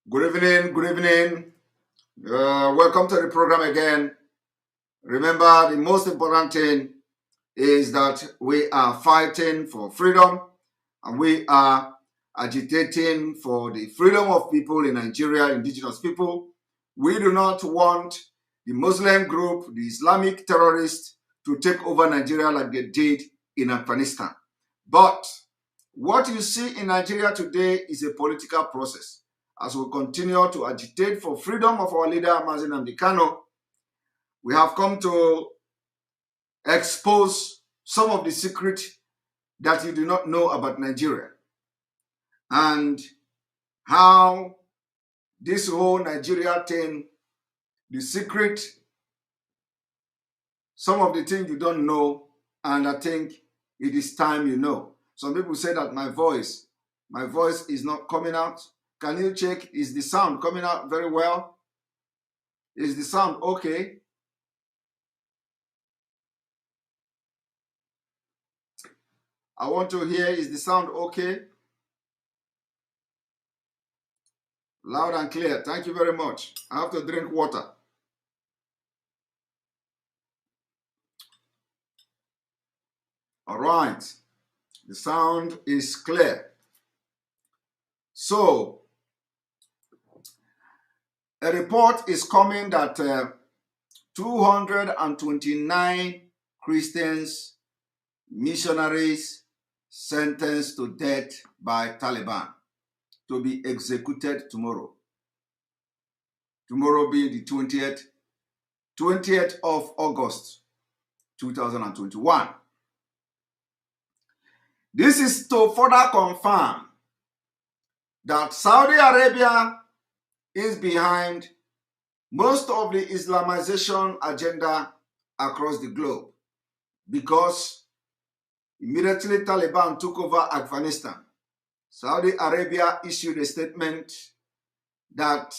Good evening. Good evening. Welcome to the program again. Remember, the most important thing is that we are fighting for freedom and we are agitating for the freedom of people in Nigeria, indigenous people. We do not want the Muslim group, the Islamic terrorists, to take over Nigeria like they did in Afghanistan. But what you see in Nigeria today is a political process. As we continue to agitate for freedom of our leader, Mazi Kano, we have come to expose some of the secret that you do not know about Nigeria and how this whole Nigeria thing, the secret, some of the things you don't know, and I think it is time you know. Some people say that my voice is not coming out. Can you check? Is the sound coming out very well? Is the sound okay? I want to hear, is the sound okay? Loud and clear. Thank you very much. I have to drink water. All right. The sound is clear. So, a report is coming that 229 Christians, missionaries sentenced to death by Taliban to be executed tomorrow. Tomorrow being the 20th of August, 2021. This is to further confirm that Saudi Arabia is behind most of the Islamization agenda across the globe, because immediately Taliban took over Afghanistan, Saudi Arabia issued a statement that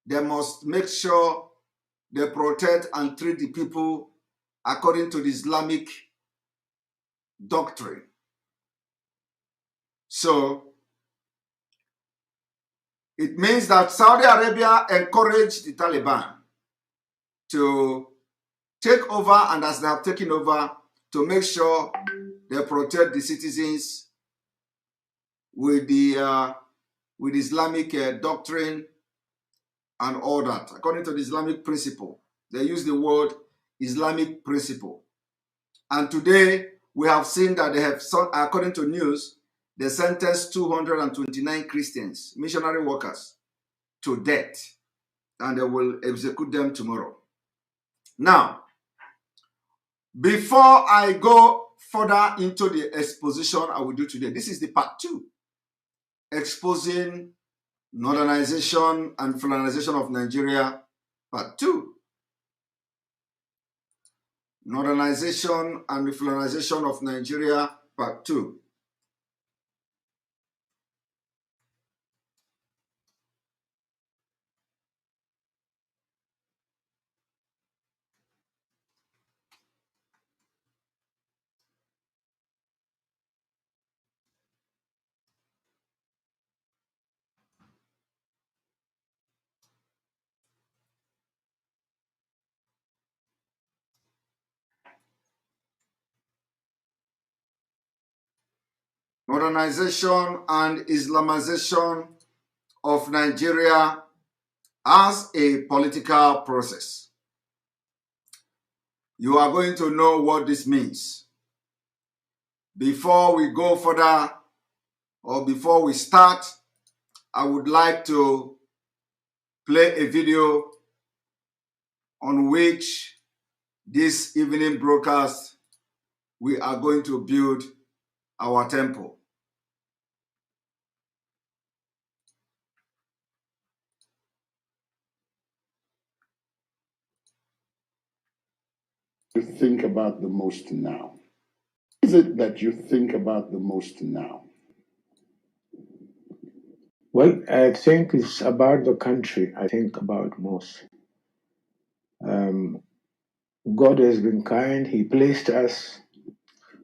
they must make sure they protect and treat the people according to the Islamic doctrine. So it means that Saudi Arabia encouraged the Taliban to take over, and as they have taken over, to make sure they protect the citizens with the Islamic doctrine and all that, according to the Islamic principle. They use the word Islamic principle. And today we have seen that they have, according to news, they sentenced 229 Christians, missionary workers, to death, and they will execute them tomorrow. Now, before I go further into the exposition I will do today, this is the part 2, exposing Nothernisation and Fulanization of Nigeria, part 2. Nothernisation and Fulanization of Nigeria, part 2. Modernization and Islamization of Nigeria as a political process. You are going to know what this means. Before we go further, or before we start, I would like to play a video on which this evening broadcast we are going to build our temple. You think about the most now? Is it that you think about the most now? Well, I think it's about the country I think about most. God has been kind. He placed us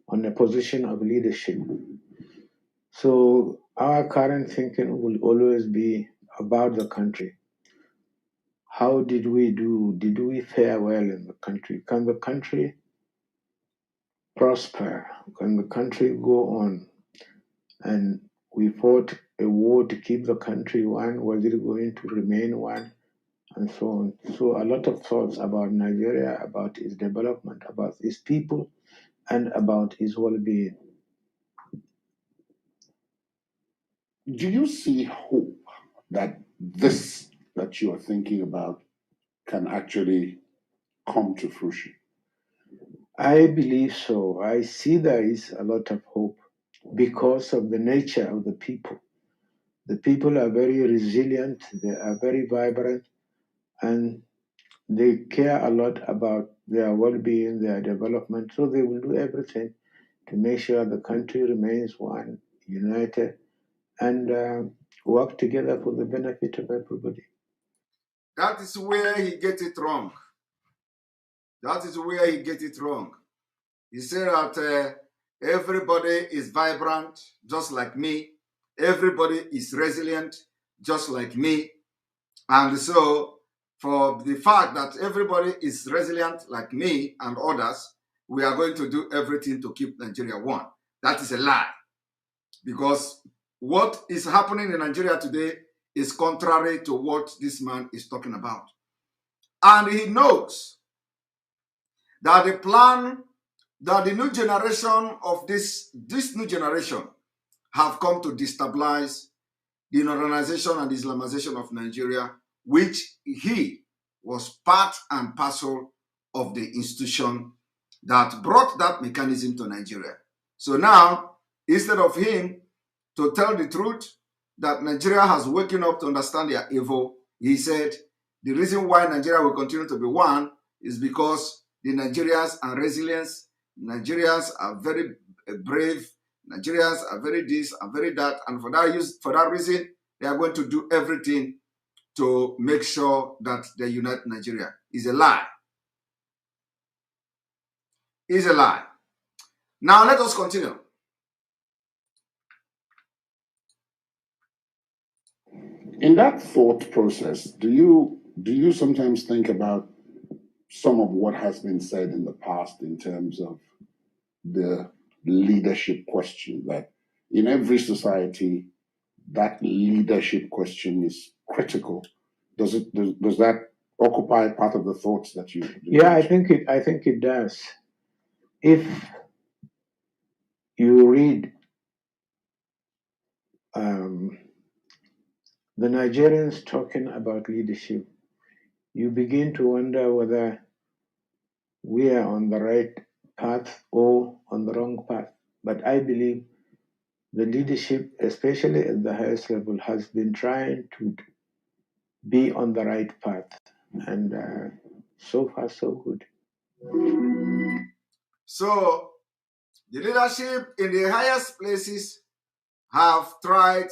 on a position of leadership. So our current thinking will always be about the country. How did we do? Did we fare well in the country? Can the country prosper? Can the country go on? And we fought a war to keep the country one. Was it going to remain one? And so on. So a lot of thoughts about Nigeria, about its development, about its people, and about its well-being. Do you see hope that this that you are thinking about can actually come to fruition? I believe so. I see there is a lot of hope because of the nature of the people. The people are very resilient, they are very vibrant, and they care a lot about their well being, their development. So they will do everything to make sure the country remains one, united, and work together for the benefit of everybody. That is where he gets it wrong. That is where he gets it wrong. He said that everybody is vibrant, just like me. Everybody is resilient, just like me. And so, for the fact that everybody is resilient like me and others, we are going to do everything to keep Nigeria one. That is a lie. Because what is happening in Nigeria today is contrary to what this man is talking about. And he knows that the plan, that the new generation of this new generation have come to destabilize the Nothernisation and Islamization of Nigeria, which he was part and parcel of the institution that brought that mechanism to Nigeria. So now, instead of him to tell the truth that Nigeria has waken up to understand their evil, he said the reason why Nigeria will continue to be one is because the Nigerians are resilient, Nigerians are very brave, Nigerians are very this and very that, and for that reason, they are going to do everything to make sure that they unite Nigeria. Is a lie. Is a lie. Now let us continue. In that thought process, do you sometimes think about some of what has been said in the past in terms of the leadership question, that in every society that leadership question is critical? Does that occupy part of the thoughts that you Yeah, mentioned? I think it does. If you read um, the Nigerians talking about leadership, you begin to wonder whether we are on the right path or on the wrong path. But I believe the leadership, especially at the highest level, has been trying to be on the right path. And so far, so good. So the leadership in the highest places have tried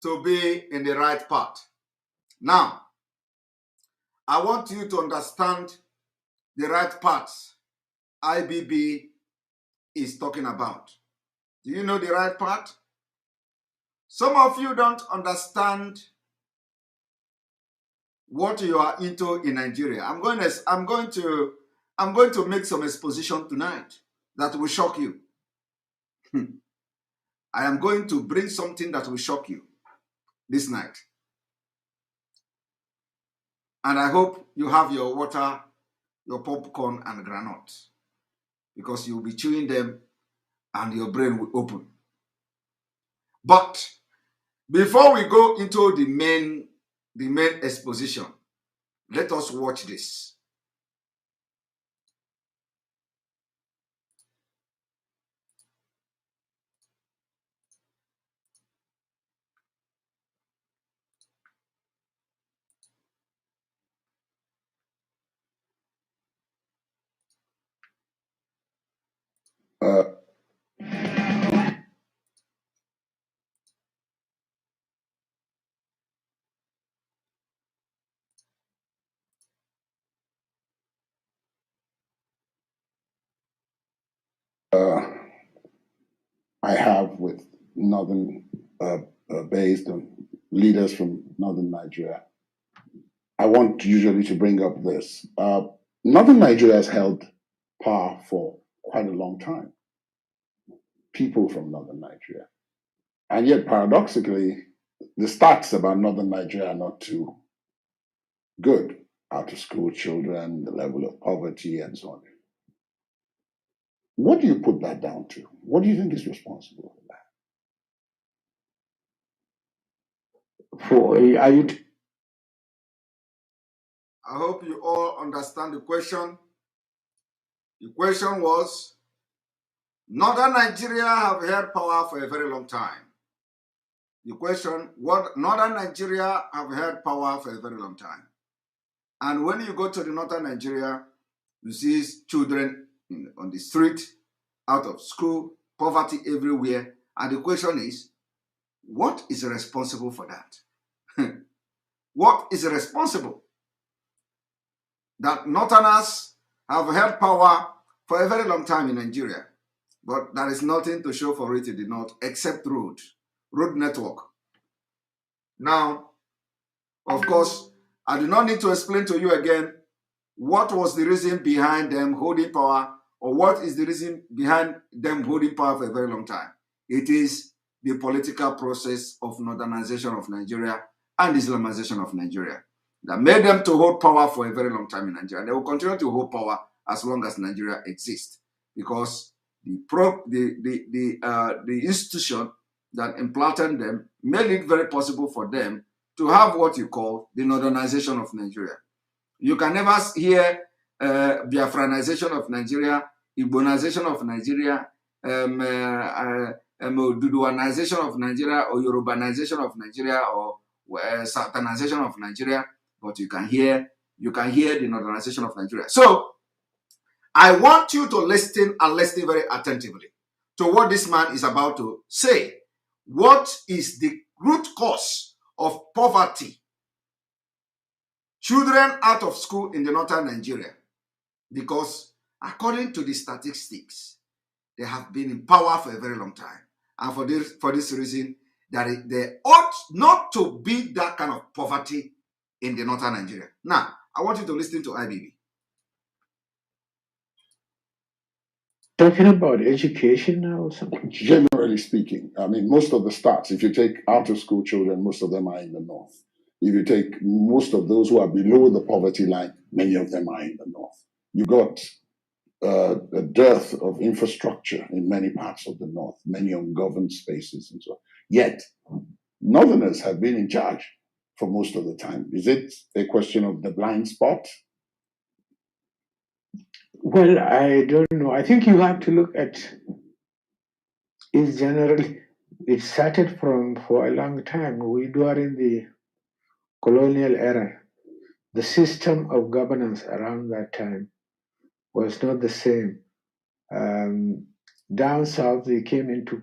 to be in the right path. Now, I want you to understand the right path IBB is talking about. Do you know the right path? Some of you don't understand what you are into in Nigeria. I'm going to make some exposition tonight that will shock you. I am going to bring something that will shock you this night. And I hope you have your water, your popcorn, and granite, because you'll be chewing them and your brain will open. But before we go into the main exposition, let us watch this. Uh, uh, I have with Northern based on leaders from northern Nigeria, I want usually to bring up this. Northern Nigeria has held power for quite a long time. People from northern Nigeria. And yet, paradoxically, the stats about northern Nigeria are not too good. Out of school children, the level of poverty, and so on. What do you put that down to? What do you think is responsible for that? I hope you all understand the question. The question was, Northern Nigeria have held power for a very long time. The question, what Northern Nigeria have held power for a very long time. And when you go to the Northern Nigeria, you see children on the street, out of school, poverty everywhere. And the question is, what is responsible for that? What is responsible? That Northerners have held power for a very long time in Nigeria, but there is nothing to show for it in the North except road network. Now, of course, I do not need to explain to you again what was the reason behind them holding power, or what is the reason behind them holding power for a very long time. It is the political process of Nothernisation of Nigeria and Islamization of Nigeria that made them to hold power for a very long time in Nigeria. They will continue to hold power as long as Nigeria exists, because the institution that implanted them made it very possible for them to have what you call the Nothernisation of Nigeria. You can never hear Biafranization of Nigeria, Igbonization of Nigeria, Duduanization of Nigeria, or Yorubanization of Nigeria, or Sultanization of Nigeria, but you can hear the Nothernisation of Nigeria. So I want you to listen, and listen very attentively to what this man is about to say. What is the root cause of poverty? Children out of school in the northern Nigeria, because according to the statistics, they have been in power for a very long time. And for this reason, that there ought not to be that kind of poverty in the northern Nigeria. Now, I want you to listen to IBB. Talking about education now or something? Generally speaking, I mean, most of the stats, if you take out of school children, most of them are in the north. If you take most of those who are below the poverty line, many of them are in the north. You got a dearth of infrastructure in many parts of the north, many ungoverned spaces and so on. Yet, northerners have been in charge for most of the time. Is it a question of the blind spot? Well, I don't know. I think you have to look at it generally. It started for a long time. During the colonial era, the system of governance around that time was not the same. Down south, they came into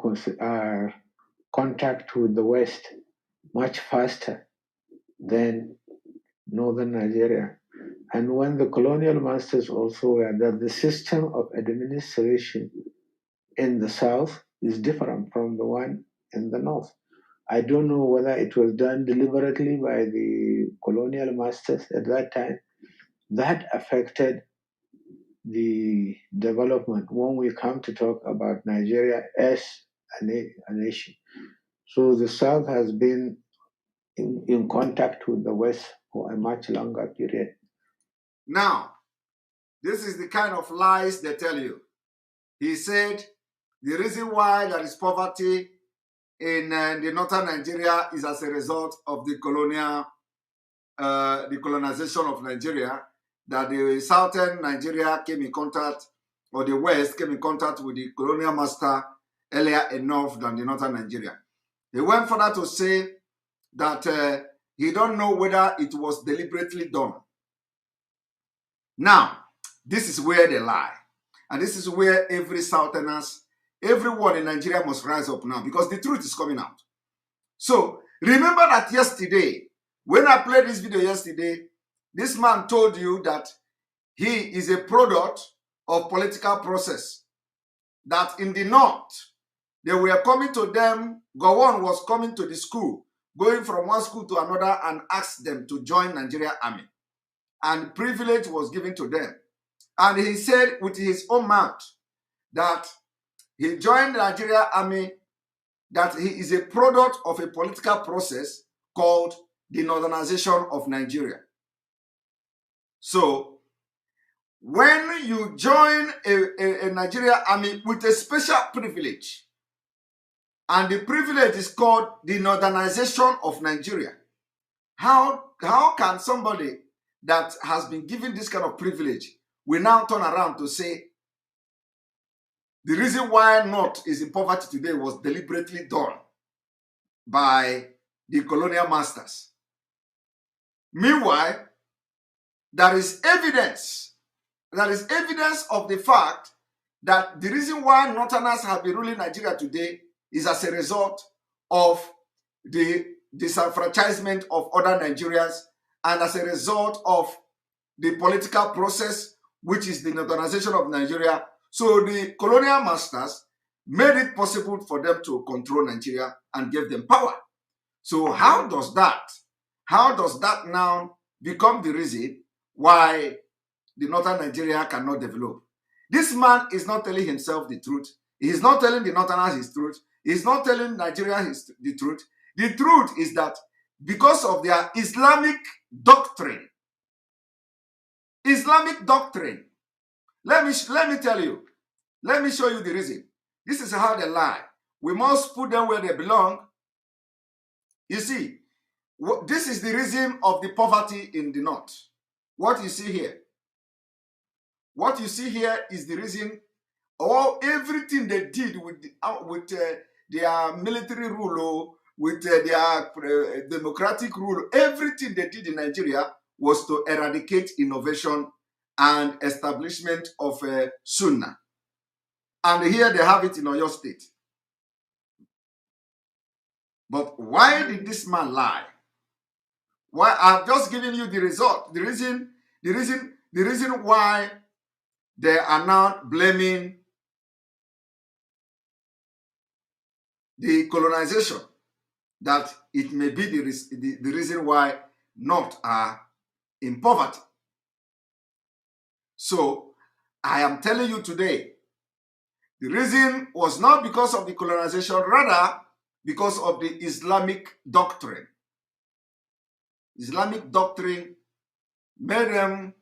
contact with the West much faster than northern Nigeria. And when the colonial masters also were that the system of administration in the south is different from the one in the north. I don't know whether it was done deliberately by the colonial masters at that time. That affected the development when we come to talk about Nigeria as a nation. So the South has been in contact with the West for a much longer period. Now, this is the kind of lies they tell you. He said the reason why there is poverty in the northern Nigeria is as a result of the colonization of Nigeria, that the southern Nigeria came in contact, or the West came in contact with the colonial master earlier enough than the northern Nigeria. He went further to say that he don't know whether it was deliberately done. Now, this is where they lie. And this is where every Southerners, everyone in Nigeria must rise up now, because the truth is coming out. So, remember that yesterday, when I played this video yesterday, this man told you that he is a product of political process. That in the north, they were coming to them, Gowon was coming to the school going from one school to another and asked them to join Nigeria Army. And privilege was given to them. And he said with his own mouth that he joined the Nigeria Army, that he is a product of a political process called the Nothernisation of Nigeria. So, when you join a Nigeria Army with a special privilege, and the privilege is called the Nothernisation of Nigeria, how can somebody that has been given this kind of privilege will now turn around to say the reason why North is in poverty today was deliberately done by the colonial masters? Meanwhile, there is evidence of the fact that the reason why Northerners have been ruling Nigeria today is as a result of the disenfranchisement of other Nigerians and as a result of the political process, which is the Nothernisation of Nigeria. So the colonial masters made it possible for them to control Nigeria and give them power. So how does that now become the reason why the northern Nigeria cannot develop? This man is not telling himself the truth. He is not telling the Northerners his truth. He is not telling Nigeria the truth. The truth is that because of their Islamic doctrine, let me tell you, let me show you the reason. This is how they lie. We must put them where they belong. You see, this is the reason of the poverty in the north. What you see here is the reason. Everything they did with their military rule, with their democratic rule, everything they did in Nigeria was to eradicate innovation and establishment of Sunnah. And here they have it in Oyo State. But why did this man lie? Why? I've just given you the result. The reason why they are now blaming the colonization, that it may be the reason why North are in poverty. So I am telling you today, the reason was not because of the colonization, rather because of the Islamic doctrine. Islamic doctrine made it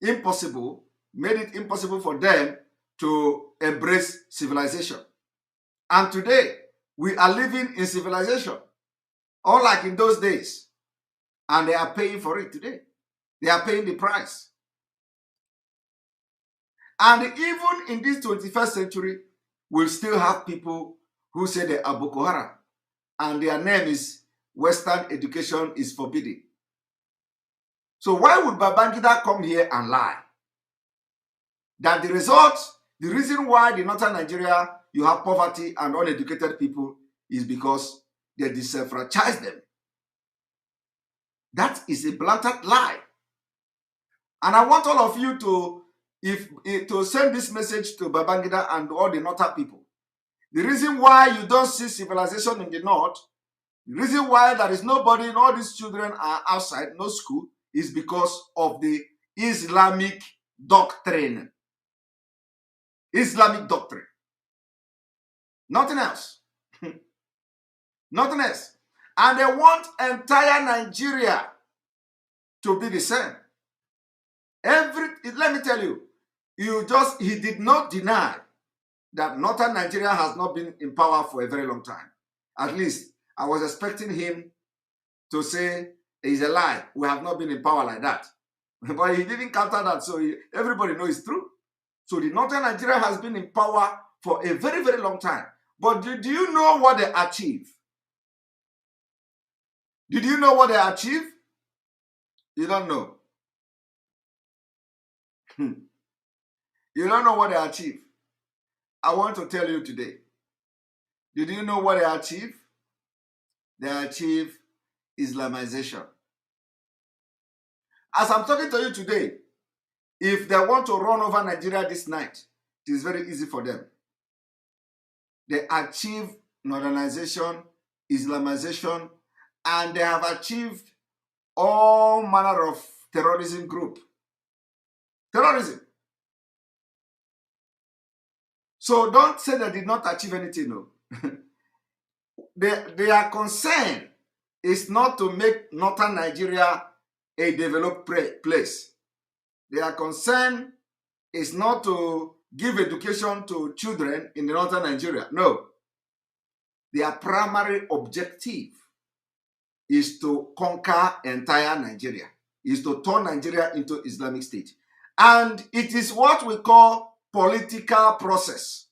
impossible for them to embrace civilization. And today, we are living in civilization, unlike in those days. And they are paying for it today. They are paying the price. And even in this 21st century, we'll still have people who say they are Boko Haram, and their name is Western education is forbidden. So why would Babangida come here and lie? That the reason why the northern Nigeria you have poverty and uneducated people is because they disenfranchise them. That is a blatant lie. And I want all of you to send this message to Babangida and all the northern people. The reason why you don't see civilization in the north, the reason why there is nobody and all these children are outside, no school, is because of the Islamic doctrine. Islamic doctrine. Nothing else. Nothing else. And they want entire Nigeria to be the same. Let me tell you, he did not deny that northern Nigeria has not been in power for a very long time. At least I was expecting him to say it's a lie. We have not been in power like that. But he didn't counter that, so everybody knows it's true. So the northern Nigeria has been in power for a very, very long time. But do you know what they achieved? Did you know what they achieved? You don't know. You don't know what they achieved. I want to tell you today. Did you know what they achieved? They achieved Islamization. As I'm talking to you today, if they want to run over Nigeria this night, it is very easy for them. They achieve Nothernisation, Islamization, and they have achieved all manner of terrorism group. Terrorism. So don't say they did not achieve anything. No. Their concern is not to make northern Nigeria a developed place. Their concern is not to give education to children in the northern Nigeria. No. Their primary objective is to conquer entire Nigeria, is to turn Nigeria into Islamic State. And it is what we call political process.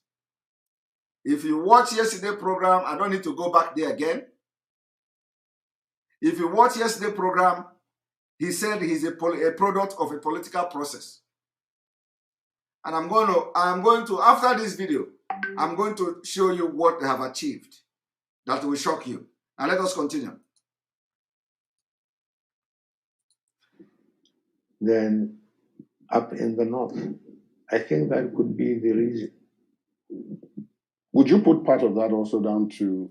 If you watch yesterday's program, I don't need to go back there again. If you watch yesterday's program, he said he's a product of a political process. And I'm going to, after this video, I'm going to show you what they have achieved that will shock you. And let us continue. Then up in the north, I think that could be the reason. Would you put part of that also down to,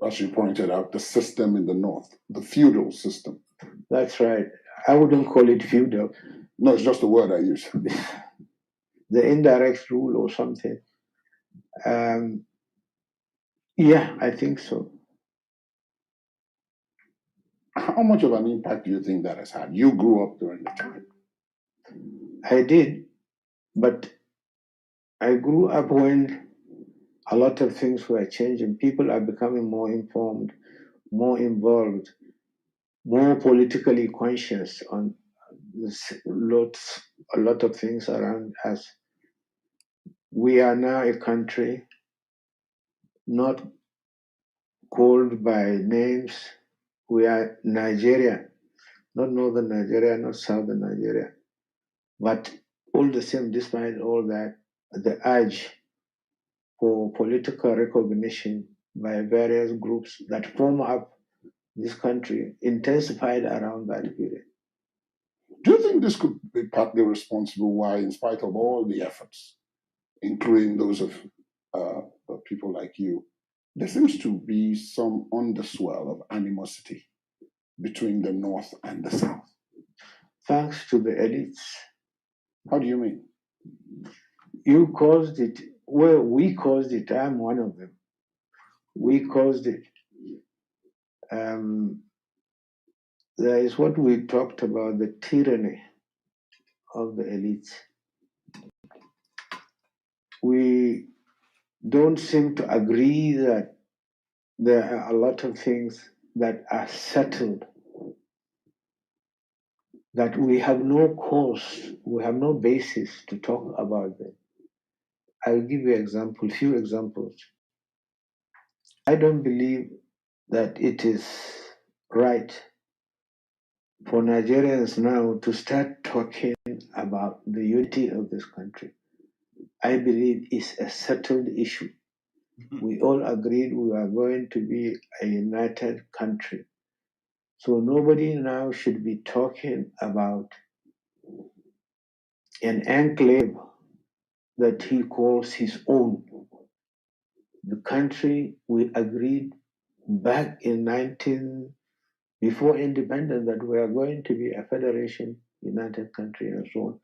as you pointed out, the system in the north, the feudal system? That's right. I wouldn't call it feudal. No, it's just the word I use. The indirect rule or something. Yeah, I think so. How much of an impact do you think that has had? You grew up during the time. I did, but I grew up when a lot of things were changing. People are becoming more informed, more involved, more politically conscious on a lot of things around us. We are now a country not called by names. We are Nigeria, not northern Nigeria, not southern Nigeria. But all the same, despite all that, the urge for political recognition by various groups that form up this country intensified around that period. Do you think this could be partly responsible why, in spite of all the efforts, including those of people like you, there seems to be some underswell of animosity between the North and the South? Thanks to the elites. How do you mean? You caused it. Well, we caused it. I'm one of them. We caused it. There is what we talked about, the tyranny of the elites. We don't seem to agree that there are a lot of things that are settled, that we have no cause, we have no basis to talk about them. I'll give you a few examples. I don't believe that it is right for Nigerians now to start talking about the unity of this country. I believe it's a settled issue. We all agreed we are going to be a united country. So nobody now should be talking about an enclave that he calls his own. The country we agreed back in before independence that we are going to be a federation, united country, and so on.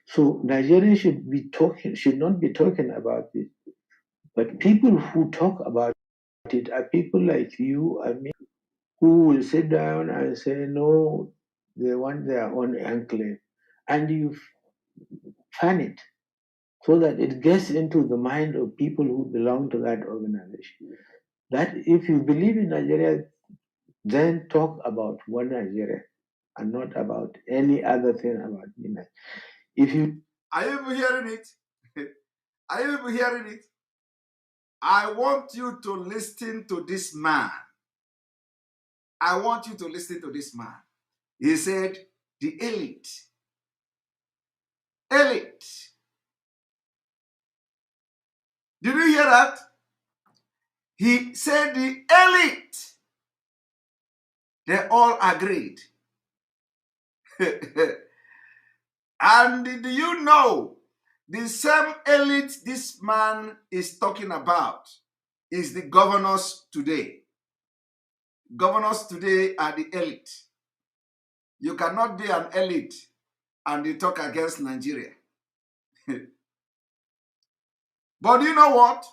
So Nigeria should not be talking about it. But people who talk about it are people like you and me who will sit down and say, no, they want their own enclave. And you fan it so that it gets into the mind of people who belong to that organization. That if you believe in Nigeria, then talk about one Nigeria and not about any other thing about Nigeria. If you Are you even hearing it? Are you even hearing it? I want you to listen to this man. I want you to listen to this man. He said, the elite. Elite. Did you hear that? He said the elite. They all agreed. And do you know the same elite this man is talking about is the governors today? Governors today are the elite. You cannot be an elite and you talk against Nigeria. But you know what?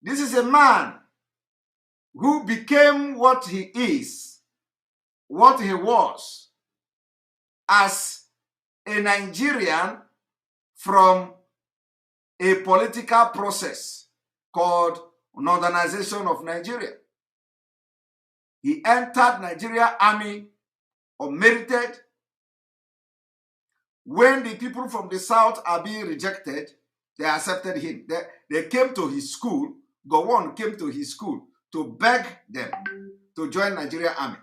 This is a man who became what he is, what he was, as a Nigerian from a political process called Nothernisation of Nigeria. He entered Nigeria Army unmerited. When the people from the South are being rejected, they accepted him. They came to his school. Gowon came to his school to beg them to join Nigeria Army.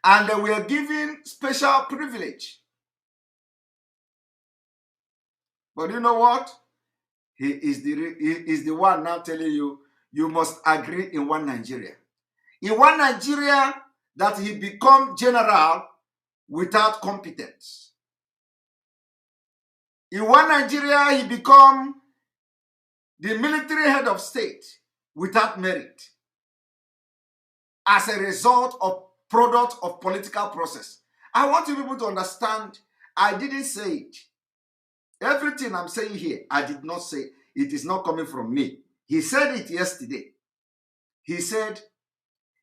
And they were given special privilege. But you know what? He is the one now telling you, you must agree in one Nigeria. In one Nigeria that he become general without competence. In one Nigeria, he become the military head of state without merit as a result of product of political process. I want you people to understand, I didn't say it. Everything I'm saying here, I did not say. It is not coming from me. He said it yesterday. He said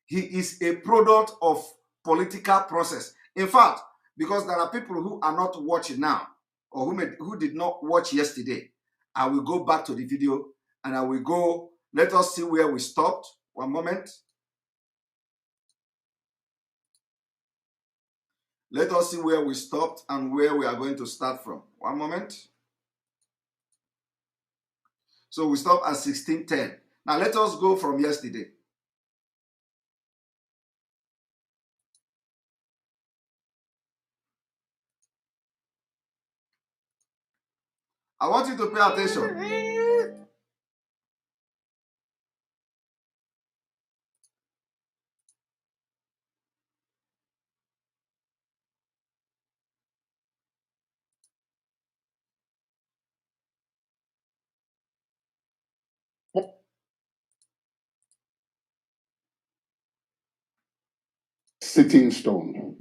he is a product of political process. In fact, because there are people who are not watching now, or who did not watch yesterday, I will go back to the video and I will go, let us see where we stopped. One moment. Let us see where we stopped and where we are going to start from. One moment. So we stopped at 16:10. Now let us go from yesterday. I want you to pay attention. Sitting stone.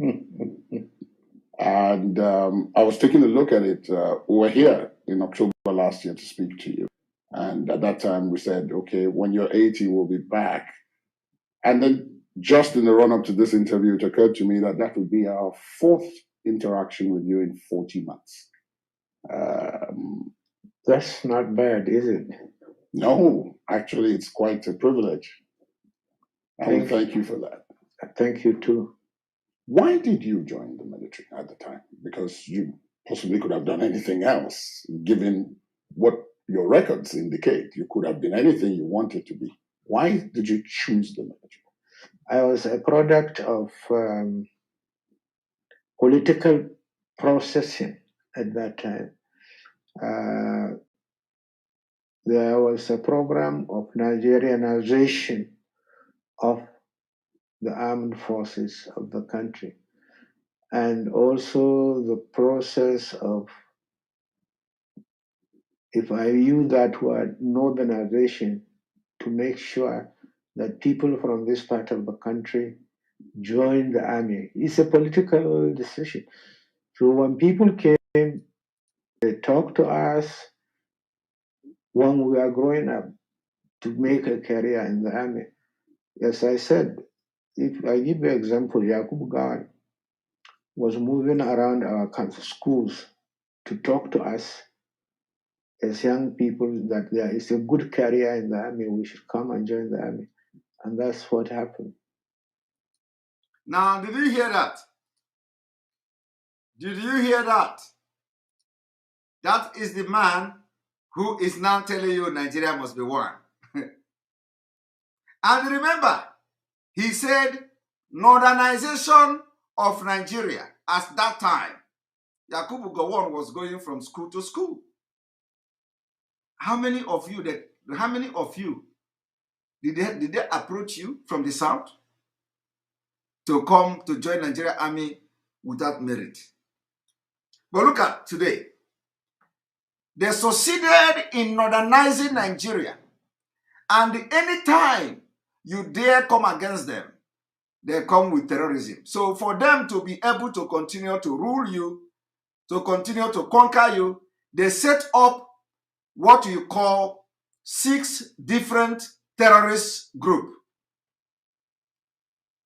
And I was taking a look at it. We were here in October last year to speak to you. And at that time, we said, okay, when you're 80, we'll be back. And then just in the run up to this interview, it occurred to me that that would be our fourth interaction with you in 40 months. That's not bad, is it? No, actually, it's quite a privilege. I want to thank you for that. Thank you too. Why did you join the military at the time? Because you possibly could have done anything else, given what your records indicate. You could have been anything you wanted to be. Why did you choose the military? I was a product of political processing at that time. There was a program of Nigerianization of the armed forces of the country, and also the process of, if I use that word, Northernization, to make sure that people from this part of the country join the army. It's a political decision. So when people came, they talked to us when we were growing up to make a career in the army. As I said, if I give you an example, Yakub Gawan was moving around our schools to talk to us as young people that there is a good career in the army, we should come and join the army. And that's what happened. Now, did you hear that? Did you hear that? That is the man who is now telling you Nigeria must be one. And remember, he said Northernization of Nigeria. At that time, Yakubu Gowon was going from school to school. How many of you did they approach you from the south to come to join Nigeria Army without merit? But look at today. They succeeded in modernizing Nigeria. And anytime you dare come against them, they come with terrorism. So for them to be able to continue to rule you, to continue to conquer you, they set up what you call 6 different terrorist groups.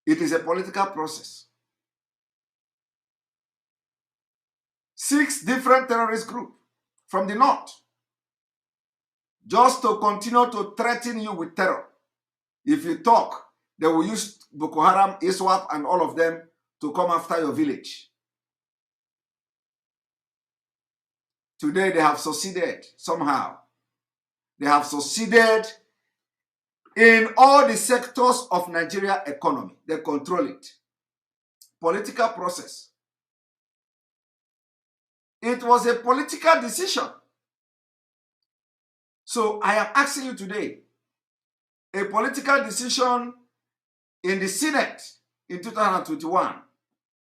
It is a political process. 6 different terrorist groups from the north, just to continue to threaten you with terror. If you talk, they will use Boko Haram, ISWAP, and all of them to come after your village. Today, they have succeeded somehow. They have succeeded in all the sectors of Nigeria economy. They control it. Political process. It was a political decision. So I am asking you today, a political decision in the Senate in 2021,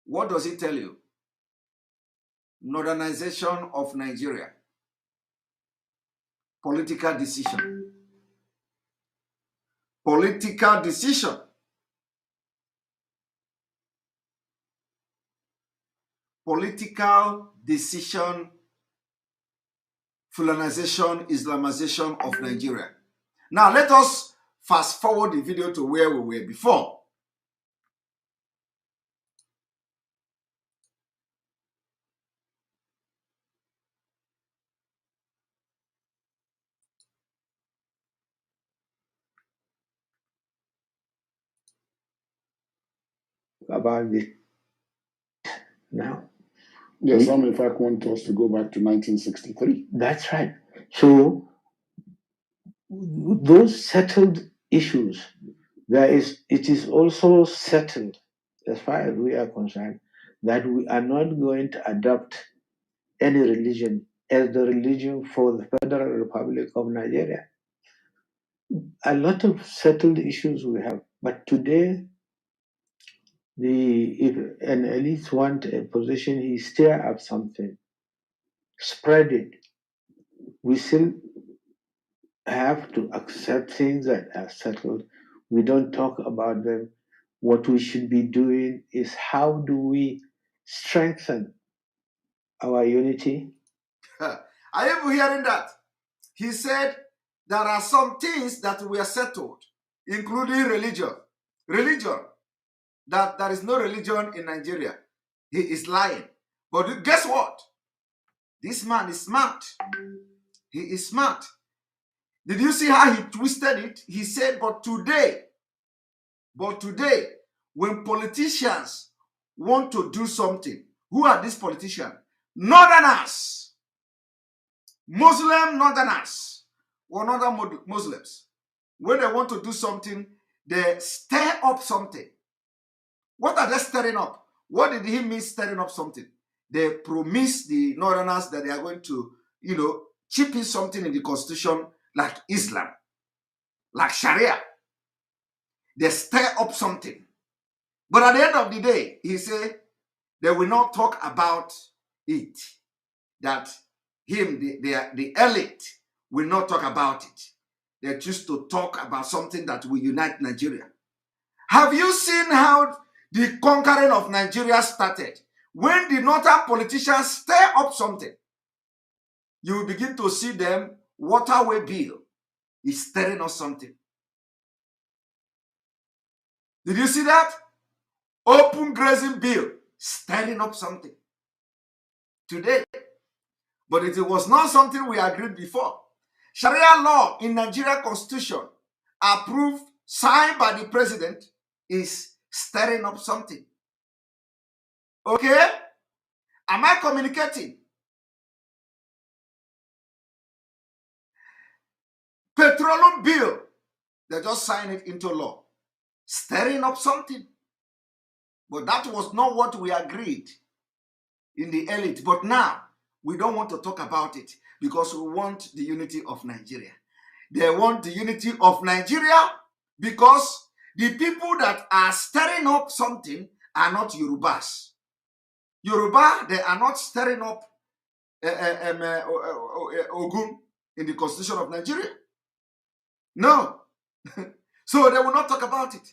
what does it tell you? Nothernisation of Nigeria. Political decision. Political decision. Political decision, Fulanization, Islamization of Nigeria. Now let us fast forward the video to where we were before. About this now. Yes, some in fact want us to go back to 1963. That's right. So those settled issues, it is also settled, as far as we are concerned, that we are not going to adopt any religion as the religion for the Federal Republic of Nigeria. A lot of settled issues we have, but today, if an elite want a position, he stir up something, spread it. We still have to accept things that are settled. We don't talk about them. What we should be doing is how do we strengthen our unity? Are you hearing that? He said there are some things that were settled, including religion. Religion. That there is no religion in Nigeria. He is lying. But guess what? This man is smart. He is smart. Did you see how he twisted it? He said, but today, when politicians want to do something, who are these politicians? Northerners. Muslim Northerners or Northern Muslims. When they want to do something, they stir up something. What are they stirring up? What did he mean stirring up something? They promise the Northerners that they are going to, chip in something in the constitution like Islam, like Sharia. They stir up something. But at the end of the day, he said, they will not talk about it. That the elite will not talk about it. They choose to talk about something that will unite Nigeria. Have you seen how the conquering of Nigeria started? When the northern politicians stir up something, you will begin to see them. Waterway bill is stirring up something. Did you see that? Open grazing bill stirring up something today. But it was not something we agreed before. Sharia law in Nigeria constitution, approved, signed by the president, is stirring up something. Okay? Am I communicating? Petroleum bill, they just signed it into law, stirring up something. But that was not what we agreed in the elite. But now, we don't want to talk about it because we want the unity of Nigeria. They want the unity of Nigeria because the people that are stirring up something are not Yorubas. Yoruba, they are not stirring up Ogun in the constitution of Nigeria. No, So they will not talk about it.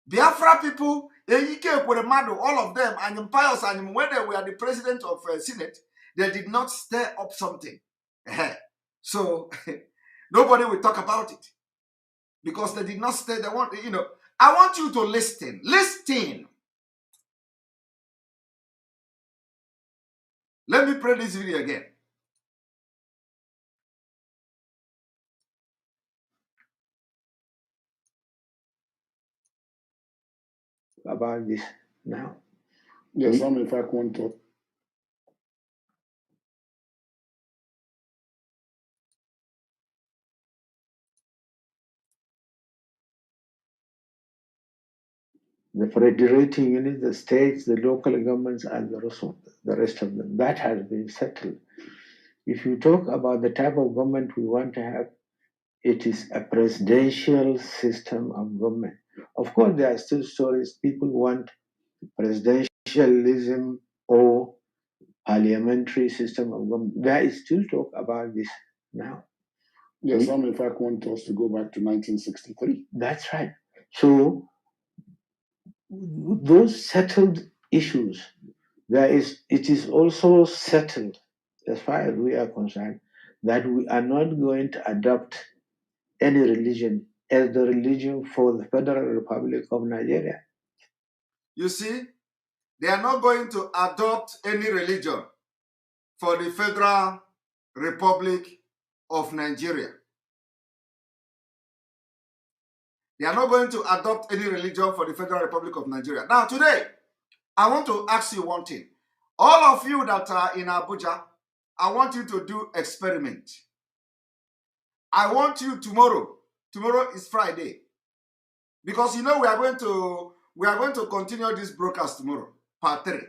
Biafra people, all of them, and Pius and when they were the president of Senate, they did not stir up something. So nobody will talk about it because they did not stir. They want, I want you to listen. Listen. Let me play this video again. About this now. Yes, in fact want to. The federating units, the states, the local governments, and the rest of them. That has been settled. If you talk about the type of government we want to have, it is a presidential system of government. Of course, there are still stories. People want presidentialism or parliamentary system of government. There is still talk about this now. Yes, some in fact want us to go back to 1963. That's right. So those settled issues, it is also settled, as far as we are concerned, that we are not going to adopt any religion as the religion for the Federal Republic of Nigeria. You see, they are not going to adopt any religion for the Federal Republic of Nigeria. They are not going to adopt any religion for the Federal Republic of Nigeria. Now, today, I want to ask you one thing. All of you that are in Abuja, I want you to do experiment. I want you tomorrow is Friday, because we are going to continue this broadcast tomorrow, part 3.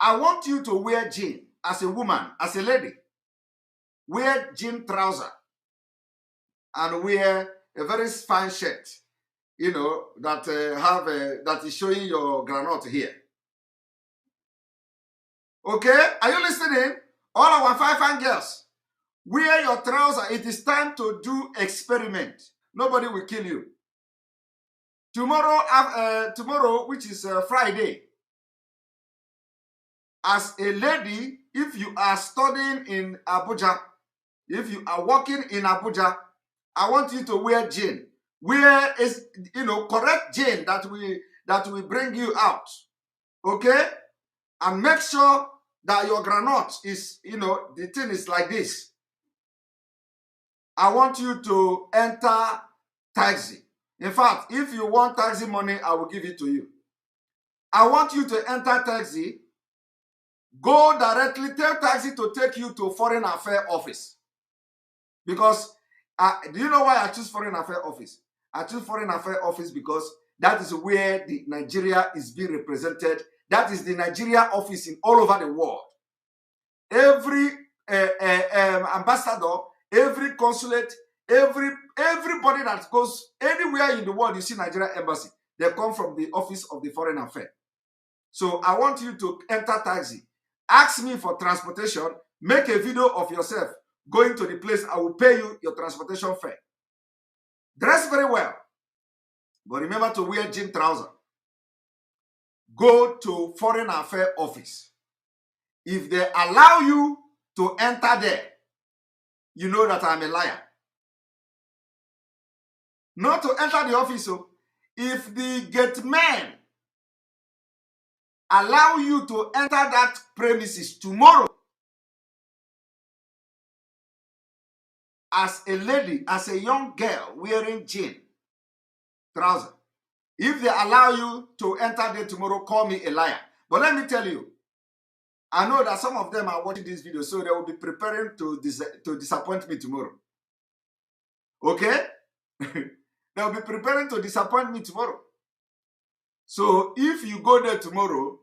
I want you to wear jean as a woman, as a lady. Wear jean trouser and wear a very fine shirt, that is showing your granite here. Okay, are you listening? All our fine girls, wear your trouser. It is time to do experiment. Nobody will kill you. Tomorrow, which is Friday, as a lady, if you are studying in Abuja, if you are working in Abuja, I want you to wear jean. Wear correct jean that will bring you out. Okay? And make sure that your granite is, the thing is like this. I want you to enter taxi. In fact, if you want taxi money, I will give it to you. I want you to enter taxi. Go directly, tell taxi to take you to Foreign Affairs office. Because, do you know why I choose Foreign Affairs office? I choose Foreign Affairs office because that is where the Nigeria is being represented. That is the Nigeria office in all over the world. Every ambassador, every consulate, everybody that goes anywhere in the world, you see Nigeria embassy, they come from the office of the Foreign Affairs. So I want you to enter taxi. Ask me for transportation. Make a video of yourself going to the place. I will pay you your transportation fare. Dress very well. But remember to wear jean trouser. Go to Foreign Affairs office. If they allow you to enter there, you know that I'm a liar. Not to enter the office. So if the gate man allow you to enter that premises tomorrow as a lady, as a young girl wearing jean trouser, if they allow you to enter there tomorrow, call me a liar. But let me tell you, I know that some of them are watching this video, so they will be preparing to disappoint me tomorrow. Okay? They will be preparing to disappoint me tomorrow. So if you go there tomorrow,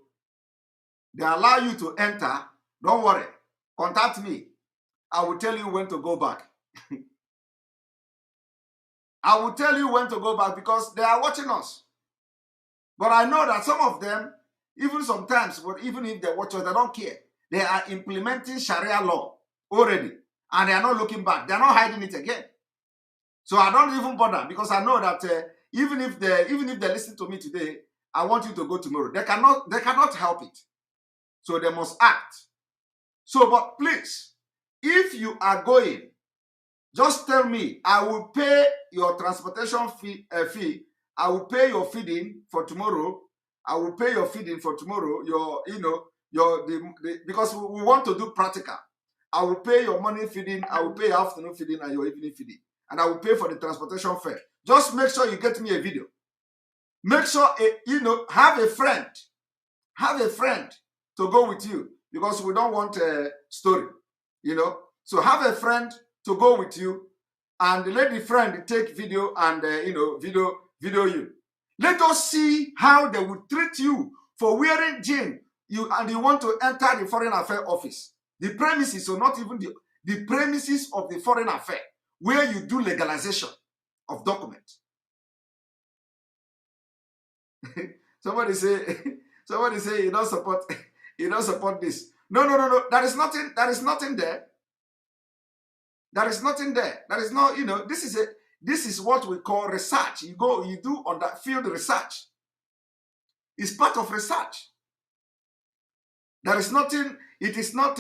they allow you to enter, don't worry. Contact me. I will tell you when to go back. I will tell you when to go back because they are watching us. But I know that some of them, even sometimes, but even if they watch us, they don't care. They are implementing Sharia law already. And they are not looking back. They are not hiding it again. So I don't even bother, because I know that even if they listen to me today, I want you to go tomorrow. They cannot help it. So they must act. So, but please, if you are going, just tell me. I will pay your transportation fee. I will pay your feeding for tomorrow. I will pay your feeding for tomorrow. Because we want to do practical. I will pay your morning feeding. I will pay your afternoon feeding and your evening feeding, and I will pay for the transportation fare. Just make sure you get me a video. Make sure have a friend to go with you, because we don't want a story. So have a friend to go with you, and let the friend take video and video you. Let us see how they will treat you for wearing jean. You want to enter the Foreign Affairs Office. The premises, so not even the premises of the Foreign Affairs, where you do legalization of documents. Somebody say you don't support this. No. There is nothing there. There is nothing there. There is no, this is what we call research. You do on that field research. It's part of research. There is nothing, there is no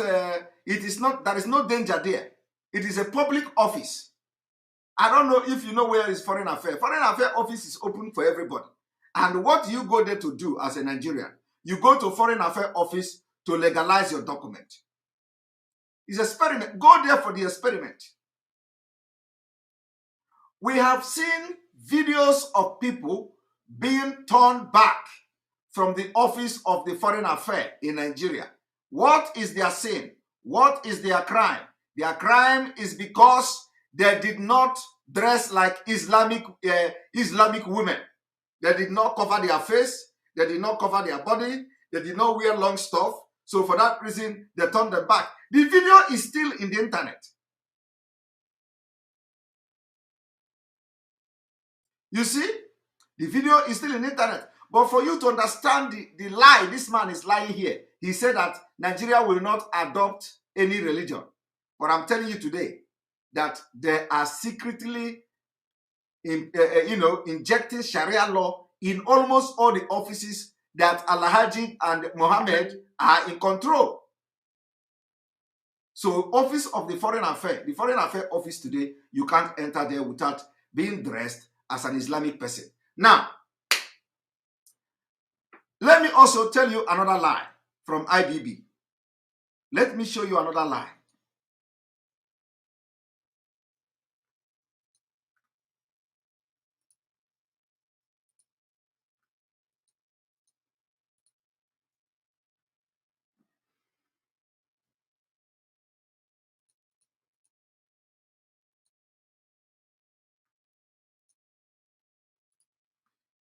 danger there. It is a public office. I don't know if you know where is Foreign Affairs. Foreign Affairs Office is open for everybody. And what you go there to do as a Nigerian? You go to Foreign Affairs Office to legalize your document. It's an experiment. Go there for the experiment. We have seen videos of people being turned back from the office of the Foreign Affairs in Nigeria. What is their sin? What is their crime? Their crime is because they did not dress like Islamic women. They did not cover their face. They did not cover their body. They did not wear long stuff. So for that reason, they turned them back. The video is still in the internet. You see? The video is still in the internet. But for you to understand the lie, this man is lying here. He said that Nigeria will not adopt any religion. But I'm telling you today that they are secretly injecting Sharia law in almost all the offices that Al-Haji and Mohammed are in control. So office of the Foreign Affairs Office today, you can't enter there without being dressed as an Islamic person. Now, let me also tell you another lie from IBB. Let me show you another lie.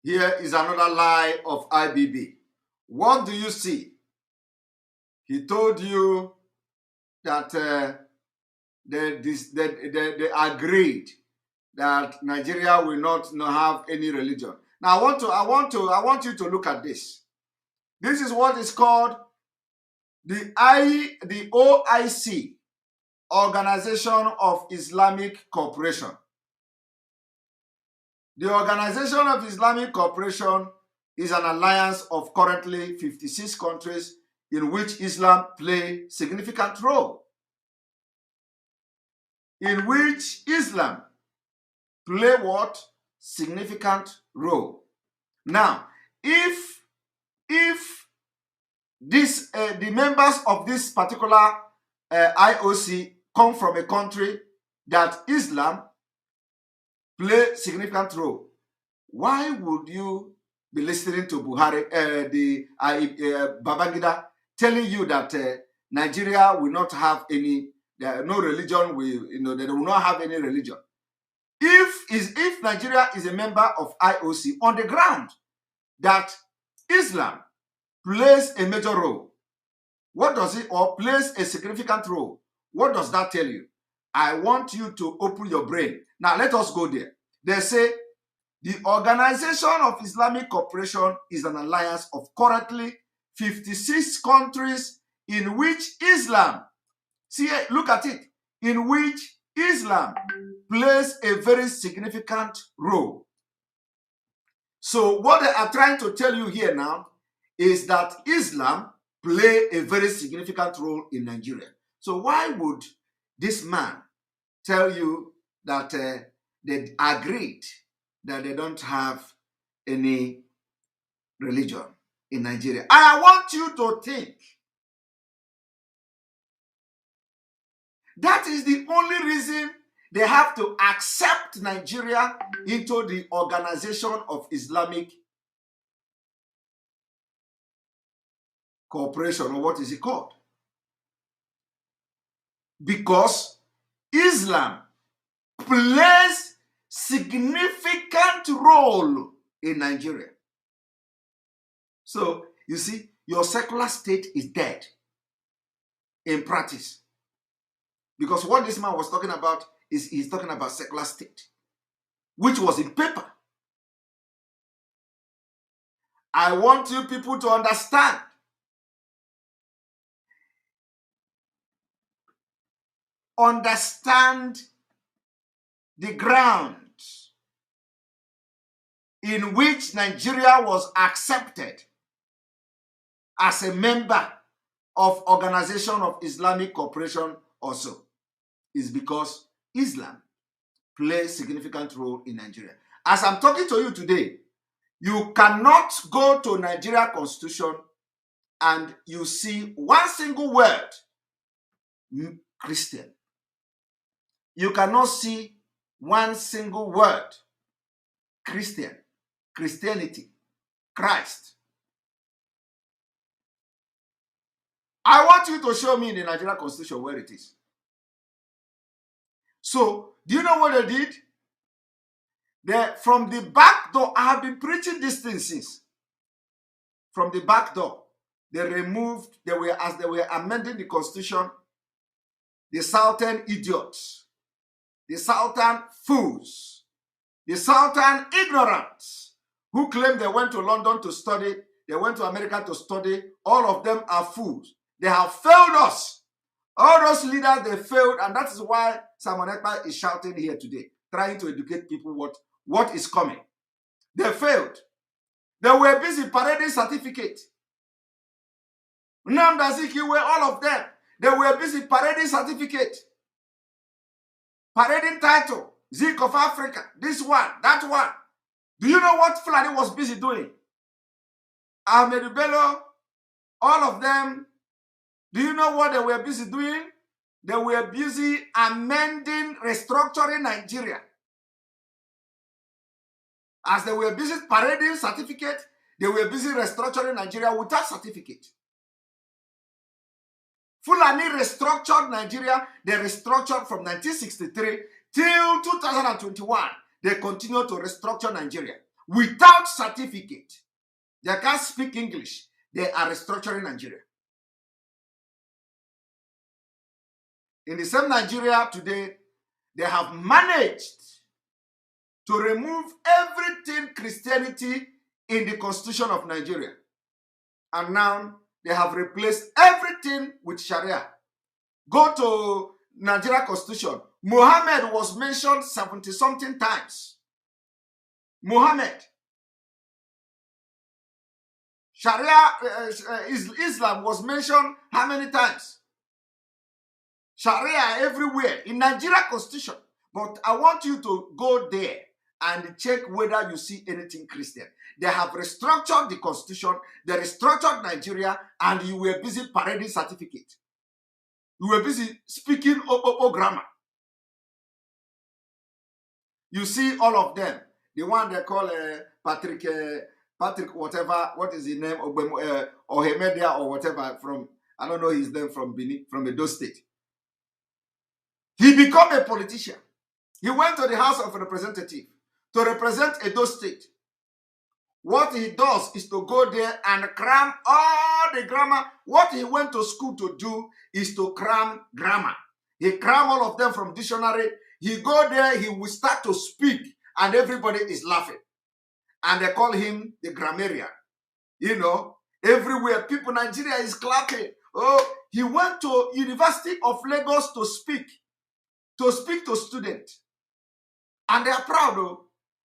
Here is another lie of IBB. What do you see? He told you that they agreed that Nigeria will not have any religion. Now I want you to look at this. This is what is called the OIC, Organization of Islamic Cooperation. The Organization of Islamic Cooperation is an alliance of currently 56 countries in which Islam plays a significant role. In which Islam play what? Significant role. Now, if this the members of this particular IOC come from a country that Islam play significant role, why would you be listening to Buhari, Babangida, telling you that Nigeria will not have any, no religion, they will not have any religion? If Nigeria is a member of IOC on the ground that Islam plays a major role, what does it, or plays a significant role, what does that tell you? I want you to open your brain. Now let us go there. They say the Organization of Islamic Cooperation is an alliance of currently 56 countries in which Islam, see, look at it, in which Islam plays a very significant role. So what they are trying to tell you here now is that Islam play a very significant role in Nigeria. So why would this man tell you that they agreed that they don't have any religion in Nigeria? I want you to think that is the only reason they have to accept Nigeria into the Organization of Islamic Cooperation, or what is it called? Because Islam plays significant role in Nigeria. So, you see, your secular state is dead in practice. Because what this man was talking about is he's talking about secular state, which was in paper. I want you people to understand. Understand the ground in which Nigeria was accepted as a member of Organization of Islamic Cooperation also is because Islam plays significant role in Nigeria. As I'm talking to you today, you cannot go to Nigeria Constitution and you see one single word, Christian. You cannot see one single word, Christian, Christianity, Christ. I want you to show me in the Nigeria Constitution where it is. So, do you know what they did? From the back door, I have been preaching these things since. From the back door, they removed, as they were amending the Constitution, the Southern idiots, the Southern fools, the Southern ignorants, who claim they went to London to study, they went to America to study, all of them are fools. They have failed us. All those leaders, they failed, and that is why Simon Ekpa is shouting here today, trying to educate people what is coming. They failed. They were busy parading certificate. Nnamdi Azikiwe, all of them, they were busy parading certificate, parading title, Zik of Africa, this one, that one. Do you know what Fulani was busy doing? Ahmed Bello, all of them, do you know what they were busy doing? They were busy amending, restructuring Nigeria. As they were busy parading certificate, they were busy restructuring Nigeria without certificate. Fulani restructured Nigeria. They restructured from 1963 till 2021. They continue to restructure Nigeria without certificate. They can't speak English. They are restructuring Nigeria. In the same Nigeria today, they have managed to remove everything Christianity in the Constitution of Nigeria. And now they have replaced everything with Sharia. Go to Nigeria Constitution. Muhammad was mentioned 70-something times. Muhammad. Sharia, Islam was mentioned how many times? Sharia everywhere in Nigeria Constitution. But I want you to go there and check whether you see anything Christian. They have restructured the Constitution, they restructured Nigeria, and you were busy parading certificate. You were busy speaking grammar. You see all of them. The one they call Patrick whatever, what is his name? Ohemedia or whatever from, I don't know his name, from Benin, from Edo State. He became a politician. He went to the House of Representatives to represent Edo State. What he does is to go there and cram all the grammar. What he went to school to do is to cram grammar. He cram all of them from dictionary. He go there, he will start to speak, and everybody is laughing. And they call him the grammarian. You know, everywhere, people, Nigeria is clapping. Oh, he went to University of Lagos to speak to students. And they are proud, though.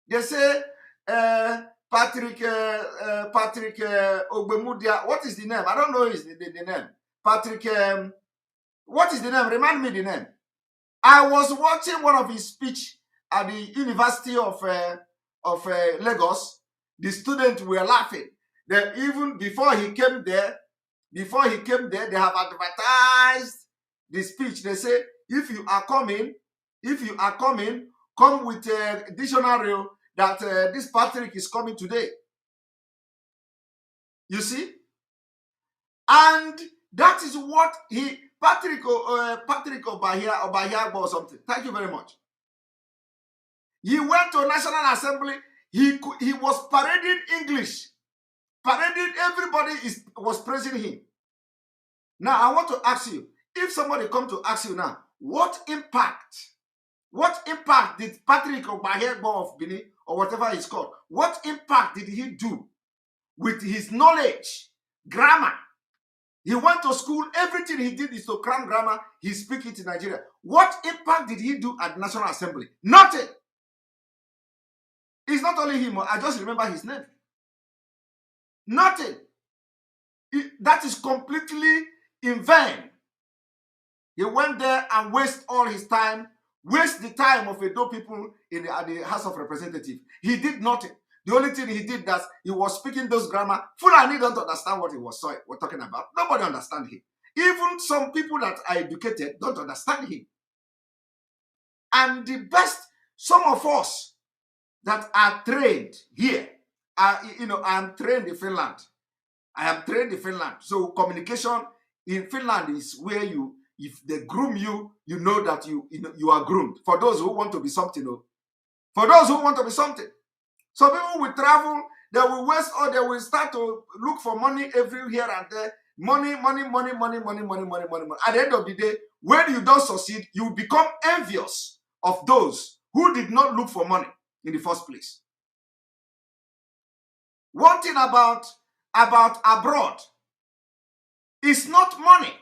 They say, Patrick Ogbemudia, what is the name? I don't know the name. Patrick, what is the name? Remind me the name. I was watching one of his speech at the University of Lagos. The students were laughing. Even before he came there, they have advertised the speech. They say, if you are coming, come with a dictionary that this Patrick is coming today. You see? And that is what Patrick Obahia or something. Thank you very much. He went to National Assembly. He was parading English. Parading, everybody was praising him. Now, I want to ask you, if somebody come to ask you now, what impact did Patrick Obahia of Benin, or whatever he's called, what impact did he do with his knowledge, grammar? He went to school. Everything he did is to cram grammar. He speaks it in Nigeria. What impact did he do at the National Assembly? Nothing. It's not only him. I just remember his name. Nothing. That is completely in vain. He went there and wasted all his time, waste the time of Edo people at the House of Representatives. He did nothing. The only thing he did that he was speaking those grammar. Fulani don't understand what he was talking about. Nobody understands him. Even some people that are educated don't understand him. And the best, some of us that are trained here, I am trained in Finland. So communication in Finland is where if they groom you, you know that you are groomed. For those who want to be something, for those who want to be something. So people will travel, they will waste, or they will start to look for money every here and there. Money. At the end of the day, when you don't succeed, you become envious of those who did not look for money in the first place. One thing about abroad is not money.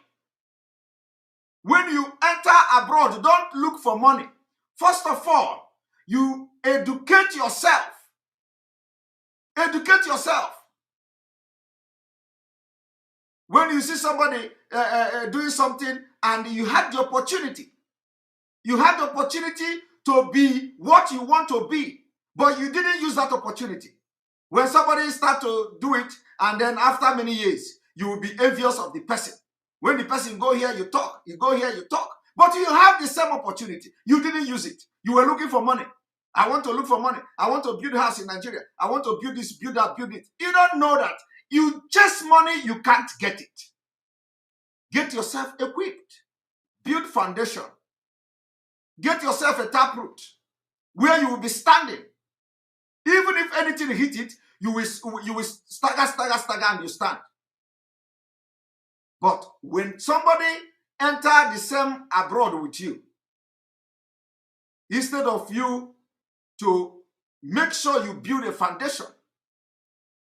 When you enter abroad, don't look for money. First of all, you educate yourself. Educate yourself. When you see somebody doing something and you had the opportunity, to be what you want to be, but you didn't use that opportunity. When somebody start to do it, and then after many years, you will be envious of the person. When the person go here, you talk. You go here, you talk. But you have the same opportunity. You didn't use it. You were looking for money. I want to look for money. I want to build a house in Nigeria. I want to build this, build that, build it. You don't know that. You chase money, you can't get it. Get yourself equipped. Build foundation. Get yourself a taproot where you will be standing. Even if anything hit it, you will stagger, and you stand. But when somebody enter the same abroad with you, instead of you to make sure you build a foundation,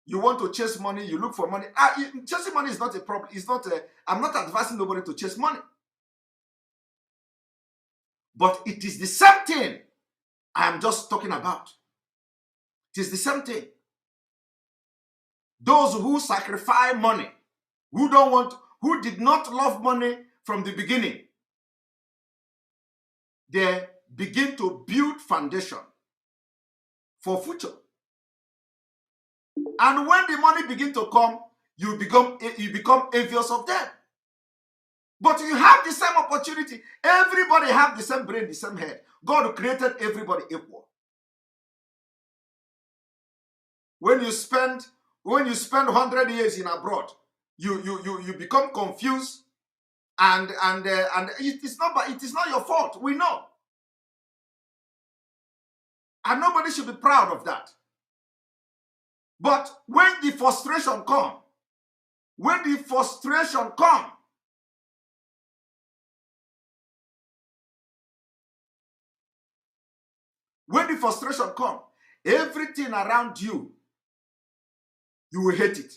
you want to chase money, you look for money. Chasing money is not a problem. I'm not advising nobody to chase money. But it is the same thing I am just talking about. It is the same thing. Those who sacrifice money, who did not love money from the beginning, they begin to build foundation for future. And when the money begin to come, you become envious of them. But you have the same opportunity. Everybody have the same brain, the same head. God created everybody equal. When you spend 100 years in abroad, you become confused, and it is not your fault. We know, and nobody should be proud of that. But when the frustration come, everything around you will hate it.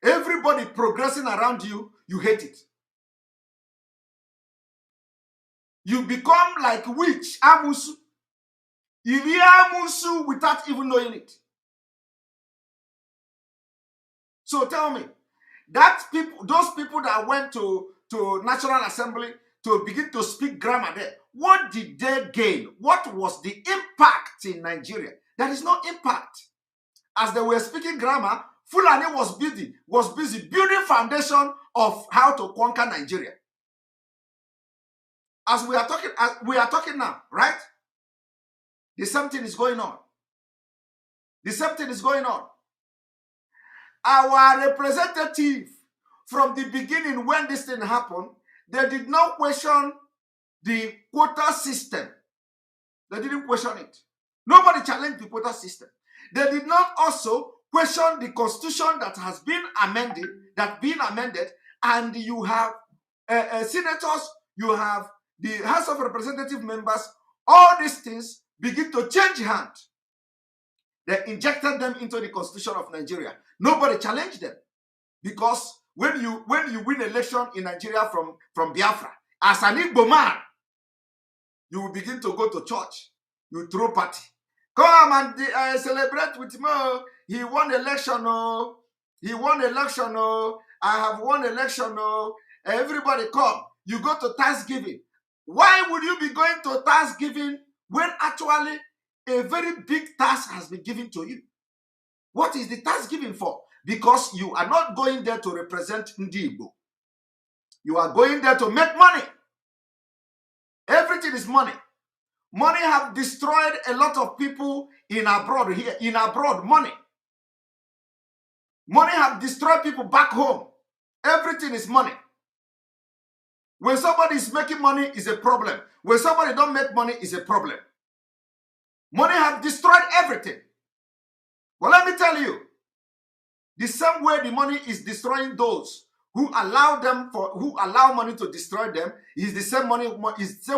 Everybody progressing around you, you hate it. You become like witch, Amusu. Iliamusu without even knowing it. So tell me, those people that went to National Assembly to begin to speak grammar there, what did they gain? What was the impact in Nigeria? There is no impact. As they were speaking grammar, Fulani was busy building foundation of how to conquer Nigeria. As we are talking now, right? The same thing is going on. The same thing is going on. Our representative, from the beginning when this thing happened, they did not question the quota system. They didn't question it. Nobody challenged the quota system. They did not also question the constitution that has been amended, and you have senators, you have the House of Representative members, all these things begin to change hands. They injected them into the constitution of Nigeria. Nobody challenged them. Because when you win election in Nigeria from Biafra, as an Igbo man, you will begin to go to church. You throw party. Come and celebrate with me. He won election. Oh. He won election. Oh. I have won election. Oh. Everybody come. You go to Thanksgiving. Why would you be going to Thanksgiving when actually a very big task has been given to you? What is the Thanksgiving for? Because you are not going there to represent Ndi Igbo. You are going there to make money. Everything is money. Money have destroyed a lot of people in abroad here. In abroad, money. Money have destroyed people back home. Everything is money. When somebody is making money, is a problem. When somebody don't make money, is a problem. Money have destroyed everything. But let me tell you, the same way the money is destroying those who allow money to destroy them is the same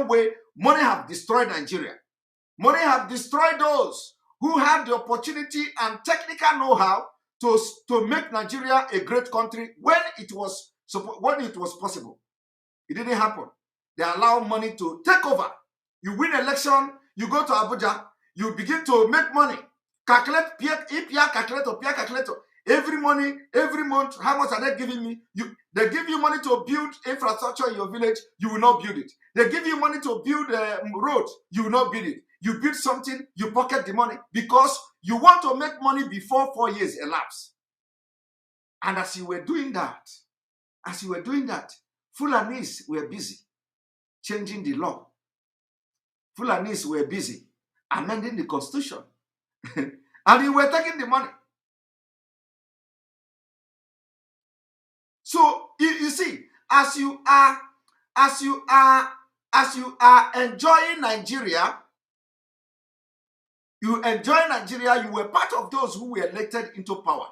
way money have destroyed Nigeria. Money have destroyed those who had the opportunity and technical know-how to make Nigeria a great country when it was possible. It didn't happen. They allow money to take over. You win election, you go to Abuja, you begin to make money. Calculate, calculator. Every month, how much are they giving me? They give you money to build infrastructure in your village, you will not build it. They give you money to build roads, you will not build it. You build something, you pocket the money because you want to make money before 4 years elapse. And as you were doing that, Fulanis were busy changing the law. Fulanis were busy amending the constitution. And you were taking the money. So you see, as you are enjoying Nigeria, you were part of those who were elected into power.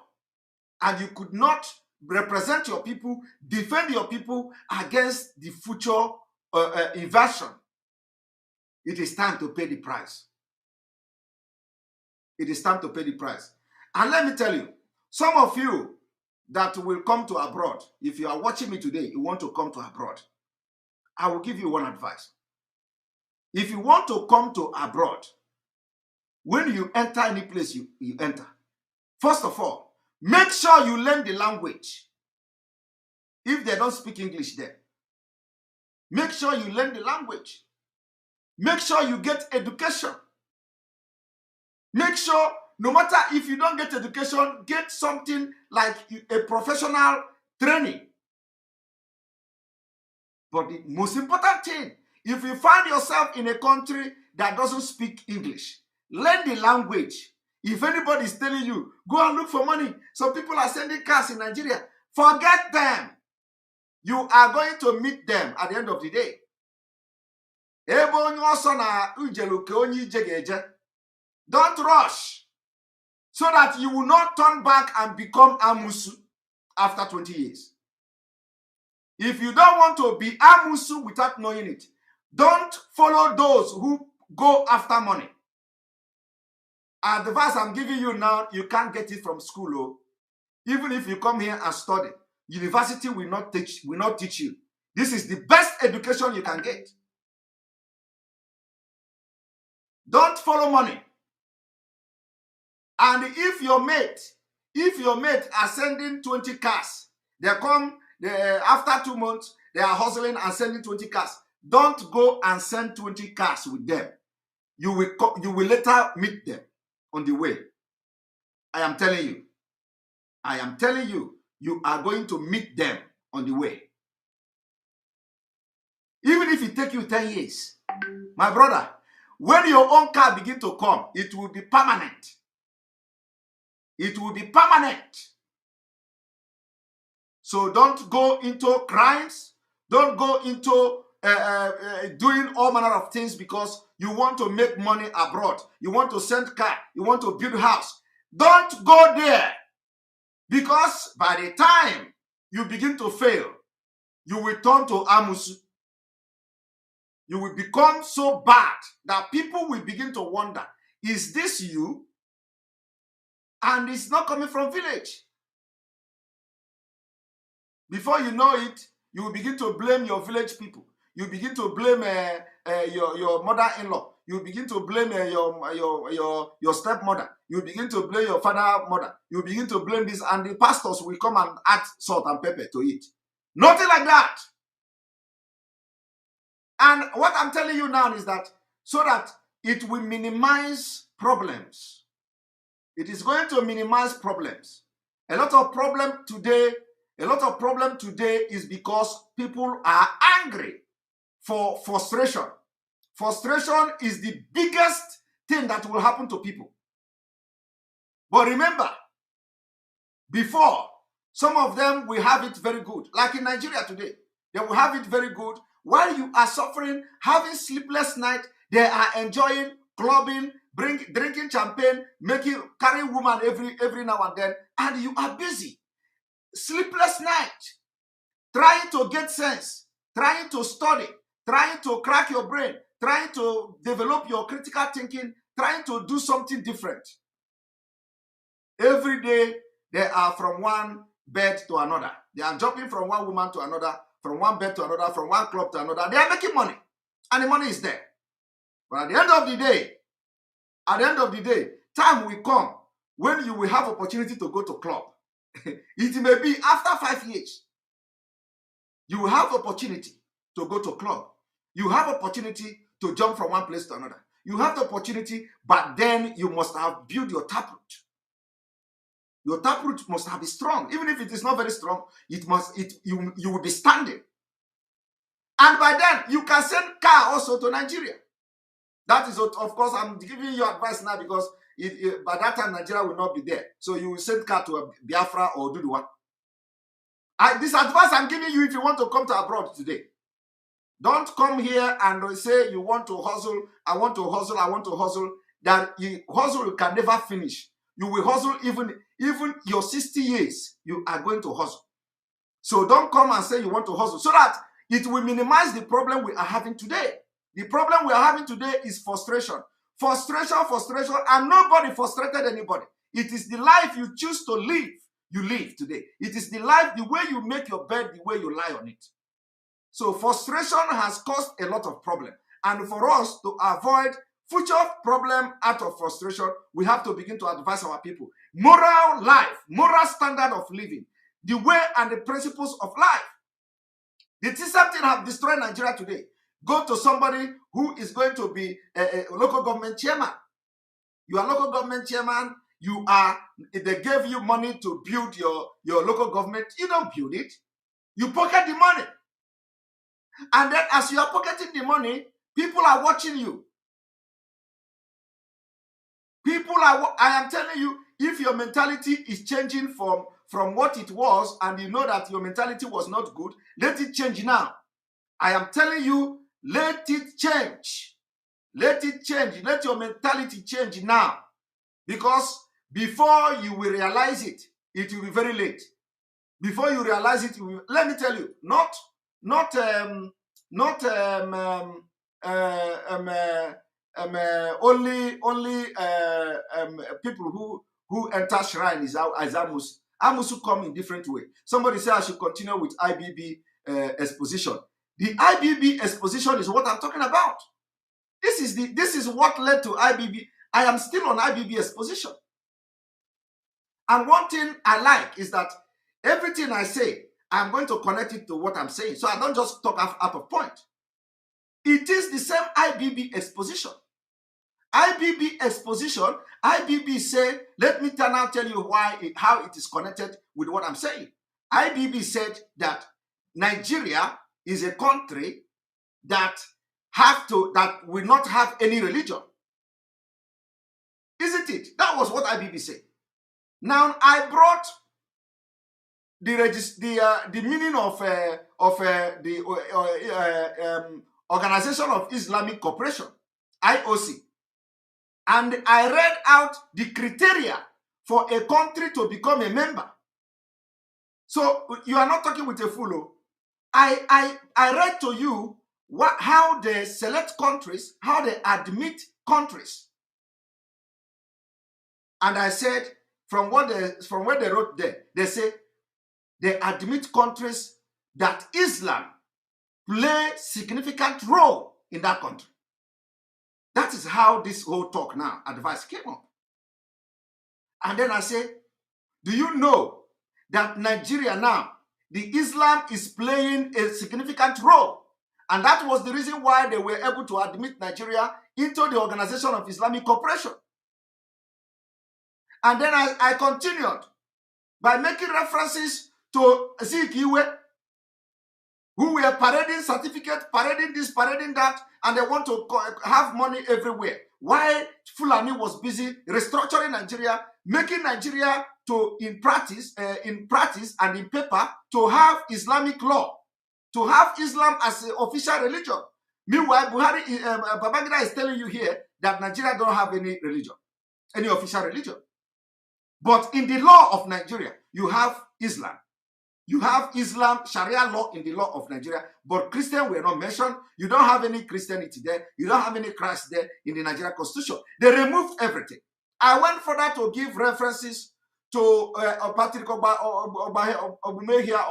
And you could not represent your people, defend your people against the future invasion. It is time to pay the price. It is time to pay the price. And let me tell you, some of you that will come to abroad, if you are watching me today, you want to come to abroad, I will give you one advice. If you want to come to abroad, when you enter any place you enter, first of all, make sure you learn the language. If they don't speak English there, make sure you learn the language. Make sure you get education. Make sure, no matter if you don't get education, get something like a professional training. But the most important thing, if you find yourself in a country that doesn't speak English, learn the language. If anybody is telling you, go and look for money, some people are sending cars in Nigeria, forget them. You are going to meet them at the end of the day. Don't rush, so that you will not turn back and become Amusu after 20 years. If you don't want to be Amusu without knowing it, don't follow those who go after money. And the advice I'm giving you now, you can't get it from school. Oh. Even if you come here and study, university will not teach you. This is the best education you can get. Don't follow money. And if your mate are sending 20 cars, after 2 months, they are hustling and sending 20 cars. Don't go and send 20 cars with them. You will later meet them on the way. I am telling you, you are going to meet them on the way. Even if it takes you 10 years, my brother, when your own car begin to come, it will be permanent. It will be permanent. So don't go into crimes. Don't go into doing all manner of things because you want to make money abroad. You want to send car. You want to build house. Don't go there. Because by the time you begin to fail, you will turn to Amusu. You will become so bad that people will begin to wonder, is this you? And it's not coming from village. Before you know it, you will begin to blame your village people. You begin to blame your mother-in-law. You begin to blame your stepmother. You begin to blame your father-mother. You begin to blame this, and the pastors will come and add salt and pepper to it. Nothing like that. And what I'm telling you now is that so that it will minimize problems. It is going to minimize problems. A lot of problem today is because people are angry for frustration. Frustration is the biggest thing that will happen to people. But remember, before, some of them will have it very good. Like in Nigeria today, they will have it very good. While you are suffering, having sleepless night, they are enjoying clubbing, drinking champagne, carrying woman every now and then, and you are busy. Sleepless night, trying to get sense, trying to study, trying to crack your brain, trying to develop your critical thinking, trying to do something different. Every day, they are from one bed to another. They are jumping from one woman to another, from one bed to another, from one club to another. They are making money, and the money is there. But at the end of the day, time will come when you will have opportunity to go to club. It may be after 5 years. You will have opportunity to go to club. You have opportunity to jump from one place to another. You have the opportunity, but then you must have built your taproot. Your taproot must have been strong. Even if it is not very strong, you will be standing. And by then, you can send car also to Nigeria. That is, of course, I'm giving you advice now because by that time, Nigeria will not be there. So you will send car to Biafra or Duduwa. This advice I'm giving you if you want to come to abroad today. Don't come here and say you want to hustle, I want to hustle, I want to hustle. That hustle can never finish. You will hustle even your 60 years, you are going to hustle. So don't come and say you want to hustle so that it will minimize the problem we are having today. The problem we are having today is frustration. Frustration, and nobody frustrated anybody. It is the life you choose to live, you live today. It is the life, the way you make your bed, the way you lie on it. So frustration has caused a lot of problem. And for us to avoid future problem out of frustration, we have to begin to advise our people. Moral life, moral standard of living, the way and the principles of life. The same thing have destroyed Nigeria today. Go to somebody who is going to be a local government chairman. You are local government chairman. They gave you money to build your local government. You don't build it. You pocket the money. And then as you are pocketing the money, people are watching you. I am telling you, if your mentality is changing from what it was, and you know that your mentality was not good, let it change now. I am telling you, let it change. Let it change. Let your mentality change now. Because before you will realize it, it will be very late. Before you realize it, let me tell you, only people who enter shrine is Amusu. Amusu come in different way. Somebody say I should continue with IBB exposition. The IBB exposition is what I'm talking about. This this is what led to IBB. I am still on IBB's position. And one thing I like is that everything I say, I'm going to connect it to what I'm saying. So I don't just talk out of point. It is the same IBB exposition. IBB exposition, IBB say, let me now tell you how it is connected with what I'm saying. IBB said that Nigeria is a country that will not have any religion. Isn't it? That was what IBB said. Now I brought the meaning of the Organization of Islamic Cooperation, IOC, and I read out the criteria for a country to become a member. So you are not talking with a fool. I read to you how they select countries, how they admit countries, and I said from what they wrote there, they say they admit countries that Islam play significant role in that country. That is how this whole talk now, advice came up. And then I say, do you know that Nigeria now, the Islam is playing a significant role? And that was the reason why they were able to admit Nigeria into the Organization of Islamic Cooperation. And then I continued by making references to Zikiwe, who were parading certificate, parading this, parading that, and they want to have money everywhere. While Fulani was busy restructuring Nigeria, making Nigeria in practice and in paper to have Islamic law, to have Islam as an official religion. Meanwhile, Babangida is telling you here that Nigeria don't have any religion, any official religion. But in the law of Nigeria, you have Islam. You have Islam, Sharia law in the law of Nigeria, but Christian were not mentioned. You don't have any Christianity there. You don't have any Christ there in the Nigerian constitution. They removed everything. I went further to give references to Patrick Obumehia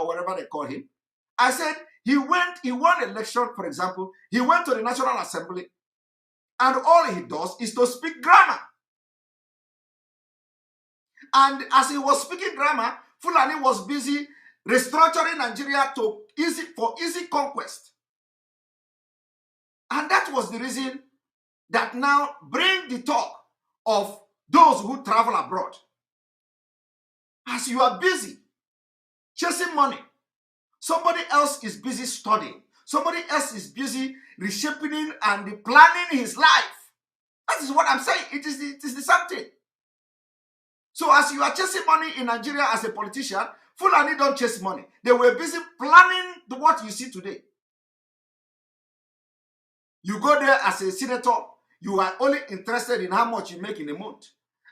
or whatever they call him. I said he won election, for example. He went to the National Assembly, and all he does is to speak grammar. And as he was speaking grammar, Fulani was busy restructuring Nigeria for easy conquest. And that was the reason that now bring the talk of those who travel abroad. As you are busy chasing money, somebody else is busy studying. Somebody else is busy reshaping and planning his life. That is what I'm saying. It is the same thing. So as you are chasing money in Nigeria as a politician, Fulani don't chase money. They were busy planning what you see today. You go there as a senator, you are only interested in how much you make in a month.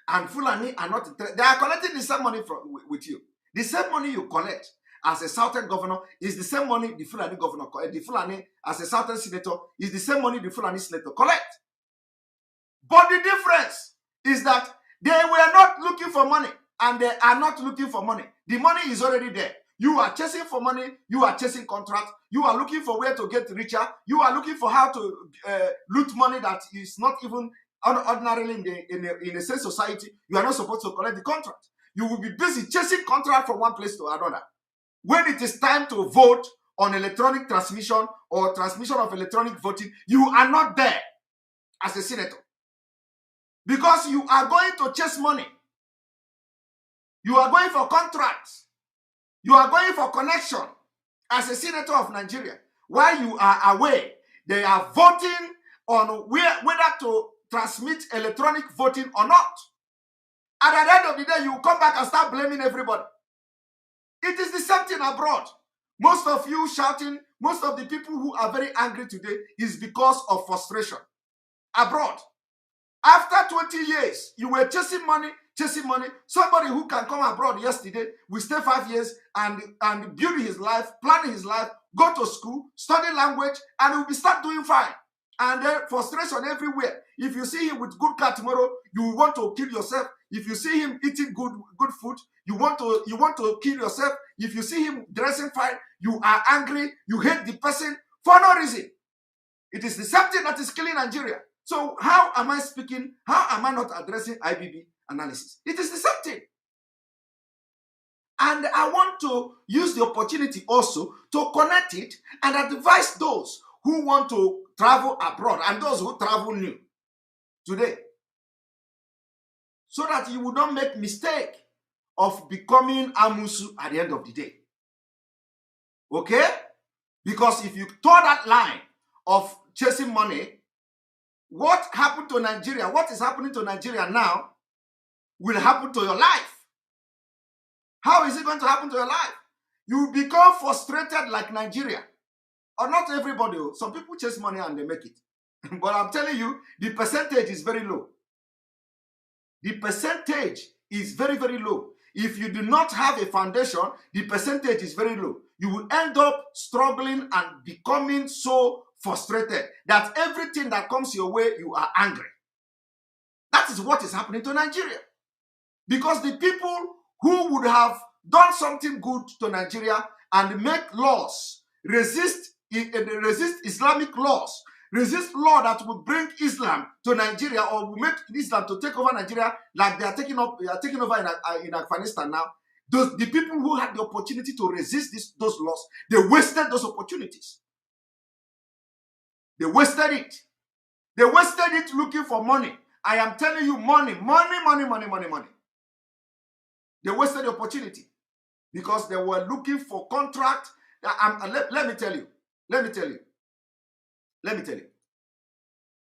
And Fulani are not interested. They are collecting the same money with you. The same money you collect as a southern governor is the same money the Fulani governor collect. The Fulani as a southern senator is the same money the Fulani senator collect. But the difference is that they were not looking for money, and they are not looking for money. The money is already there. You are chasing for money. You are chasing contracts. You are looking for where to get richer. You are looking for how to loot money that is not even ordinarily in a safe society. You are not supposed to collect the contract. You will be busy chasing contract from one place to another. When it is time to vote on electronic transmission or transmission of electronic voting, you are not there as a senator. Because you are going to chase money. You are going for contracts. You are going for connection as a senator of Nigeria. While you are away, they are voting on whether to transmit electronic voting or not. And at the end of the day, you come back and start blaming everybody. It is the same thing abroad. Most of you shouting, most of the people who are very angry today is because of frustration. Abroad. After 20 years, you were chasing money. Somebody who can come abroad yesterday will stay 5 years and build his life, plan his life, go to school, study language, and will start doing fine. And then frustration everywhere. If you see him with good car tomorrow, you want to kill yourself. If you see him eating good food, you want to kill yourself. If you see him dressing fine, you are angry. You hate the person for no reason. It is the same thing that is killing Nigeria. So how am I speaking? How am I not addressing IBB analysis? It is the same thing. And I want to use the opportunity also to connect it and advise those who want to travel abroad and those who travel new today, so that you will not make mistake of becoming Amusu at the end of the day. Okay? Because if you tour that line of chasing money, what happened to Nigeria, what is happening to Nigeria now, will happen to your life. How is it going to happen to your life? You become frustrated like Nigeria. Or not everybody. Some people chase money and they make it. But I'm telling you, the percentage is very low. The percentage is very, very low. If you do not have a foundation, the percentage is very low. You will end up struggling and becoming so frustrated that everything that comes your way, you are angry. That is what is happening to Nigeria. Because the people who would have done something good to Nigeria and make laws, resist Islamic laws, resist law that will bring Islam to Nigeria or will make Islam to take over Nigeria like they are taking over in Afghanistan now. The people who had the opportunity to resist those laws, they wasted those opportunities. They wasted it. They wasted it looking for money. I am telling you, money. They wasted the opportunity because they were looking for contract. Let me tell you.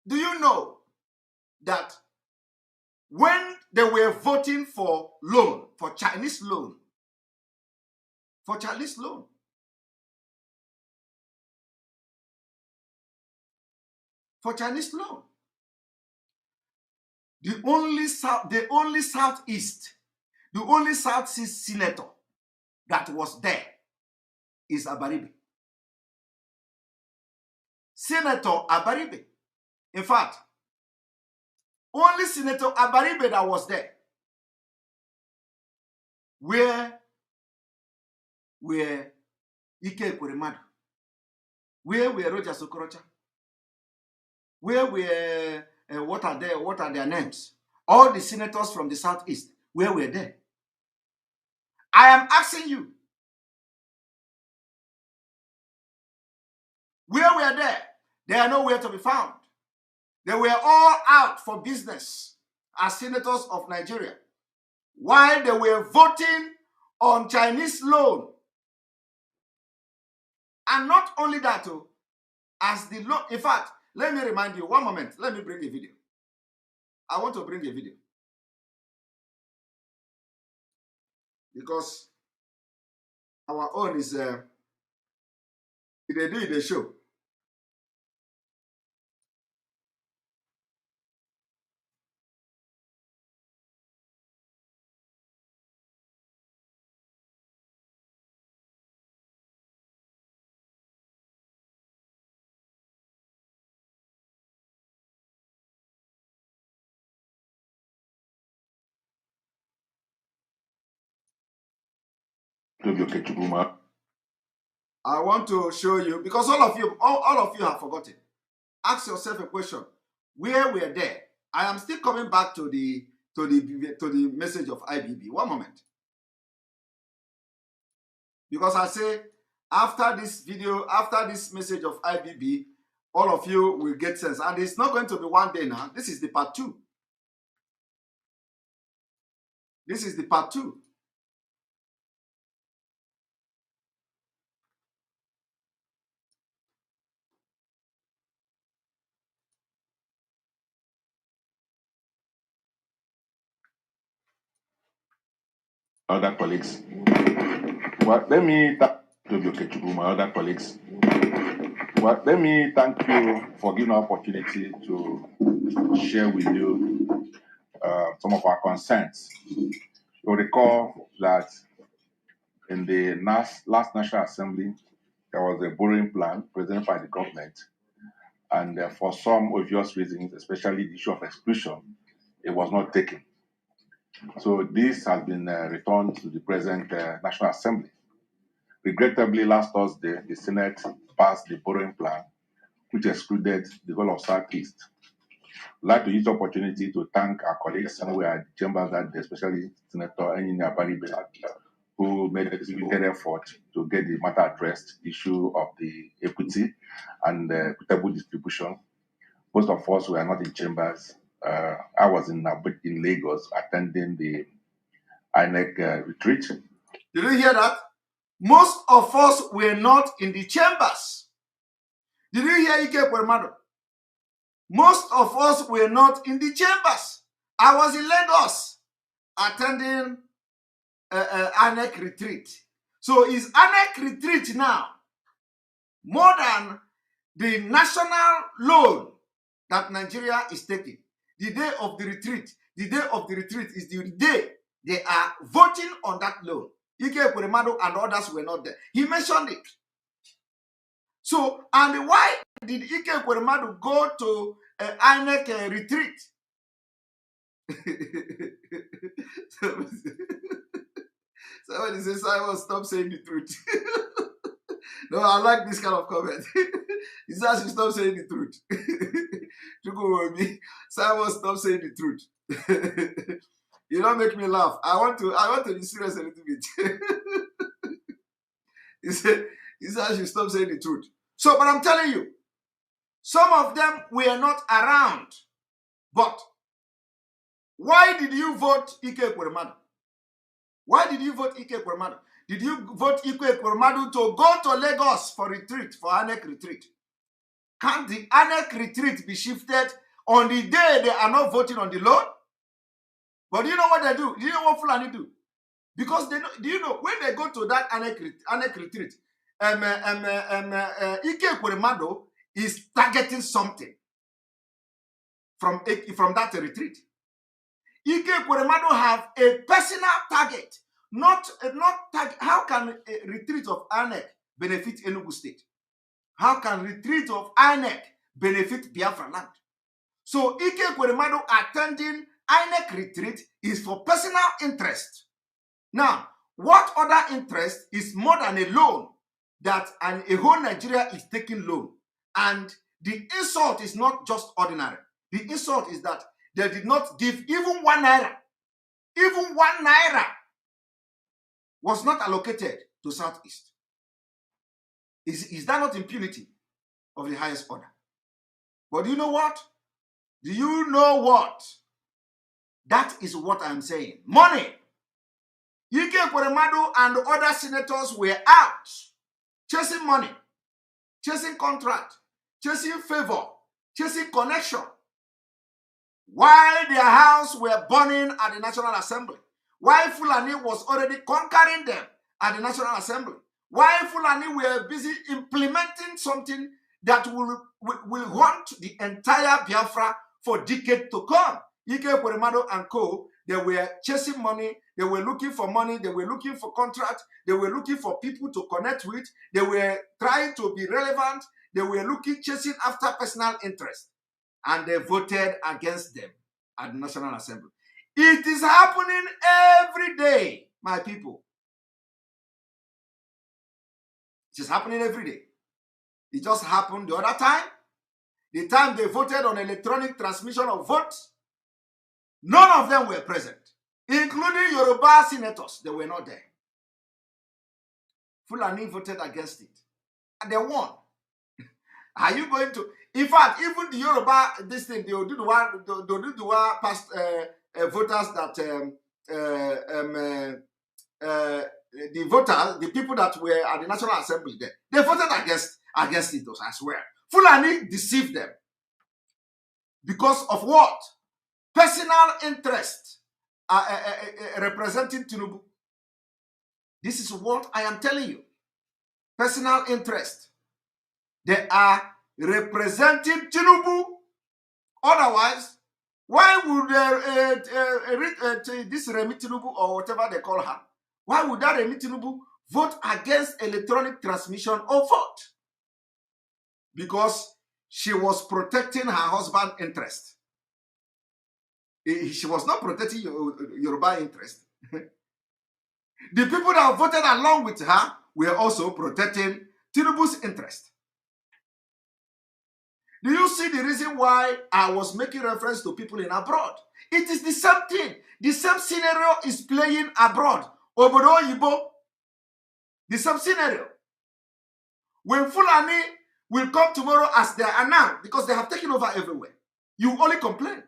Do you know that when they were voting for loan, for Chinese loan, the only Southeast senator that was there is Abaribe. Senator Abaribe. In fact, only Senator Abaribe that was there. Where were Ike Ekweremadu? Where were Roger Sokorocha? Where were what are their names? All the senators from the Southeast, where were they? I am asking you, where were they? They are nowhere to be found. They were all out for business as senators of Nigeria, while they were voting on Chinese loan. And not only that, as the loan, in fact, let me remind you, one moment, let me bring a video. I want to bring a video. Because our own is, they do it, they show. I want to show you, because all of you have forgotten. Ask yourself a question. Where were they? I am still coming back to the message of IBB. One moment. Because I say, after this video, after this message of IBB, all of you will get sense. And it's not going to be one day now. This is the part 2. This is the part 2. Other colleagues. Well, let me thank my other colleagues. Well, let me thank you for giving an opportunity to share with you some of our concerns. You'll recall that in the last National Assembly, there was a borrowing plan presented by the government, and for some obvious reasons, especially the issue of exclusion, it was not taken. So this has been returned to the present National Assembly. Regrettably, last Thursday, the Senate passed the borrowing plan, which excluded the whole of Southeast. I'd like to use the opportunity to thank our colleagues who were at the chambers that day, especially Senator Engineer Barry who made a significant effort to get the matter addressed, the issue of the equity and equitable distribution. Most of us were not in chambers. I was in Lagos attending the INEC retreat. Did you hear that? Most of us were not in the chambers. Did you hear Ike Kweremadu? Most of us were not in the chambers. I was in Lagos attending INEC retreat. So is INEC retreat now more than the national loan that Nigeria is taking? The day of the retreat is the day they are voting on that loan. Ike Kweremadu and others were not there. He mentioned it. So, and why did Ike Kweremadu go to INEC retreat? Somebody says, Simon, stop saying the truth. No, I like this kind of comment. He says, you stop saying the truth. Simon, stop saying the truth. You don't make me laugh. I want to be serious a little bit. He says, you stop saying the truth. So, but I'm telling you, some of them were not around. But why did you vote Ike Kweremadu? Why did you vote Ike Kweremadu? Did you vote Ike Kweremadu to go to Lagos for retreat, for ANEC retreat? Can't the ANEC retreat be shifted on the day they are not voting on the loan? But do you know what they do? Do you know what Fulani do? Because they know, do you know when they go to that ANEC retreat, Ike Kweremadu is targeting something from that retreat. Ike Kweremadu have a personal target, not target. How can a retreat of INEC benefit Enugu State? How can retreat of INEC benefit Biafra land? So Ike Kweremadu attending INEC retreat is for personal interest. Now, what other interest is more than a loan that a whole Nigeria is taking loan? And the insult is not just ordinary. The insult is that they did not give even 1 naira. Even 1 naira was not allocated to Southeast. Is that not impunity of the highest order? But do you know what? Do you know what? That is what I'm saying. Money. Ike Kweremadu and other senators were out chasing money, chasing contract, chasing favor, chasing connection, while their house were burning at the National Assembly, while Fulani was already conquering them at the National Assembly, while Fulani were busy implementing something that will haunt the entire Biafra for decades to come. Ike Kweremadu and co., they were chasing money, they were looking for money, they were looking for contracts, they were looking for people to connect with, they were trying to be relevant, they were chasing after personal interest, and they voted against them at the National Assembly. It is happening every day, my people. It is happening every day. It just happened the other time, the time they voted on electronic transmission of votes. None of them were present, including Yoruba senators. They were not there. Fulani voted against it, and they won. Are you going to? In fact, even the Yoruba, this thing, they will do the one past voters that the voters, the people that were at the National Assembly there, they voted against it as well. Fulani deceived them because of what? Personal interest representing Tinubu. This is what I am telling you. Personal interest. They are representing Tinubu. Otherwise, why would this Remi Tinubu or whatever they call her, why would that Remi Tinubu vote against electronic transmission of vote? Because she was protecting her husband's interest. She was not protecting Yoruba interest. The people that voted along with her were also protecting Tinubu's interest. Do you see the reason why I was making reference to people in abroad? It is the same thing. The same scenario is playing abroad. Obodo Yibo, the same scenario. When Fulani will come tomorrow as they are now, because they have taken over everywhere, you only complain.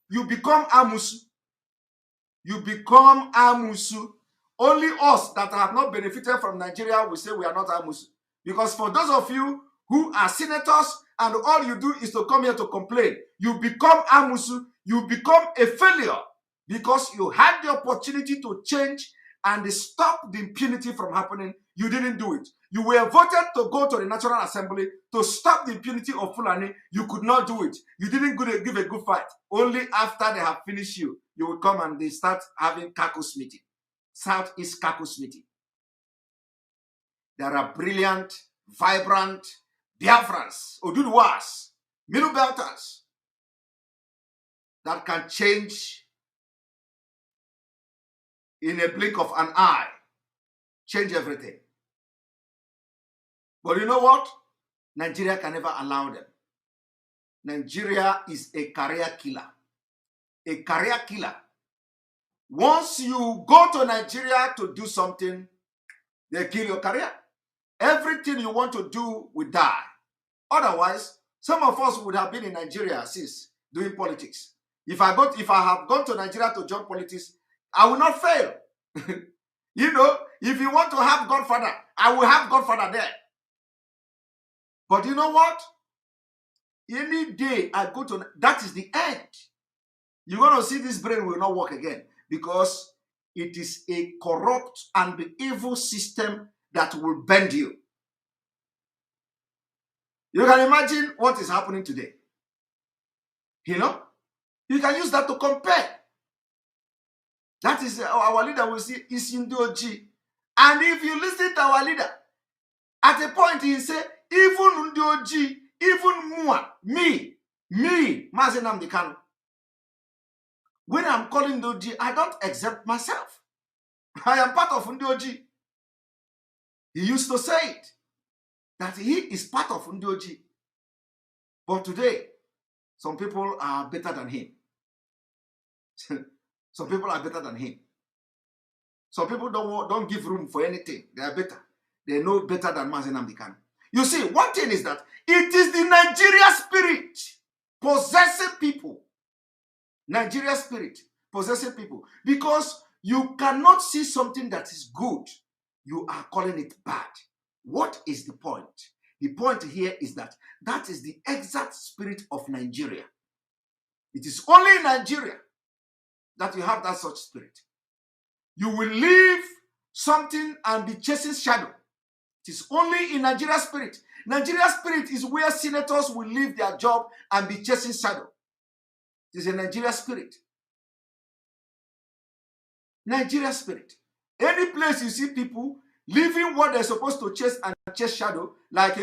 You become Amusu. You become Amusu. Only us that have not benefited from Nigeria will say we are not Amusu. Because for those of you who are senators and all you do is to come here to complain, you become Amusu. You become a failure because you had the opportunity to change and stop the impunity from happening. You didn't do it. You were voted to go to the National Assembly to stop the impunity of Fulani. You could not do it. You didn't give a good fight. Only after they have finished you, you will come and they start having caucus meeting. Southeast caucus meeting. There are brilliant, vibrant Biafrans, Oduduwas, Middle Belters that can change in a blink of an eye, change everything. But you know what? Nigeria can never allow them. Nigeria is a career killer. A career killer. Once you go to Nigeria to do something, they kill your career. Everything you want to do will die. Otherwise, some of us would have been in Nigeria since doing politics. If I have gone to Nigeria to join politics, I will not fail. You know, if you want to have Godfather, I will have Godfather there. But you know what? Any day I go to, that is the end. You're going to see this brain will not work again because it is a corrupt and evil system that will bend you. You can imagine what is happening today. You know, you can use that to compare. That is our leader will see is Ndoji. And if you listen to our leader, at a point he say, even Ndoji, even me, Mazi Nnamdi Kanu. When I'm calling Ndoji, I don't accept myself. I am part of Ndoji. He used to say it, that he is part of Ndoji. But today, some people are better than him. Some people are better than him. Some people don't give room for anything. They are better. They know better than Mazi Nnamdi Kanu. You see, one thing is that it is the Nigeria spirit possessing people. Nigeria spirit possessing people. Because you cannot see something that is good. You are calling it bad. What is the point? The point here is that that is the exact spirit of Nigeria. It is only in Nigeria that you have that such spirit. You will leave something and be chasing shadow. It is only in Nigeria spirit. Nigeria spirit is where senators will leave their job and be chasing shadow. It is a Nigeria spirit. Nigeria spirit. Any place you see people leaving what they're supposed to chase and chase shadow, like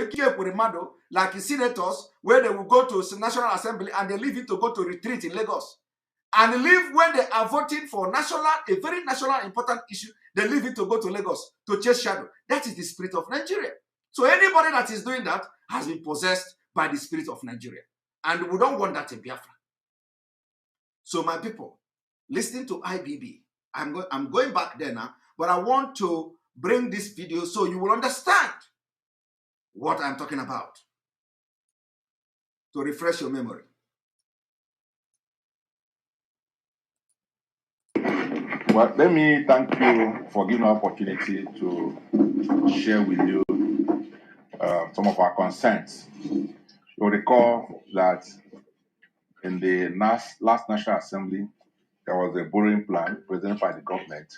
like senators, where they will go to National Assembly and they leave it to go to retreat in Lagos. And leave when they are voting for a very national important issue, they leave it to go to Lagos to chase shadow. That is the spirit of Nigeria. So anybody that is doing that has been possessed by the spirit of Nigeria. And we don't want that in Biafra. So my people, listening to IBB, I'm going back there now, but I want to bring this video so you will understand what I'm talking about, to refresh your memory. Well, let me thank you for giving an opportunity to share with you some of our concerns. You'll recall that in the last National Assembly, there was a borrowing plan presented by the government,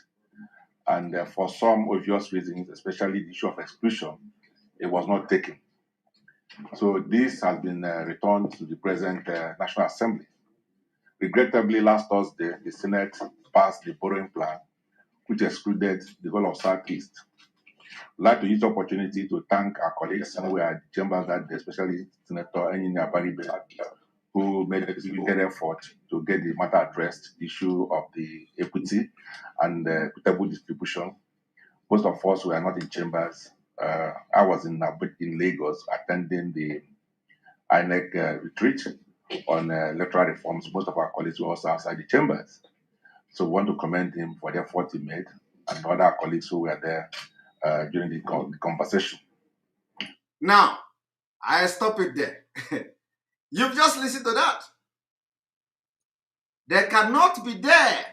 and for some obvious reasons, especially the issue of exclusion, it was not taken. So this has been returned to the present National Assembly. Regrettably, last Thursday, the Senate passed the borrowing plan, which excluded the whole of Southeast. I'd like to use the opportunity to thank our colleagues who were at the chamber that day, especially Senator Enyinya Baribe, who made a significant effort to get the matter addressed, the issue of the equity and equitable distribution. Most of us were not in chambers. I was in Lagos attending the INEC retreat on electoral reforms. Most of our colleagues were also outside the chambers. So we want to commend him for the effort he made and other colleagues who were there during the conversation. Now, I stop it there. You've just listened to that. They cannot be there.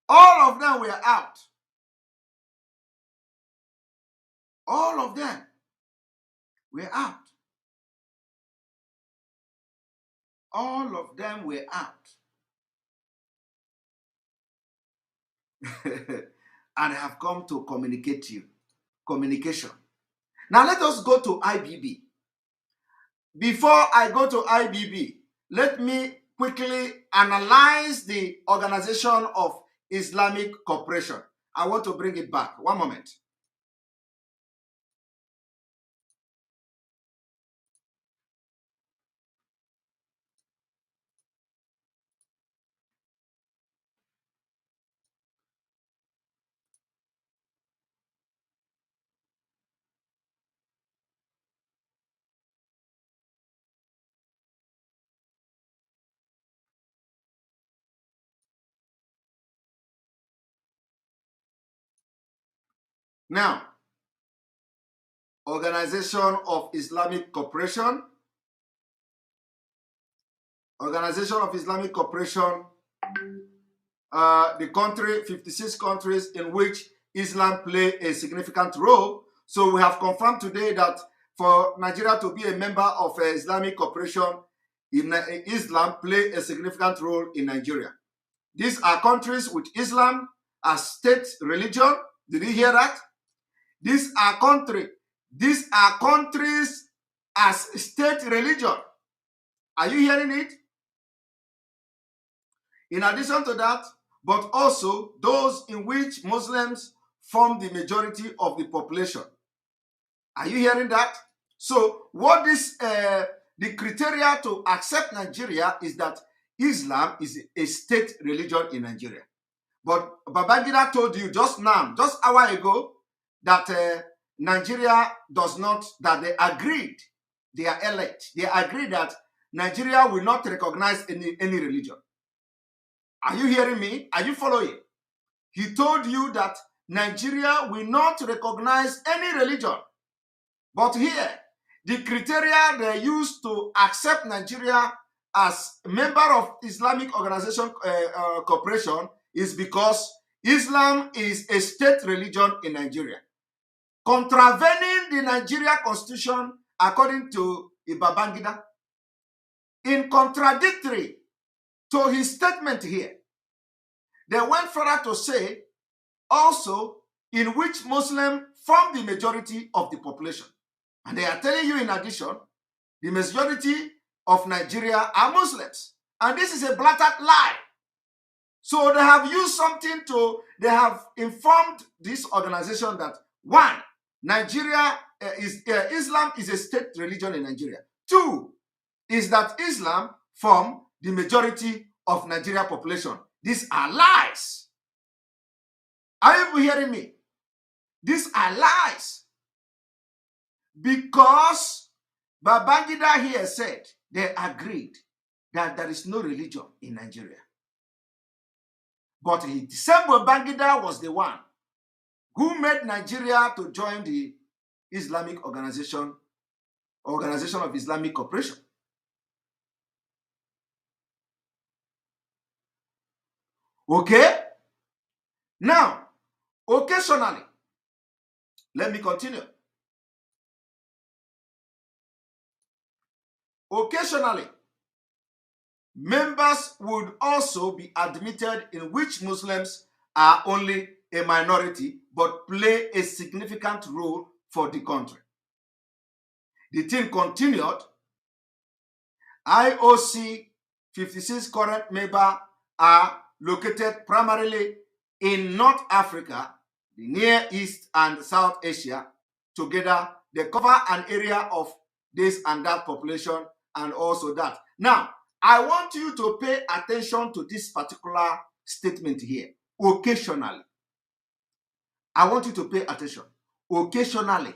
All of them were out. All of them were out. All of them were out. And have come to communicate to you. Communication. Now let us go to IBB. Before I go to IBB, let me quickly analyze the Organization of Islamic Cooperation. I want to bring it back. One moment. Now, Organization of Islamic Cooperation. Organization of Islamic Cooperation, the country, 56 countries in which Islam play a significant role. So we have confirmed today that for Nigeria to be a member of Islamic Cooperation, Islam play a significant role in Nigeria. These are countries with Islam as state religion. Did you hear that? These are countries as state religion. Are you hearing it? In addition to that, but also those in which Muslims form the majority of the population. Are you hearing that? So what is the criteria to accept Nigeria is that Islam is a state religion in Nigeria. But Babangida told you just now, just an hour ago, that Nigeria does not, that they agreed, they are elect, they agreed that Nigeria will not recognize any religion. Are you hearing me? Are you following? He told you that Nigeria will not recognize any religion. But here, the criteria they use to accept Nigeria as a member of Islamic Organization Cooperation is because Islam is a state religion in Nigeria. Contravening the Nigeria Constitution, according to Babangida, in contradictory to his statement here, they went further to say also in which Muslims form the majority of the population. And they are telling you in addition, the majority of Nigeria are Muslims. And this is a blatant lie. So they have used something to, they have informed this organization that one, Nigeria Islam is a state religion in Nigeria. Two, is that Islam form the majority of Nigeria population. These are lies. Are you hearing me? These are lies. Because Babangida here said they agreed that there is no religion in Nigeria. But the same Babangida was the one who made Nigeria to join the Islamic Organization of Islamic Cooperation. Okay? Now, occasionally, let me continue. Occasionally, members would also be admitted in which Muslims are only a minority but play a significant role for the country. The thing continued. IOC 56 current members are located primarily in North Africa, the Near East and South Asia. Together, they cover an area of this and that population and also that. Now, I want you to pay attention to this particular statement here. Occasionally. I want you to pay attention. Occasionally,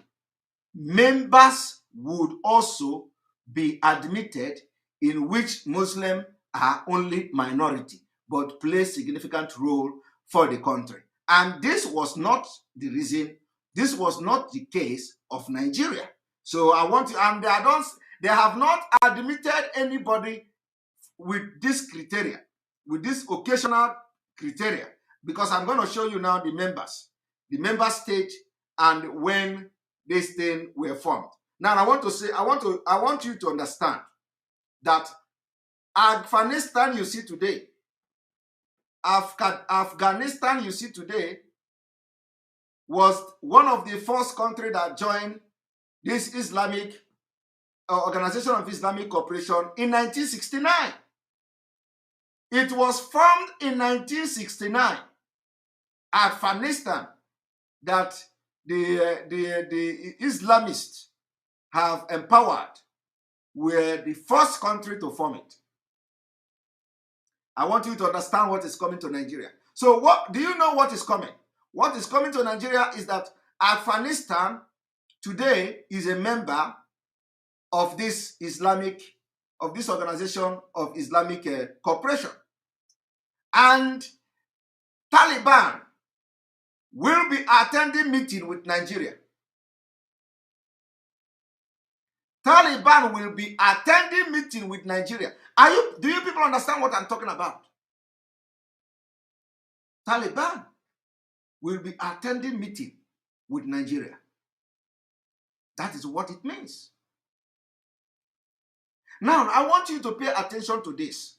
members would also be admitted in which Muslims are only minority but play significant role for the country. And this was not the reason, this was not the case of Nigeria. So I want to, and they have not admitted anybody with this criteria, with this occasional criteria, because I'm going to show you now the member state, and when these things were formed. Now I want you to understand that Afghanistan you see today, Afghanistan you see today was one of the first countries that joined this Islamic Organization of Islamic Cooperation in 1969. It was formed in 1969, Afghanistan, that the Islamists have empowered, were the first country to form it. I want you to understand what is coming to Nigeria. So what do you know what is coming? What is coming to Nigeria is that Afghanistan today is a member of this Organization of Islamic Cooperation. And Taliban will be attending meeting with Nigeria. Taliban will be attending meeting with Nigeria. Do you people understand what I'm talking about? Taliban will be attending meeting with Nigeria. That is what it means. Now, I want you to pay attention to this.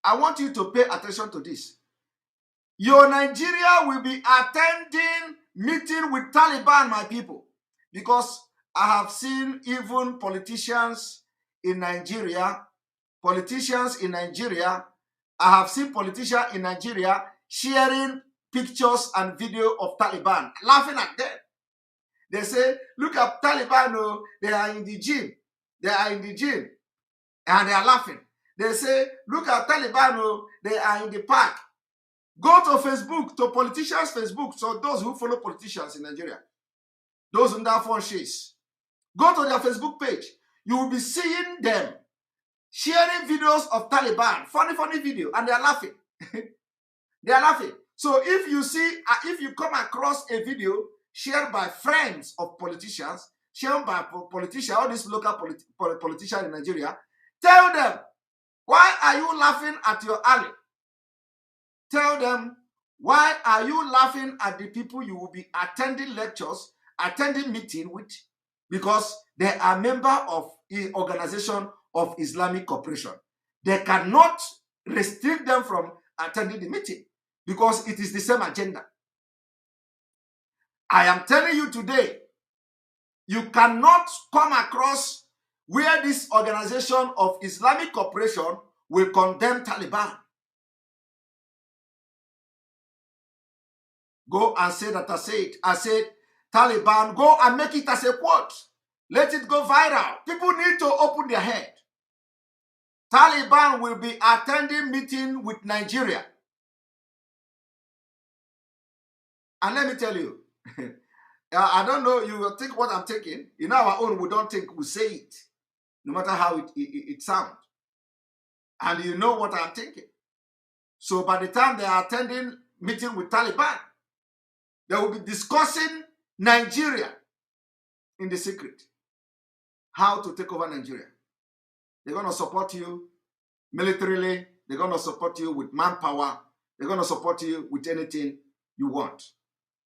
I want you to pay attention to this. Your Nigeria will be attending meeting with Taliban, my people, because I have seen even politicians in Nigeria, I have seen politicians in Nigeria sharing pictures and video of Taliban, laughing at them. They say, look at Taliban, oh, they are in the gym. They are in the gym. And they are laughing. They say, look at Taliban, oh, they are in the park. Go to Facebook, to politicians' Facebook. So those who follow politicians in Nigeria, those in that phone shares, go to their Facebook page. You will be seeing them sharing videos of Taliban, funny video, and they are laughing. They are laughing. So if you see, if you come across a video shared by friends of politicians, shared by politicians, all these local politicians in Nigeria, tell them, why are you laughing at your ally? Tell them, why are you laughing at the people you will be attending lectures, attending meeting with? Because they are members of the Organization of Islamic Cooperation. They cannot restrict them from attending the meeting because it is the same agenda. I am telling you today, you cannot come across where this Organization of Islamic Cooperation will condemn Taliban. Go and say that I said. I said, Taliban, go and make it as a quote. Let it go viral. People need to open their head. Taliban will be attending meeting with Nigeria. And let me tell you, I don't know, you will think what I'm taking. In our own, we don't think we say it, no matter how it sounds. And you know what I'm thinking. So by the time they are attending meeting with Taliban, they will be discussing Nigeria in the secret. How to take over Nigeria. They're going to support you militarily. They're going to support you with manpower. They're going to support you with anything you want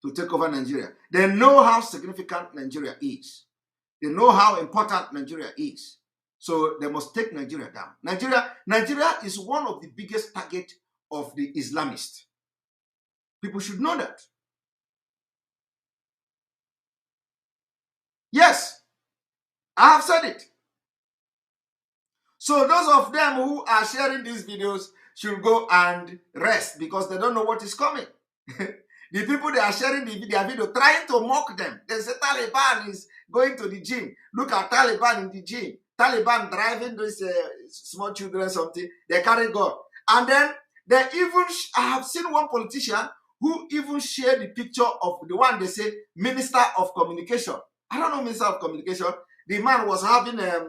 to take over Nigeria. They know how significant Nigeria is. They know how important Nigeria is. So they must take Nigeria down. Nigeria is one of the biggest targets of the Islamists. People should know that. Yes, I have said it. So those of them who are sharing these videos should go and rest because they don't know what is coming. The people they are sharing their video trying to mock them. They say Taliban is going to the gym. Look at Taliban in the gym. Taliban driving these small children something. They carry gun. And then they even, I have seen one politician who even shared the picture of the one they say Minister of Communication. I don't know, Minister of Communication. The man was having a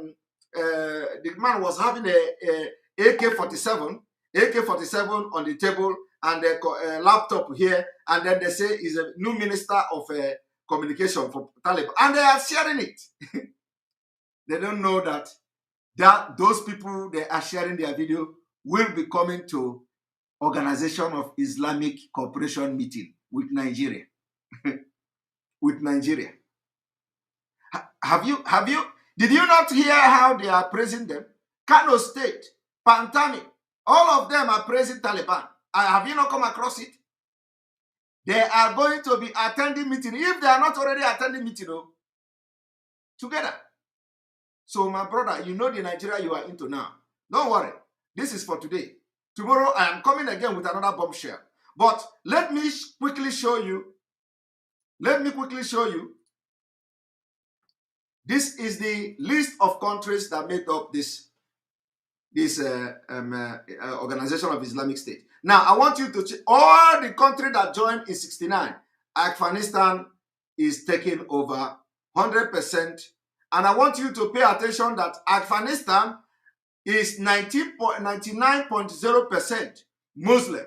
AK-47 on the table and a laptop here, and then they say he's a new Minister of Communication for Taliban, and they are sharing it. They don't know that those people they are sharing their video will be coming to Organization of Islamic Cooperation meeting with Nigeria. With Nigeria. Did you not hear how they are praising them? Kano State, Pantami, all of them are praising Taliban. Have you not come across it? They are going to be attending meeting, if they are not already attending meeting, together. So my brother, you know the Nigeria you are into now. Don't worry. This is for today. Tomorrow I am coming again with another bombshell. But let me quickly show you. This is the list of countries that made up this Organization of Islamic State. Now, I want you to check all the countries that joined in 69. Afghanistan is taking over 100%. And I want you to pay attention that Afghanistan is 99.0% Muslim.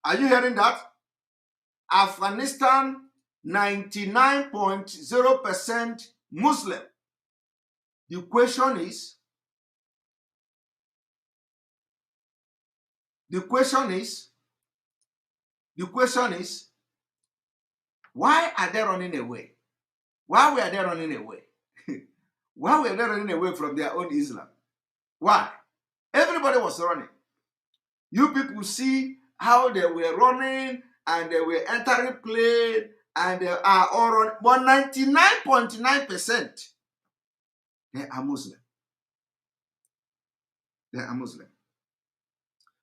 Are you hearing that? Afghanistan, 99.0% Muslim. The question is, why are they running away? Why were they running away? Why were they running away from their own Islam? Why? Everybody was running. You people see how they were running and they were entering plane and they are all running. But 99.9% they are Muslim. They are Muslim.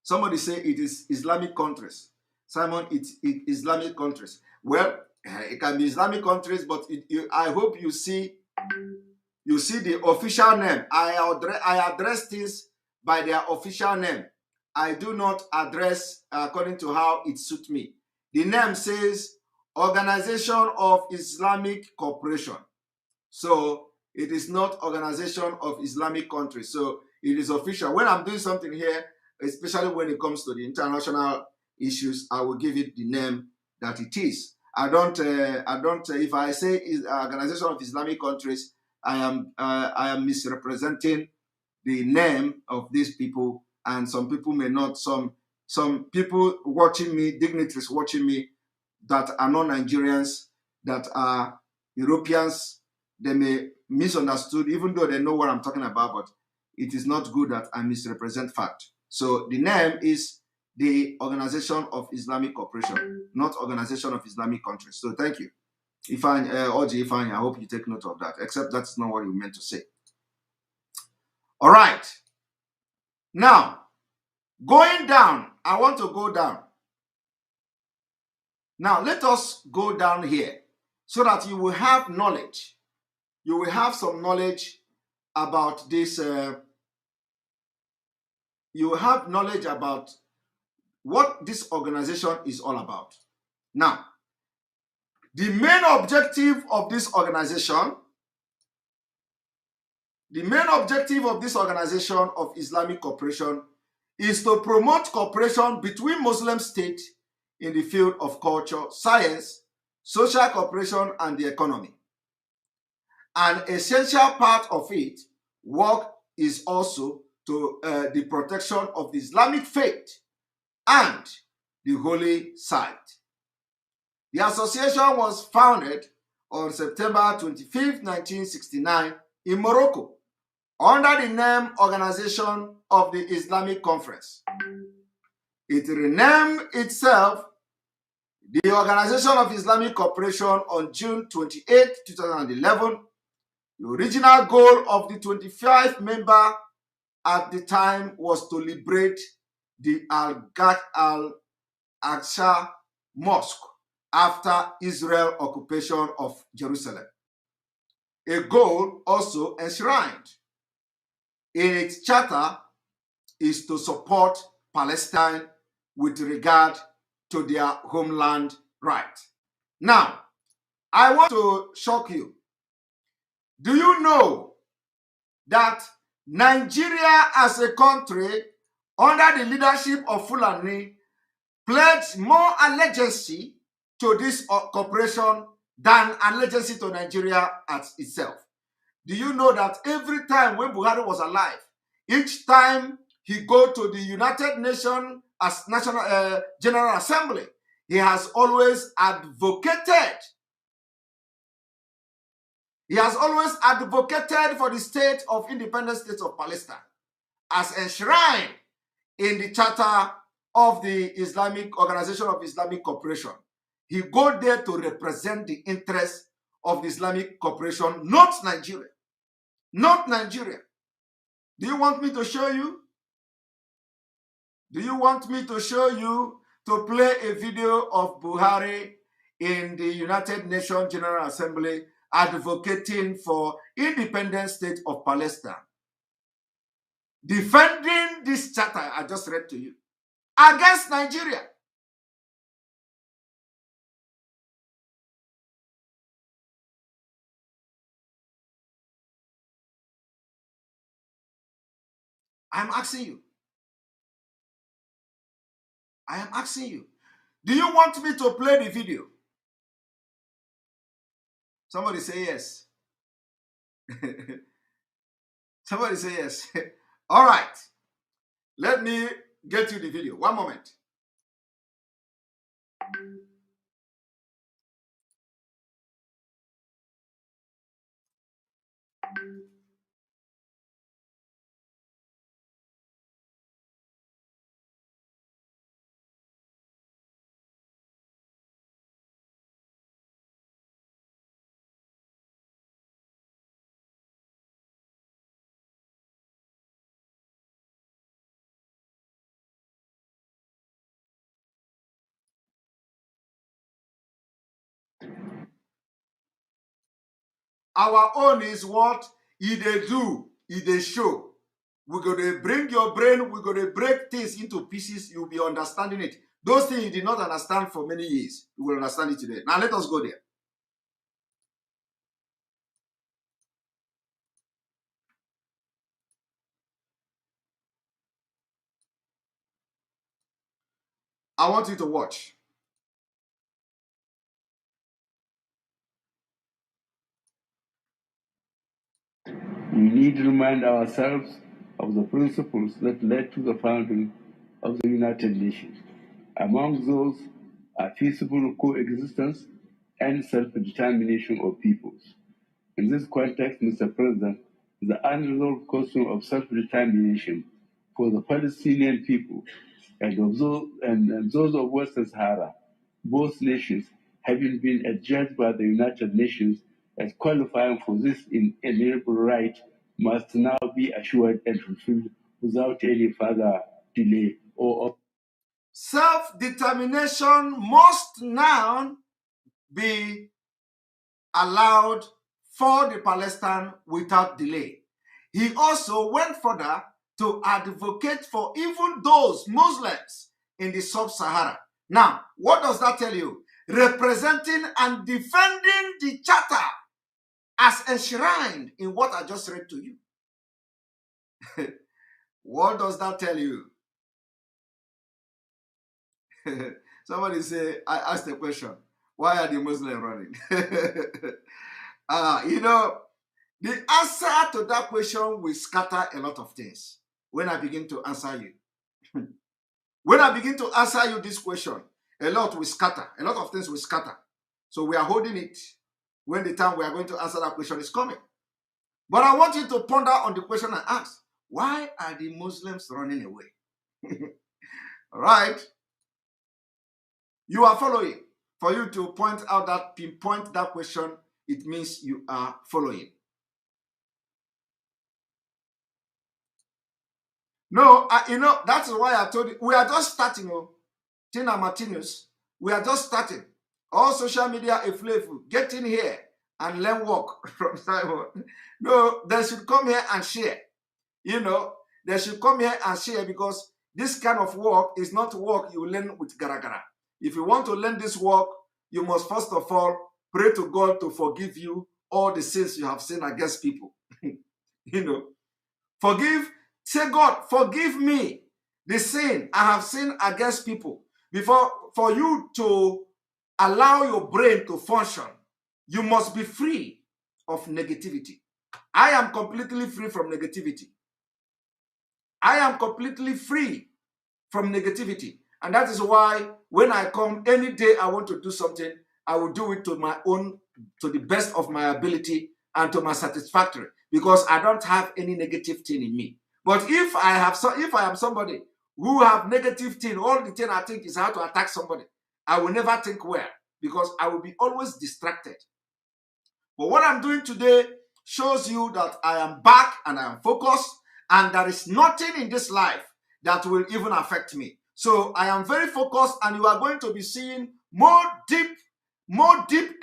Somebody say it is Islamic countries. Simon, it's Islamic countries. Well, it can be Islamic countries, but I hope you see the official name. I address things by their official name. I do not address according to how it suits me. The name says Organization of Islamic Cooperation. So it is not Organization of Islamic Countries. So it is official. When I'm doing something here, especially when it comes to the international issues, I will give it the name that it is. I don't. If I say Organization of Islamic Countries, I am misrepresenting the name of these people, and some people may not. Some people watching me, dignitaries watching me, that are not Nigerians, that are Europeans, they may misunderstood, even though they know what I'm talking about. But it is not good that I misrepresent fact. So the name is the Organization of Islamic Cooperation, not Organization of Islamic Countries. So thank you. Oji Ifani, I hope you take note of that, except that's not what you meant to say. All right. Now, going down, I want to go down. Now, let us go down here so that you will have knowledge. You will have some knowledge about this. You will have knowledge about what this organization is all about. Now, the main objective of this organization, of Islamic Cooperation, is to promote cooperation between Muslim states in the field of culture, science, social cooperation, and the economy. An essential part of it work is also to the protection of the Islamic faith and the holy site. The association was founded on September 25th, 1969 in Morocco under the name Organization of the Islamic Conference. It renamed itself the Organization of Islamic Cooperation on June 28, 2011. The original goal of the 25 members at the time was to liberate the Al-Aqsa Mosque after Israel occupation of Jerusalem. A goal also enshrined in its charter is to support Palestine with regard to their homeland right. Now, I want to shock you. Do you know that Nigeria as a country, under the leadership of Fulani, pledged more allegiance to this corporation than allegiance to Nigeria as itself? Do you know that every time when Buhari was alive, each time he go to the United Nations as National General Assembly, he has always advocated. He has always advocated for the state of independent states of Palestine as enshrined in the charter of the Islamic Organization of Islamic Cooperation. He go there to represent the interests of the Islamic Cooperation, not Nigeria. Not Nigeria. Do you want me to show you? Do you want me to show you, to play a video of Buhari in the United Nations General Assembly advocating for independent state of Palestine, defending this charter I just read to you against Nigeria? I'm asking you. I am asking you. Do you want me to play the video? Somebody say yes. Somebody say yes. All right. Let me get you the video. One moment. Our own is what they do, they show. We're going to bring your brain, we're going to break things into pieces, you'll be understanding it. Those things you did not understand for many years, you will understand it today. Now let us go there. I want you to watch. We need to remind ourselves of the principles that led to the founding of the United Nations. Among those are peaceable coexistence and self-determination of peoples. In this context, Mr. President, the unresolved question of self-determination for the Palestinian people and those of Western Sahara, both nations having been adjudged by the United Nations as qualifying for this inalienable right, must now be assured and fulfilled without any further delay or Self-determination must now be allowed for the Palestine without delay. He also went further to advocate for even those Muslims in the sub-Sahara. Now, what does that tell you? Representing and defending the charter as enshrined in what I just read to you. What does that tell you? Somebody say, I asked the question, why are the Muslims running? You know, the answer to that question will scatter a lot of things when I begin to answer you. When I begin to answer you this question, a lot will scatter. A lot of things will scatter. So we are holding it when the time we are going to answer that question is coming. But I want you to ponder on the question I asked. Why are the Muslims running away? All right. You are following. For you to point out that, pinpoint that question, it means you are following. No, you know, that's why I told you, we are just starting, Tina Martinez, we are just starting. All social media affiliates, get in here and learn work from Simon. No, they should come here and share. You know, they should come here and share, because this kind of work is not work you learn with gara-gara. If you want to learn this work, you must first of all pray to God to forgive you all the sins you have sinned against people. You know, forgive, say, God, forgive me the sin I have sinned against people. Before, for you to allow your brain to function, you must be free of negativity. I am completely free from negativity. I am completely free from negativity. And that is why when I come, any day I want to do something, I will do it to my own, to the best of my ability and to my satisfactory, because I don't have any negative thing in me. But if I am somebody who have negative thing, all the thing I think is how to attack somebody, I will never think well, because I will be always distracted. But what I'm doing today shows you that I am back and I am focused, and there is nothing in this life that will even affect me. So I am very focused, and you are going to be seeing more deep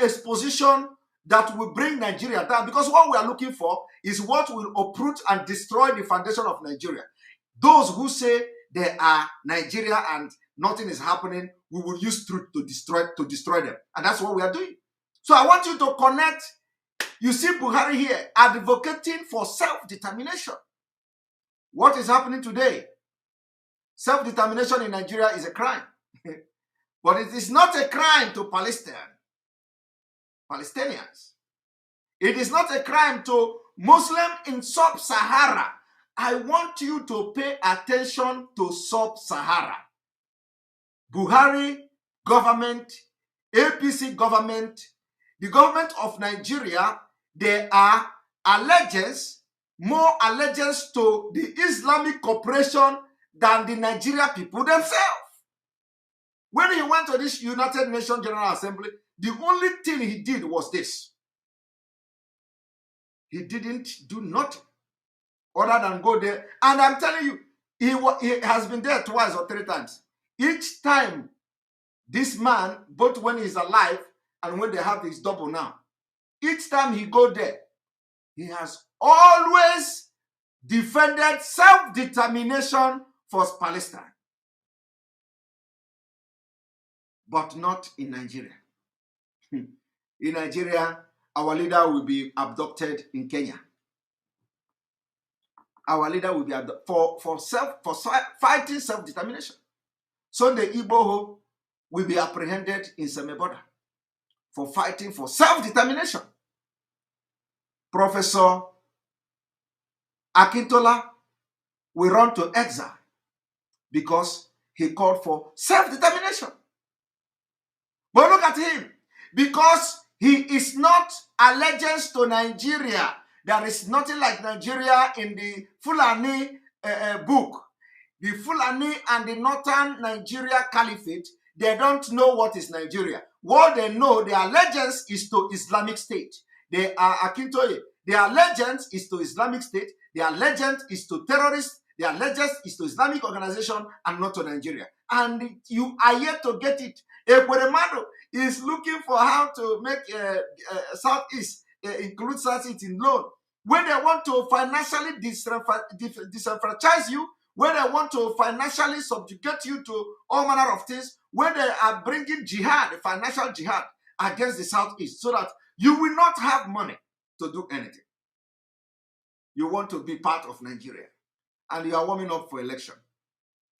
exposition that will bring Nigeria down, because what we are looking for is what will uproot and destroy the foundation of Nigeria. Those who say they are Nigeria and nothing is happening, we will use truth to destroy them. And that's what we are doing. So I want you to connect. You see Buhari here advocating for self-determination. What is happening today? Self-determination in Nigeria is a crime. But it is not a crime to Palestinians. It is not a crime to Muslims in Sub-Sahara. I want you to pay attention to Sub-Sahara. Buhari government, APC government, the government of Nigeria, they are more allegiance to the Islamic cooperation than the Nigeria people themselves. When he went to this United Nations General Assembly, the only thing he did was this. He didn't do nothing other than go there. And I'm telling you, he has been there twice or three times. Each time, this man, both when he's alive and when they have his double now, each time he go there, he has always defended self-determination for Palestine. But not in Nigeria. In Nigeria, our leader will be abducted in Kenya. Our leader will be abducted for fighting self-determination. Sunday Igboho will be apprehended in Semeboda for fighting for self-determination. Professor Akintola will run to exile because he called for self-determination. But look at him. Because he is not allegiance to Nigeria. There is nothing like Nigeria in the Fulani book. The Fulani and the northern Nigeria Caliphate, they don't know what is Nigeria. What they know, their allegiance is to Islamic State. They are Akintoye. Their allegiance is to Islamic State. Their allegiance is to terrorists. Their allegiance is to Islamic organization and not to Nigeria. And you are yet to get it. Ekweremadu is looking for how to make Southeast include Southeast in loan. When they want to financially disenfranchise you, when they want to financially subjugate you to all manner of things, when they are bringing jihad, financial jihad against the Southeast, so that you will not have money to do anything. You want to be part of Nigeria, and you are warming up for election.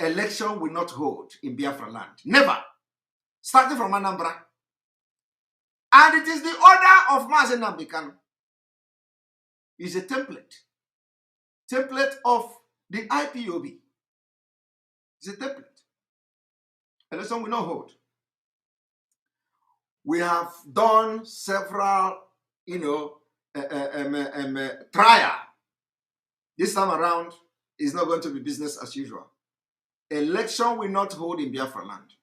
Election will not hold in Biafra land. Never. Starting from Anambra. And it is the order of Mazi Nnamdi. It's a template. Template of the IPOB. It's a template. Election will not hold. We have done several, trial. This time around, it's not going to be business as usual. Election will not hold in Biafra land.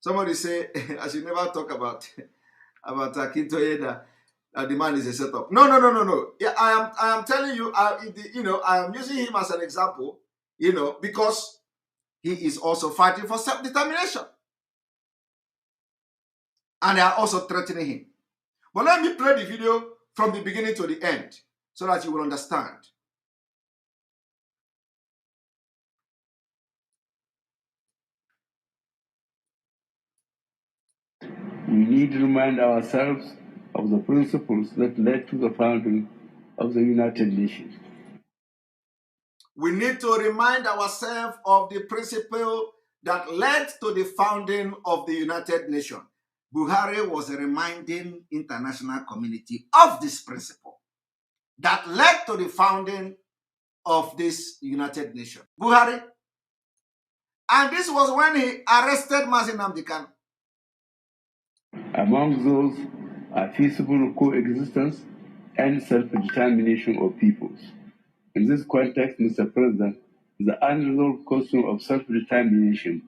Somebody say, I should never talk about Akintoye that the man is a setup. No. Yeah, I am telling you, I am using him as an example, because he is also fighting for self-determination. And they are also threatening him. But let me play the video from the beginning to the end so that you will understand. We need to remind ourselves of the principles that led to the founding of the United Nations. We need to remind ourselves of the principle that led to the founding of the United Nations. Buhari was reminding international community of this principle that led to the founding of this United Nations. Buhari. And this was when he arrested Mazi Nnamdi Kanu. Among those are peaceable coexistence and self-determination of peoples. In this context, Mr. President, the unresolved question of self-determination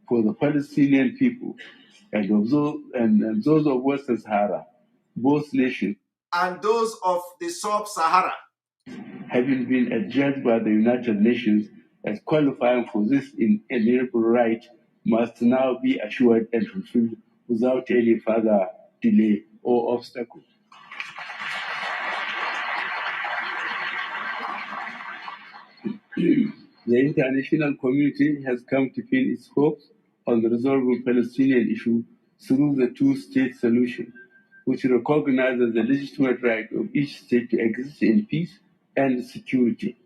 for the Palestinian people and those of Western Sahara, both nations, and those of the Sub-Sahara, having been adjudged by the United Nations as qualifying for this inalienable right, must now be assured and fulfilled without any further delay or obstacle. The international community has come to pin its hopes on the resolving Palestinian issue through the two-state solution, which recognizes the legitimate right of each state to exist in peace and security.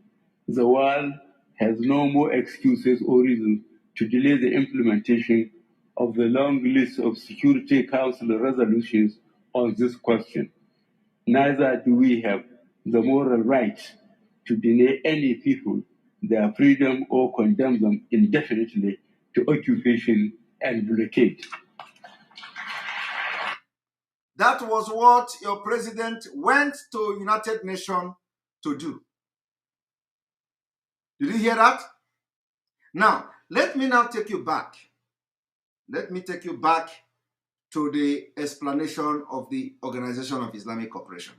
The world has no more excuses or reasons to delay the implementation of the long list of Security Council resolutions on this question. Neither do we have the moral right to deny any people their freedom or condemn them indefinitely to occupation and blockade. That was what your president went to United Nations to do. Did you hear that? Now, let me now take you back. Let me take you back to the explanation of the Organization of Islamic Cooperation.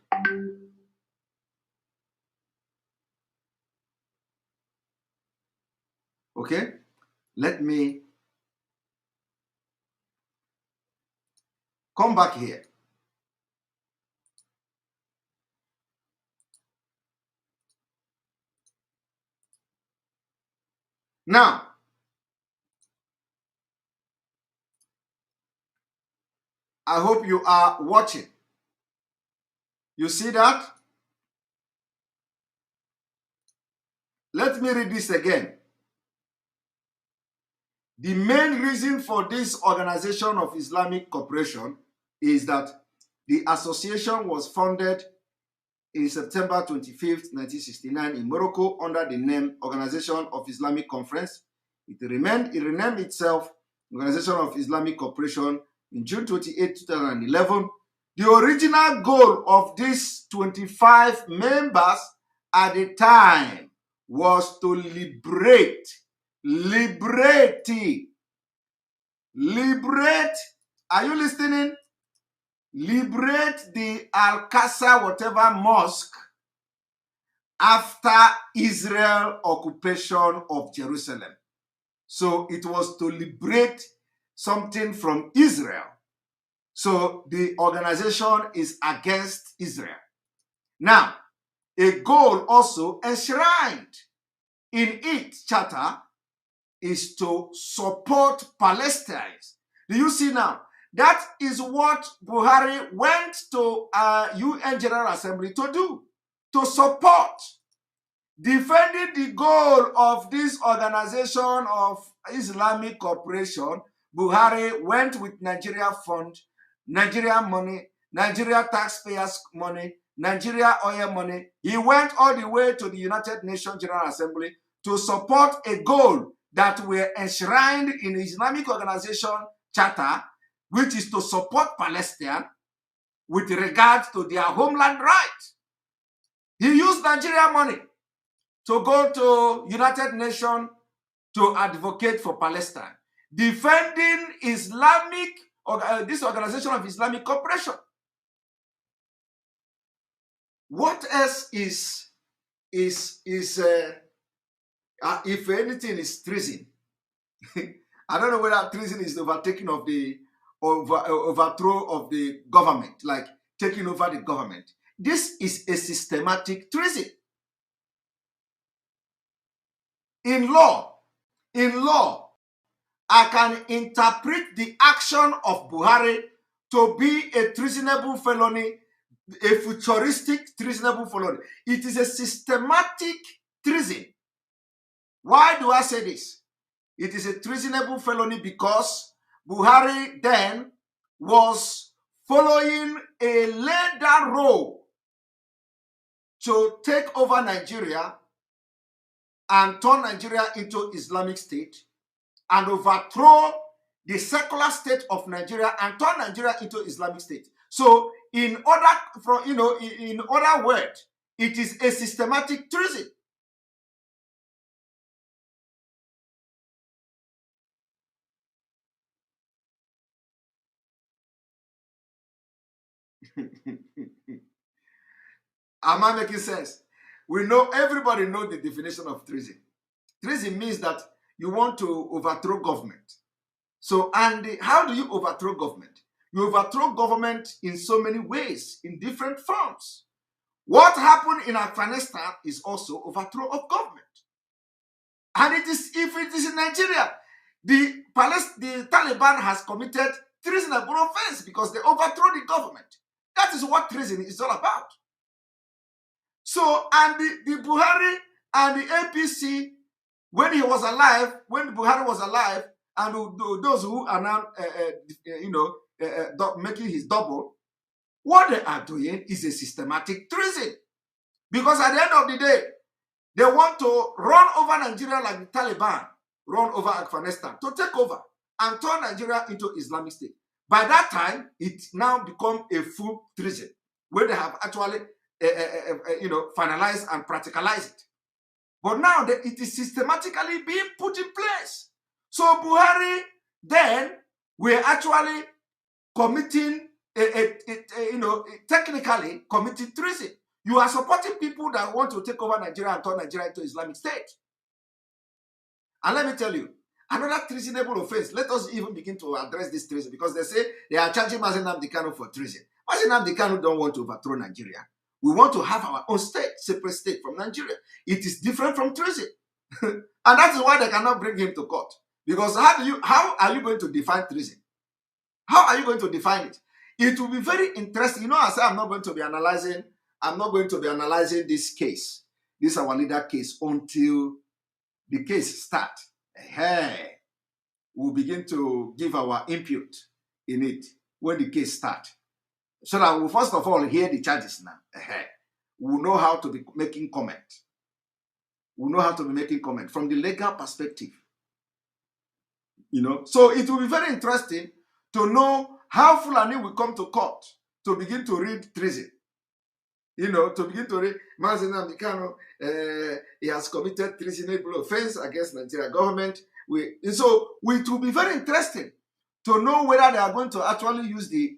Okay? Let me come back here. Now, I hope you are watching. You see that? Let me read this again. The main reason for this Organization of Islamic Cooperation is that the association was founded in September 25th, 1969 in Morocco under the name Organization of Islamic Conference. It renamed itself Organization of Islamic Cooperation in June 28, 2011. The original goal of these 25 members at the time was to liberate, are you listening? Liberate the Al-Qasa whatever mosque after Israel occupation of Jerusalem. So it was to liberate something from Israel. So the organization is against Israel. Now, a goal also enshrined in its charter is to support Palestinians. Do you see now? That is what Buhari went to UN General Assembly to do, to support. Defending the goal of this Organization of Islamic Cooperation, Buhari went with Nigeria fund, Nigeria money, Nigeria taxpayers money, Nigeria oil money. He went all the way to the United Nations General Assembly to support a goal that were enshrined in the Islamic Organization Charter, which is to support Palestine with regard to their homeland right. He used Nigeria money to go to United Nations to advocate for Palestine, defending Islamic, this Organization of Islamic Cooperation. What else is if anything is treason? I don't know whether treason is the overtaking of the overthrow of the government, like taking over the government. This is a systematic treason. In law, I can interpret the action of Buhari to be a treasonable felony, a futuristic treasonable felony. It is a systematic treason. Why do I say this? It is a treasonable felony because Buhari then was following a laid-down role to take over Nigeria and turn Nigeria into Islamic State and overthrow the secular state of Nigeria and turn Nigeria into Islamic State. So, in other words, it is a systematic treason. Am I making sense? We know, everybody knows the definition of treason. Treason means that you want to overthrow government. So, and how do you overthrow government? You overthrow government in so many ways, in different forms. What happened in Afghanistan is also overthrow of government. And it is, if it is in Nigeria, the Taliban has committed treasonable offense because they overthrow the government. That is what treason is all about. So, and the Buhari and the APC, when Buhari was alive, and those who are now, making his double, what they are doing is a systematic treason. Because at the end of the day, they want to run over Nigeria like the Taliban run over Afghanistan, to take over and turn Nigeria into Islamic State. By that time, it now become a full treason, where they have actually, finalized and practicalized it. But now it is systematically being put in place. So Buhari then we're actually committing, technically committing treason. You are supporting people that want to take over Nigeria and turn Nigeria into Islamic State. And let me tell you, another treasonable offense. Let us even begin to address this treason, because they say they are charging Mazi Nnamdi Kanu for treason. Mazi Nnamdi Kanu don't want to overthrow Nigeria. We want to have our own state, separate state from Nigeria. It is different from treason. And that is why they cannot bring him to court. Because how are you going to define treason? How are you going to define it? It will be very interesting. You know, I said I'm not going to be analyzing this case, this our leader case, until the case starts. Hey, we'll begin to give our input in it when the case starts. So that we'll first of all hear the charges now. We'll know how to be making comment. We'll know how to be making comment from the legal perspective. So it will be very interesting to know how Fulani will come to court to begin to read treason. To begin to read Mazi Nnamdi Kanu, he has committed treasonable offense against Nigeria government. So it will be very interesting to know whether they are going to actually use the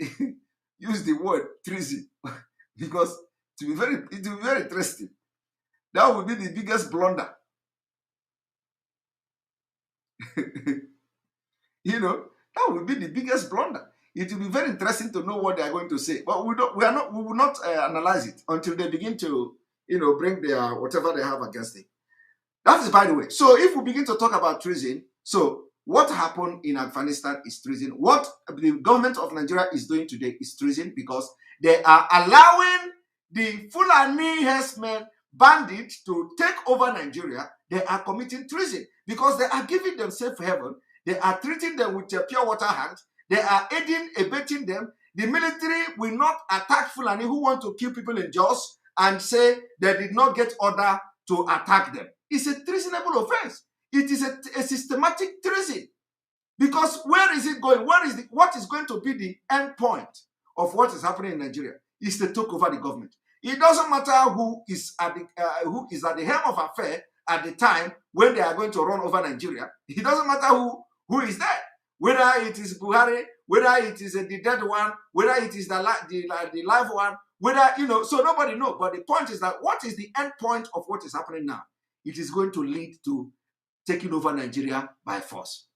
use the word treason, because it will be very interesting. That would be the biggest blunder. That would be the biggest blunder. It will be very interesting to know what they are going to say. But we will not analyze it until they begin to, bring their whatever they have against it. That is by the way. So if we begin to talk about treason, so what happened in Afghanistan is treason. What the government of Nigeria is doing today is treason, because they are allowing the Fulani herdsmen, bandits, to take over Nigeria. They are committing treason because they are giving them safe haven. They are treating them with a pure water hand. They are abetting them. The military will not attack Fulani who want to kill people in Jos and say they did not get order to attack them. It's a treasonable offense. It is a systematic treason. Because where is it going? What is going to be the end point of what is happening in Nigeria? Is to take over the government. It doesn't matter who is at the helm of affair at the time when they are going to run over Nigeria. It doesn't matter who is there. Whether it is Buhari, whether it is the dead one, whether it is the live one, whether, so nobody knows. But the point is that what is the end point of what is happening now? It is going to lead to taking over Nigeria by force.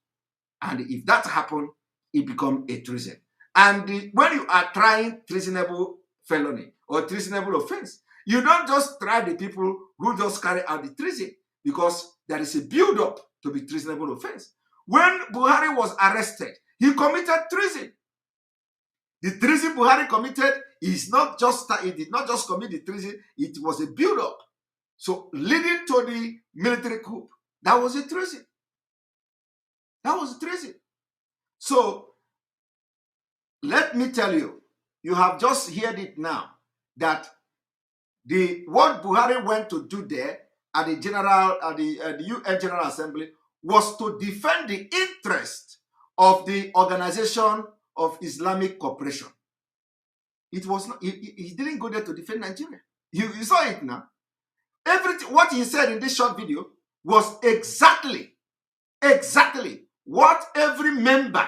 And if that happens, it becomes a treason. And when you are trying treasonable felony or treasonable offense, you don't just try the people who just carry out the treason, because there is a build-up to the treasonable offense. When Buhari was arrested, he committed treason. The treason Buhari committed is not just, it did not just commit the treason, it was a build-up. So leading to the military coup, that was a treason. That was a treason. So let me tell you, you have just heard it now, that what Buhari went to do there at the UN General Assembly was to defend the interest of the Organization of Islamic Cooperation. It was not, he didn't go there to defend Nigeria. You saw it now. Everything what he said in this short video was exactly what every member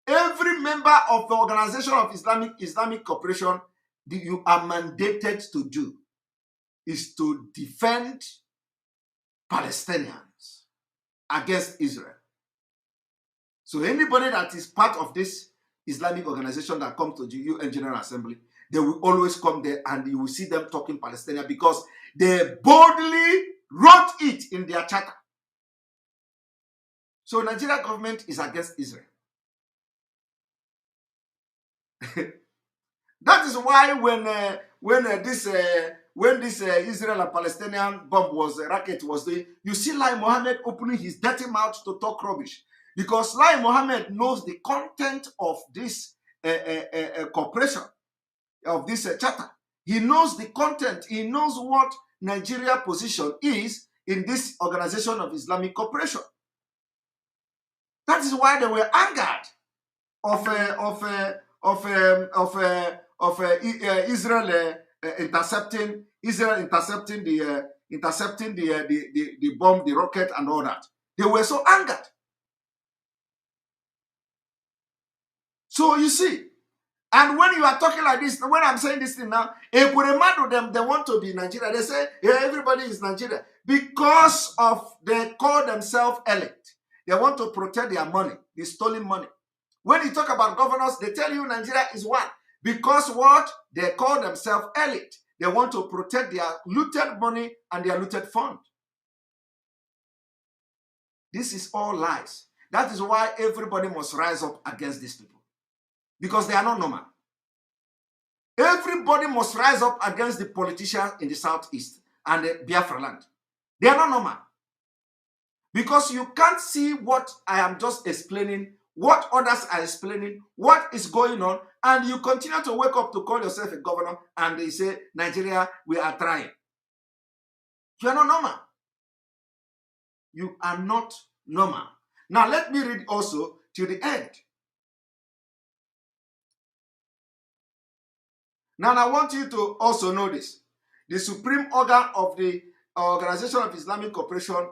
of the Organization of Islamic Cooperation you are mandated to do, is to defend Palestinians against Israel. So anybody that is part of this Islamic organization that comes to the UN General Assembly, they will always come there and you will see them talking Palestinian because they boldly wrote it in their charter. So Nigeria government is against Israel. That is why when this Israel and Palestinian bomb racket was doing, you see Lai Mohammed opening his dirty mouth to talk rubbish, because Lai Mohammed knows the content of this cooperation, of this charter. He knows the content. He knows what Nigeria's position is in this Organization of Islamic Cooperation. That is why they were angered of Israel intercepting the bomb, the rocket, and all that. They were so angered. So you see, and when you are talking like this, when I'm saying this thing now, if we remind them they want to be Nigeria, they say, yeah, everybody is Nigeria. Because of they call themselves elect. They want to protect their money, the stolen money. When you talk about governors, they tell you Nigeria is one. Because what? They call themselves elite. They want to protect their looted money and their looted fund. This is all lies. That is why everybody must rise up against these people. Because they are not normal. Everybody must rise up against the politicians in the southeast and the Biafra land. They are not normal. Because you can't see what I am just explaining, what others are explaining, what is going on, and you continue to wake up to call yourself a governor and they say, Nigeria, we are trying. You are not normal. You are not normal. Now let me read also to the end. Now I want you to also know this. The supreme organ of the Organization of Islamic Cooperation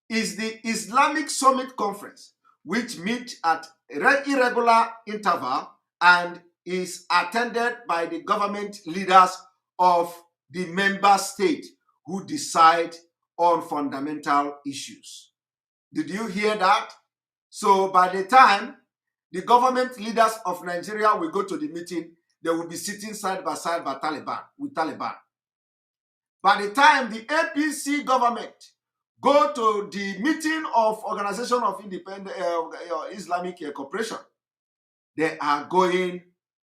is the Islamic Summit Conference, which meets at irregular interval and is attended by the government leaders of the member state who decide on fundamental issues. Did you hear that? So by the time the government leaders of Nigeria will go to the meeting, they will be sitting side by side with Taliban. By the time the APC government go to the meeting of Organization of Independent Islamic Cooperation, they are going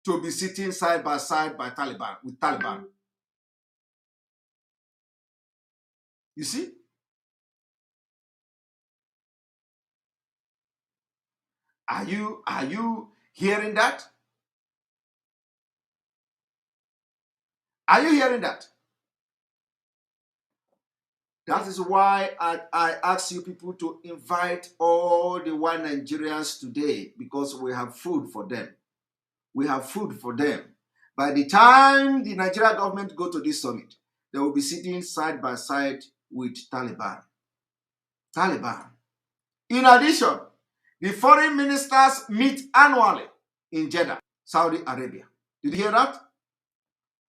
to be sitting side by side with Taliban. You see? Are you hearing that? Are you hearing that? That is why I ask you people to invite all the white Nigerians today, because we have food for them. We have food for them. By the time the Nigerian government go to this summit, they will be sitting side by side with Taliban. In addition, the foreign ministers meet annually in Jeddah, Saudi Arabia. Did you hear that?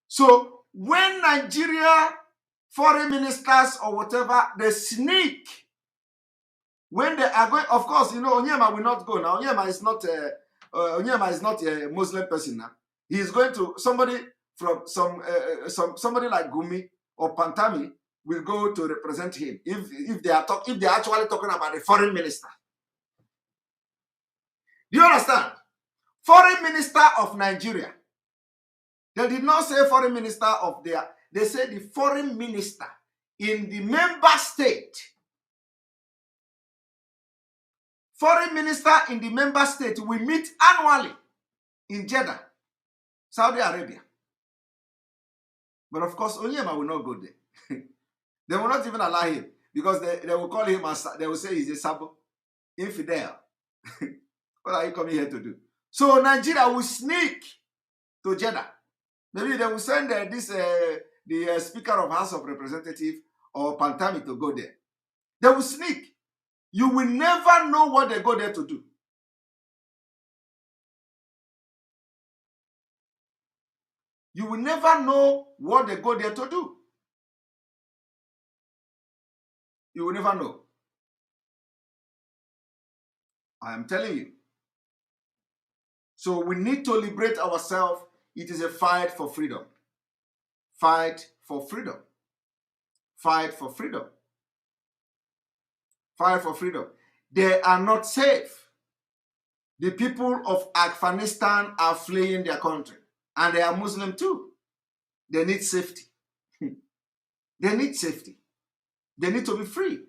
So when Nigeria foreign ministers or whatever, they sneak. When they are going, of course, you know, Onyema will not go now. Onyema is not a Muslim person now. He is going to somebody from somebody like Gumi or Pantami will go to represent him if they are actually talking about a foreign minister. Do you understand? Foreign Minister of Nigeria. They did not say foreign minister of their, they said the foreign minister in the member state. Foreign minister in the member state will meet annually in Jeddah, Saudi Arabia. But of course, Onyema will not go there. They will not even allow him because they will call him, as they will say he's a sabo, infidel. What are you coming here to do? So Nigeria will sneak to Jeddah. Maybe they will send the Speaker of House of Representatives or Pantami to go there. They will sneak. You will never know what they go there to do. You will never know what they go there to do. You will never know. I am telling you. So we need to liberate ourselves. It is a fight for freedom. Fight for freedom. Fight for freedom. Fight for freedom. They are not safe. The people of Afghanistan are fleeing their country. And they are Muslim too. They need safety. They need safety. They need to be free.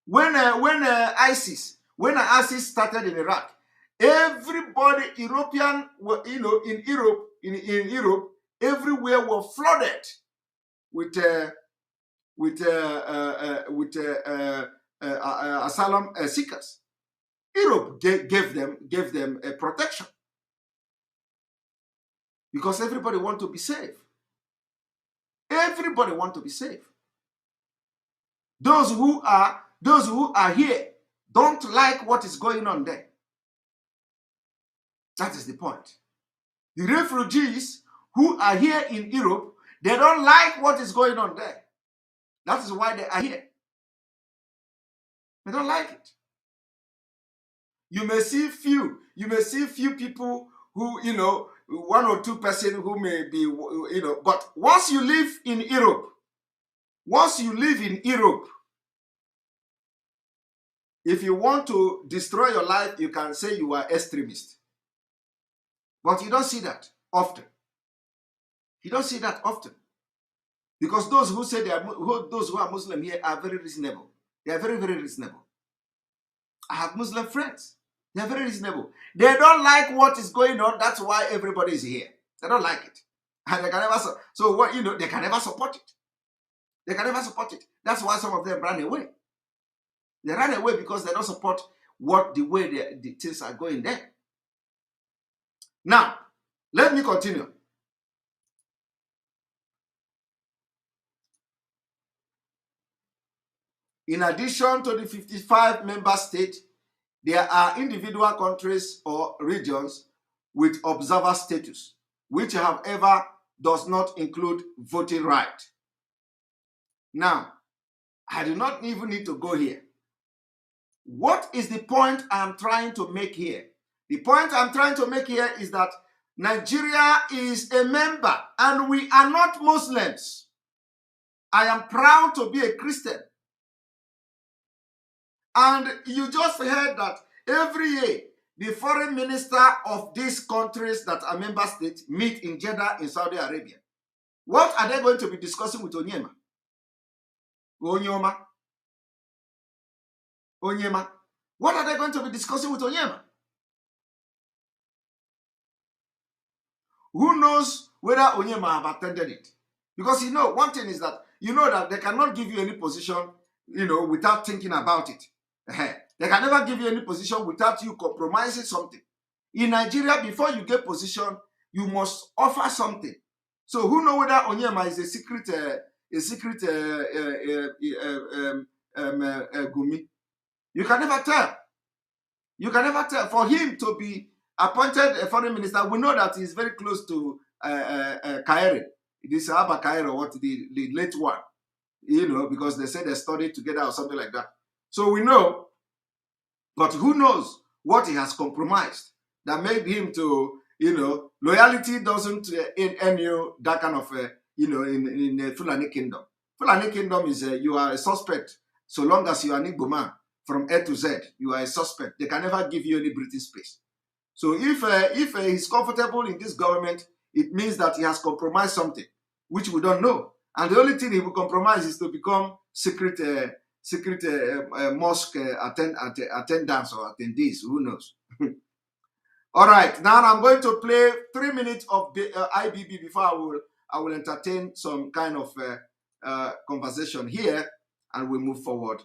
When ISIS started in Iraq, everybody, European, in Europe, everywhere were flooded with asylum seekers. Europe gave them a protection because everybody want to be safe. Everybody want to be safe. Those who are here don't like what is going on there. That is the point. The refugees who are here in Europe, they don't like what is going on there. That is why they are here. They don't like it. You may see few people who, 1 or 2 persons who may be, but once you live in Europe, if you want to destroy your life, you can say you are extremist. But you don't see that often. You don't see that often. Because those who say those who are Muslim here are very reasonable. They are very, very reasonable. I have Muslim friends. They are very reasonable. They don't like what is going on. That's why everybody is here. They don't like it. And they can never, they can never support it. They can never support it. That's why some of them ran away. They ran away because they don't support the way the things are going there. Now, let me continue. In addition to the 55 member states, there are individual countries or regions with observer status, which, however, does not include voting right. Now, I do not even need to go here. What is the point I'm trying to make here? The point I'm trying to make here is that Nigeria is a member and we are not Muslims. I am proud to be a Christian. And you just heard that every year, the foreign minister of these countries that are member states meet in Jeddah in Saudi Arabia. What are they going to be discussing with Onyema? Onyema. What are they going to be discussing with Onyema? Who knows whether Onyema have attended it? Because one thing is that that they cannot give you any position, without thinking about it. They can never give you any position without you compromising something. In Nigeria, before you get position, you must offer something. So who knows whether Onyema is a secret Gumi? You can never tell. You can never tell. For him to be appointed a foreign minister, we know that he's very close to Kaere. It is Abba Kaere, the late one. Because they say they studied together or something like that. So we know, but who knows what he has compromised that made him to, loyalty doesn't end you that kind of, in the Fulani Kingdom. Fulani Kingdom is you are a suspect so long as you are an Igbo man from A to Z. You are a suspect. They can never give you any breathing space. So if he's comfortable in this government, it means that he has compromised something, which we don't know. And the only thing he will compromise is to become secret mosque attendants or attendees. Who knows? All right, now I'm going to play 3 minutes of IBB before I will entertain some kind of conversation here, and we move forward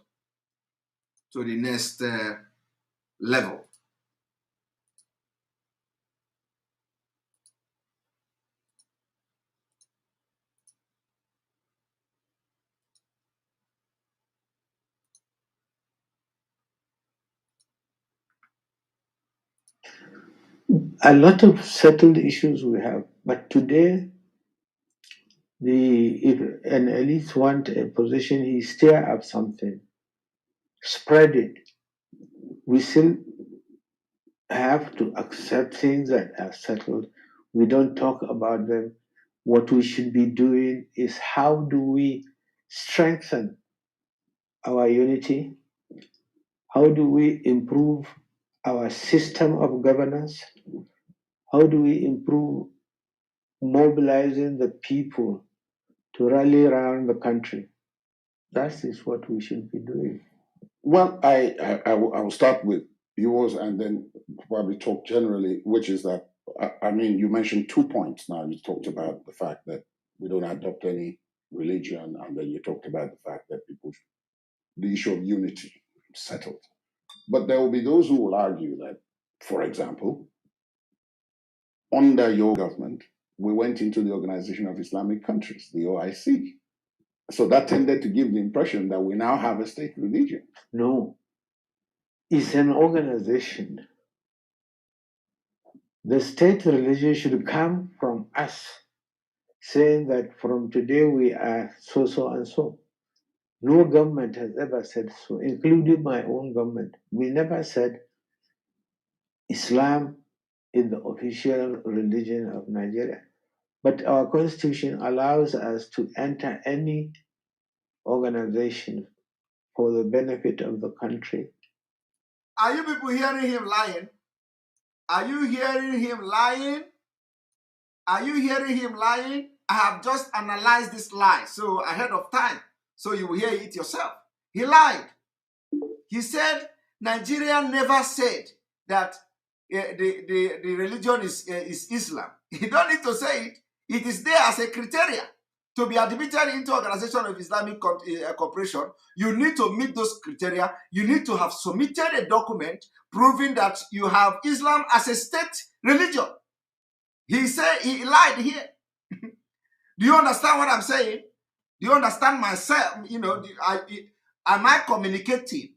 to the next level. A lot of settled issues we have, but today, if an elite want a position, he stir up something, spread it. We still have to accept things that are settled. We don't talk about them. What we should be doing is how do we strengthen our unity? How do we improve our system of governance? How do we improve mobilizing the people to rally around the country? That is what we should be doing. Well, I will start with yours and then probably talk generally, which is that, I mean, you mentioned 2 points now. You talked about the fact that we don't adopt any religion, and then you talked about the fact that the issue of unity settled. But there will be those who will argue that, for example, under your government, we went into the Organization of Islamic Countries, the OIC. So that tended to give the impression that we now have a state religion. No, it's an organization. The state religion should come from us, saying that from today we are so, so, and so. No government has ever said so, including my own government. We never said Islam is the official religion of Nigeria. But our constitution allows us to enter any organization for the benefit of the country. Are you people hearing him lying? Are you hearing him lying? Are you hearing him lying? I have just analyzed this lie, so ahead of time, so you will hear it yourself. He lied. He said Nigeria never said that the religion is Islam. You don't need to say it. It is there as a criteria to be admitted into Organization of Islamic Cooperation. You need to meet those criteria. You need to have submitted a document proving that you have Islam as a state religion. He said he lied here. Do you understand what I'm saying? Do you understand myself? You know, am I communicating?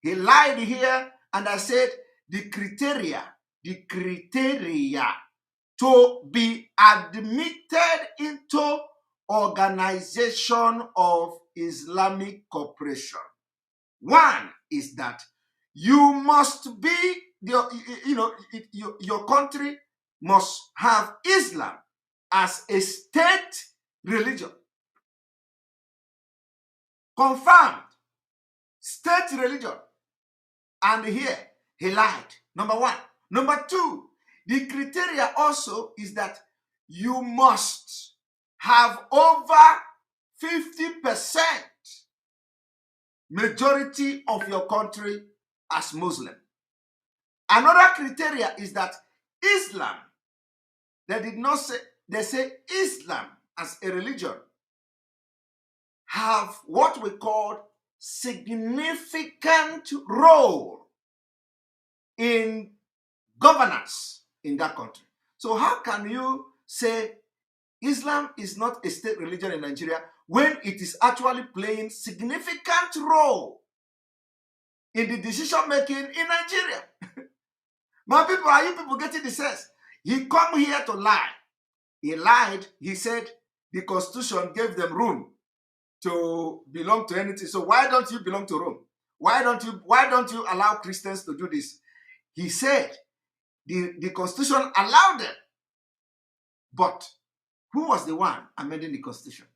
He lied here, and I said the criteria to be admitted into Organization of Islamic Cooperation. One is that you must be, your country must have Islam as a state religion. Confirmed. State religion. And here, he lied. Number one. Number two, the criteria also is that you must have over 50% majority of your country as Muslim. Another criteria is that Islam, they did not say, they say Islam as a religion have what we call significant role in governance in that country. So how can you say Islam is not a state religion in Nigeria when it is actually playing significant role in the decision making in Nigeria? My people, are you people getting the sense? He come here to lie. He lied. He said the constitution gave them room to belong to anything. So why don't you belong to Rome? Why don't you allow Christians to do this? He said the constitution allowed them. But who was the one amending the constitution?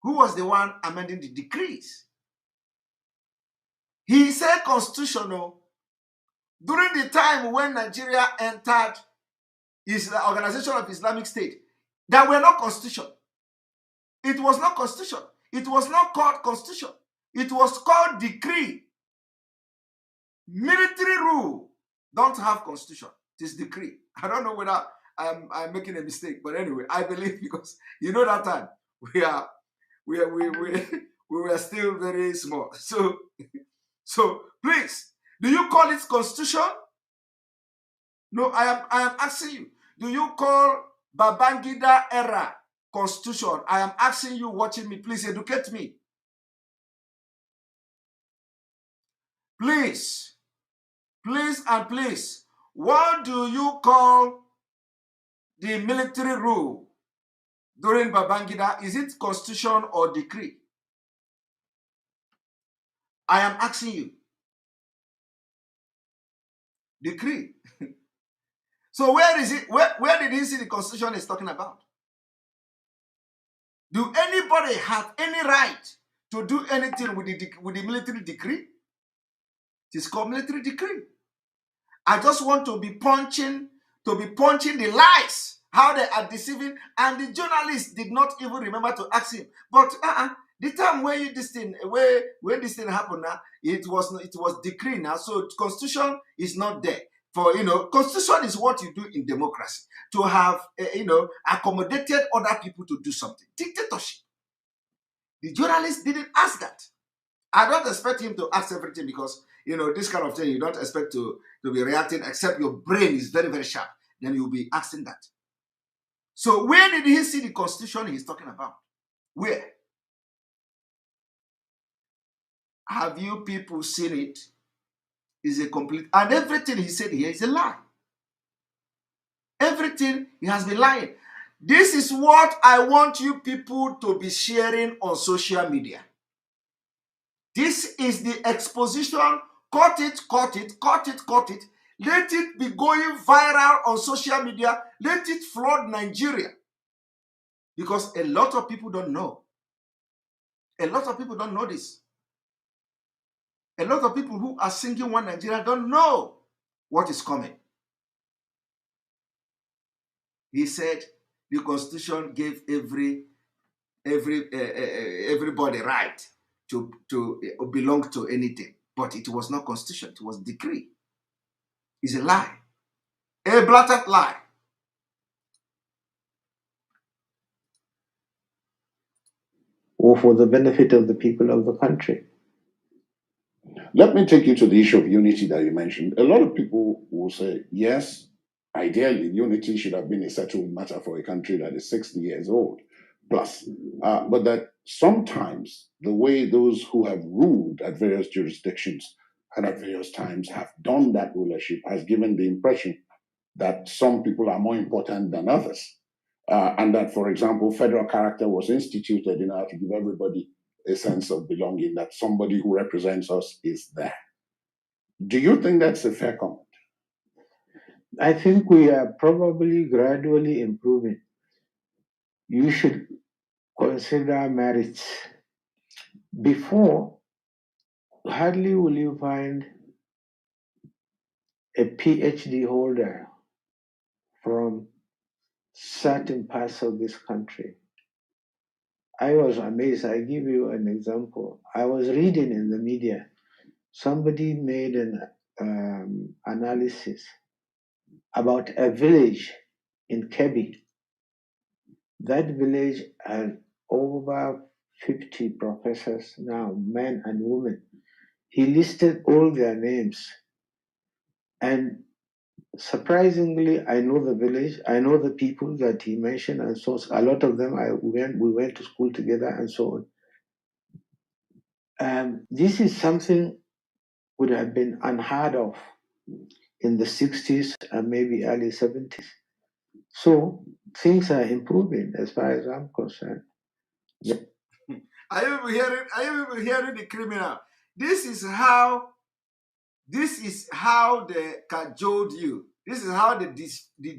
Who was the one amending the decrees? He said constitutional, During the time when Nigeria entered the Organization of Islamic State, there were no constitution. It was not constitution. It was not called constitution. It was called decree. Military rule don't have constitution. It is decree. I don't know whether I'm making a mistake, but anyway, I believe, because you know that time we were still very small. So please, do you call it constitution? No, I am asking you. Do you call Babangida era constitution? I am asking you watching me. Please educate me. Please. Please and please. What do you call the military rule during Babangida? Is it constitution or decree? I am asking you. Decree. So where is it? Where did he see the constitution is talking about? Do anybody have any right to do anything with the military decree? It is called military decree. I just want to be punching the lies, how they are deceiving, and the journalist did not even remember to ask him. But the time when this thing happened now, it was decree now. So constitution is not there. For constitution is what you do in democracy to have accommodated other people to do something. Dictatorship. The journalist didn't ask that. I don't expect him to ask everything, because this kind of thing you don't expect to be reacting, except your brain is very, very sharp. Then you'll be asking that. So where did he see the constitution he's talking about? Where? Have you people seen it? Is a complete, and everything he said here is a lie. Everything he has been lying. This is what I want you people to be sharing on social media. This is the exposition. Cut it, cut it, cut it, cut it. Let it be going viral on social media. Let it flood Nigeria. Because a lot of people don't know. A lot of people don't know this. A lot of people who are singing One Nigeria don't know what is coming. He said the Constitution gave everybody right to belong to anything. But it was not Constitution, it was decree. It's a lie. A blatant lie. Or for the benefit of the people of the country. Let me take you to the issue of unity that you mentioned. A lot of people will say, yes, ideally, unity should have been a settled matter for a country that is 60 years old plus. But that sometimes the way those who have ruled at various jurisdictions and at various times have done that rulership has given the impression that some people are more important than others. And that, for example, federal character was instituted in order to give everybody a sense of belonging, that somebody who represents us is there. Do you think that's a fair comment? I think we are probably gradually improving. You should consider marriage. Before, hardly will you find a PhD holder from certain parts of this country. I was amazed. I give you an example. I was reading in the media, somebody made an analysis about a village in Kebbi. That village had over 50 professors now, men and women. He listed all their names. And surprisingly, I know the village, I know the people that he mentioned, and so a lot of them we went to school together and so on. This is something would have been unheard of in the 60s and maybe early 70s. So things are improving as far as I'm concerned. Are you even hearing the criminal? This is how they cajoled you. This is how they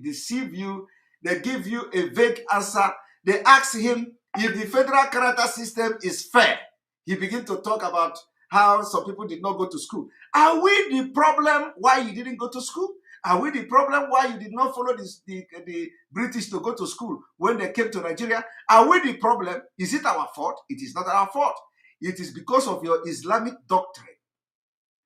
deceive you. They give you a vague answer. They ask him if the federal character system is fair. He begins to talk about how some people did not go to school. Are we the problem why you didn't go to school? Are we the problem why you did not follow the British to go to school when they came to Nigeria? Are we the problem? Is it our fault? It is not our fault. It is because of your Islamic doctrine.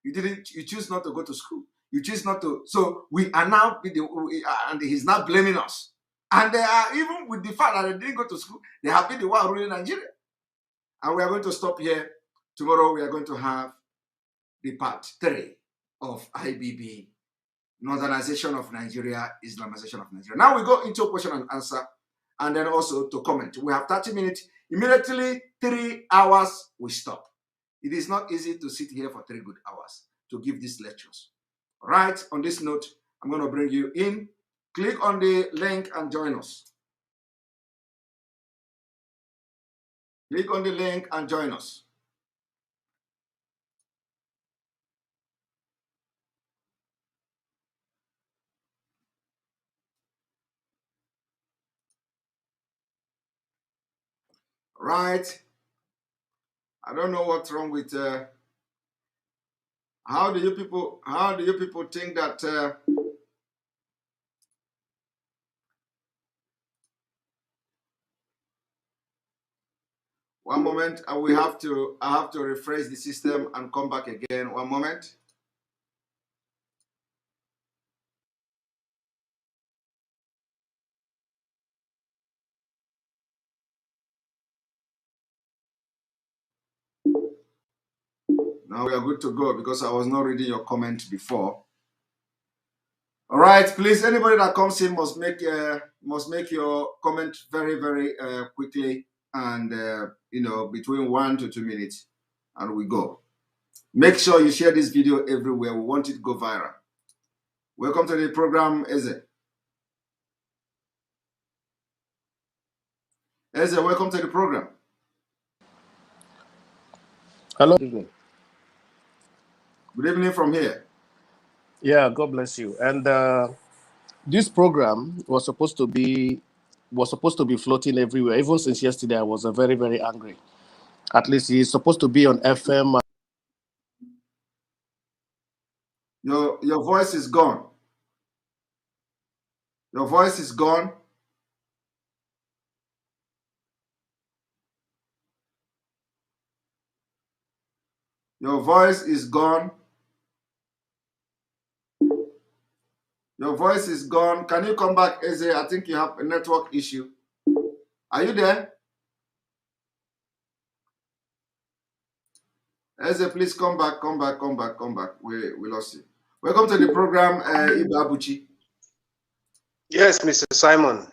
You choose not to go to school. You choose not to. So we are now, and he's now blaming us. And they are, even with the fact that they didn't go to school, they have been the one ruling Nigeria. And we are going to stop here. Tomorrow we are going to have the part 3 of IBB, Northernization of Nigeria, Islamization of Nigeria. Now we go into question and answer, and then also to comment. We have 30 minutes. Immediately, 3 hours, we stop. It is not easy to sit here for 3 good hours to give these lectures. All right, on this note, I'm going to bring you in. Click on the link and join us. Click on the link and join us. Right. I don't know what's wrong with how do you people think that one moment, I have to refresh the system and come back again. One moment. Now we are good to go because I was not reading your comment before. All right, please, anybody that comes in must make your comment very, very quickly, and between 1 to 2 minutes, and we go. Make sure you share this video everywhere. We want it to go viral. Welcome to the program, Eze. Eze, welcome to the program. Hello. Good evening from here. Yeah, God bless you. And this program was supposed to be floating everywhere. Even since yesterday, I was very, very angry. At least he's supposed to be on FM. Your voice is gone. Your voice is gone. Your voice is gone. Your voice is gone. Can you come back, Eze? I think you have a network issue. Are you there? Eze, please come back, come back, come back, come back. We lost you. Welcome to the program, Ibabuchi. Yes, Mr. Simon.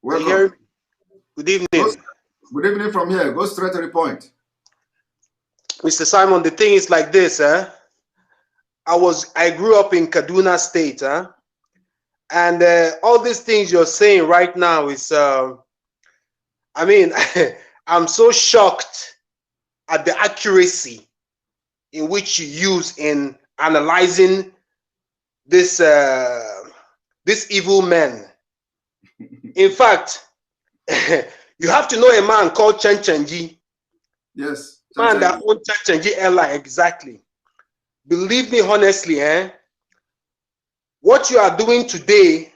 Welcome. Good evening. Good evening from here. Go straight to the point. Mr. Simon, the thing is like this, I grew up in Kaduna State, and all these things you're saying right now is, I mean, I'm so shocked at the accuracy in which you use in analyzing this this evil men. In fact, you have to know a man called Chenchenji. Yes. Man that owns Chenchenji airline, exactly. Believe me honestly, what you are doing today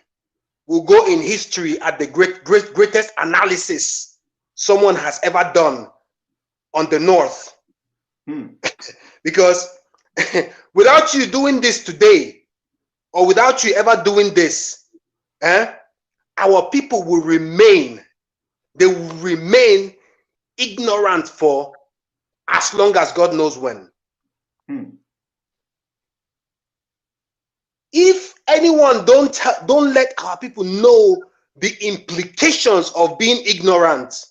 will go in history at the greatest analysis someone has ever done on the North. Because without you doing this today, or without you ever doing this, our people will remain, they will remain ignorant for as long as God knows when. If anyone don't let our people know the implications of being ignorant,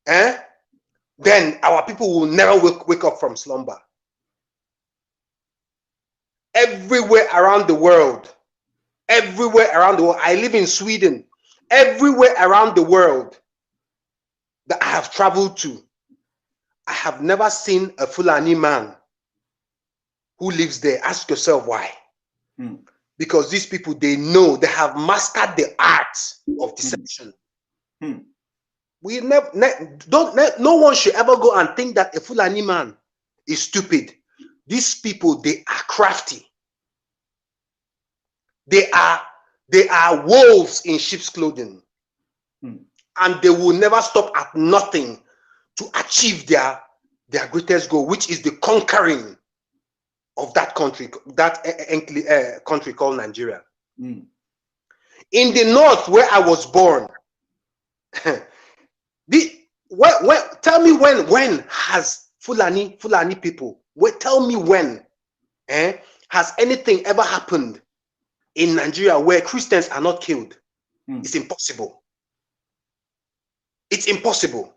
then our people will never wake up from slumber. Everywhere around the world, I live in Sweden, everywhere around the world that I have traveled to, I have never seen a Fulani man who lives there. Ask yourself why. Because these people, they know, they have mastered the art of deception. no one should ever go and think that a Fulani man is stupid. These people, they are crafty. They are wolves in sheep's clothing. And they will never stop at nothing to achieve their greatest goal, which is the conquering of that country, country called Nigeria. In the north, where I was born, tell me when has Fulani people? Tell me when has anything ever happened in Nigeria where Christians are not killed? It's impossible. It's impossible.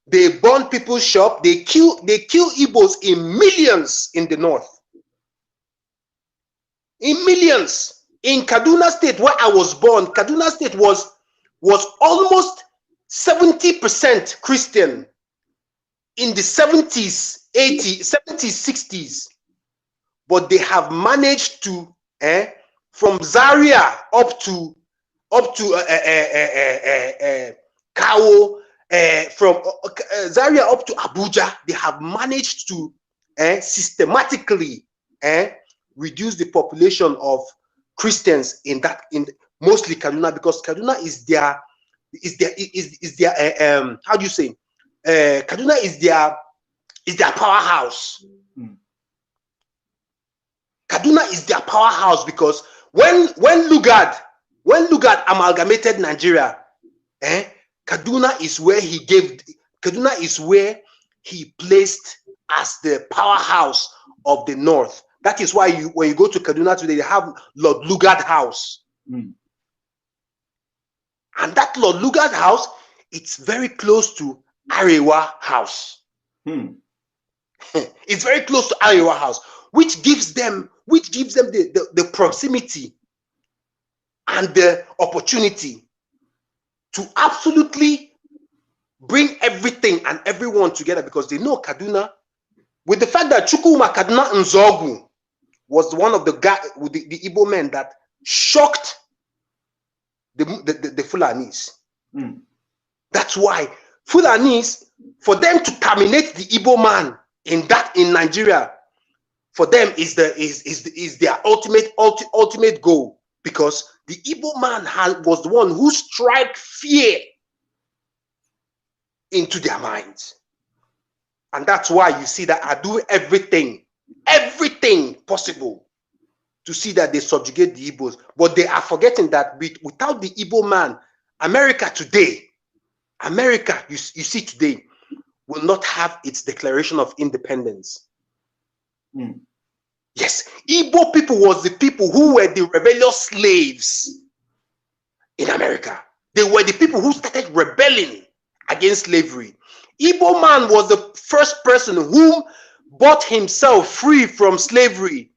They burn people's shop. They kill Igbos in millions in the north. In millions. In Kaduna State, where I was born, Kaduna State was almost 70% Christian in the 70s, 80s, 70s, 60s. But they have managed to, from Zaria up to Kao, from Zaria up to Abuja, they have managed to systematically reduce the population of Christians in mostly Kaduna, because Kaduna is their how do you say, Kaduna is their powerhouse. Kaduna is their powerhouse, because when Lugard amalgamated Nigeria, Kaduna is where he placed as the powerhouse of the north. That is why when you go to Kaduna today, they have Lord Lugard House. And that Lord Lugard House, it's very close to Arewa House. It's very close to Arewa House, which gives them the proximity and the opportunity to absolutely bring everything and everyone together, because they know Kaduna, with the fact that Chukwuma Kaduna Nzogu was one of the Igbo men that shocked the Fulanis. That's why Fulanis, for them to terminate the Igbo man in Nigeria, for them is their ultimate goal, because the Igbo man was the one who struck fear into their minds. And that's why you see that I do everything possible to see that they subjugate the Igbos. But they are forgetting that without the Igbo man, America, you see today, will not have its declaration of independence. Yes, Igbo people was the people who were the rebellious slaves in America. They were the people who started rebelling against slavery. Igbo man was the first person who bought himself free from slavery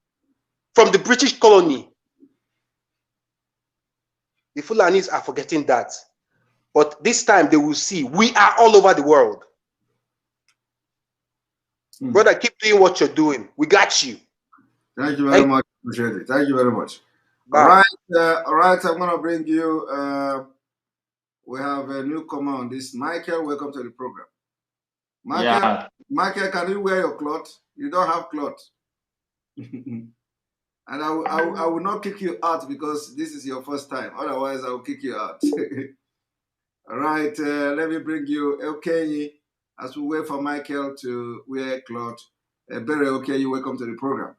from the British colony. The Fulanis are forgetting that. But this time they will see we are all over the world. Brother, keep doing what you're doing. We got you. Thank you very much. Appreciate it. Thank you very much. Bye. All right. I'm going to bring you. We have a newcomer on this. Michael, welcome to the program. Michael, can you wear your cloth? You don't have cloth. And I will not kick you out because this is your first time. Otherwise, I will kick you out. All right. Let me bring you Okenyi as we wait for Michael to wear cloth. Bere Okenyi, welcome to the program.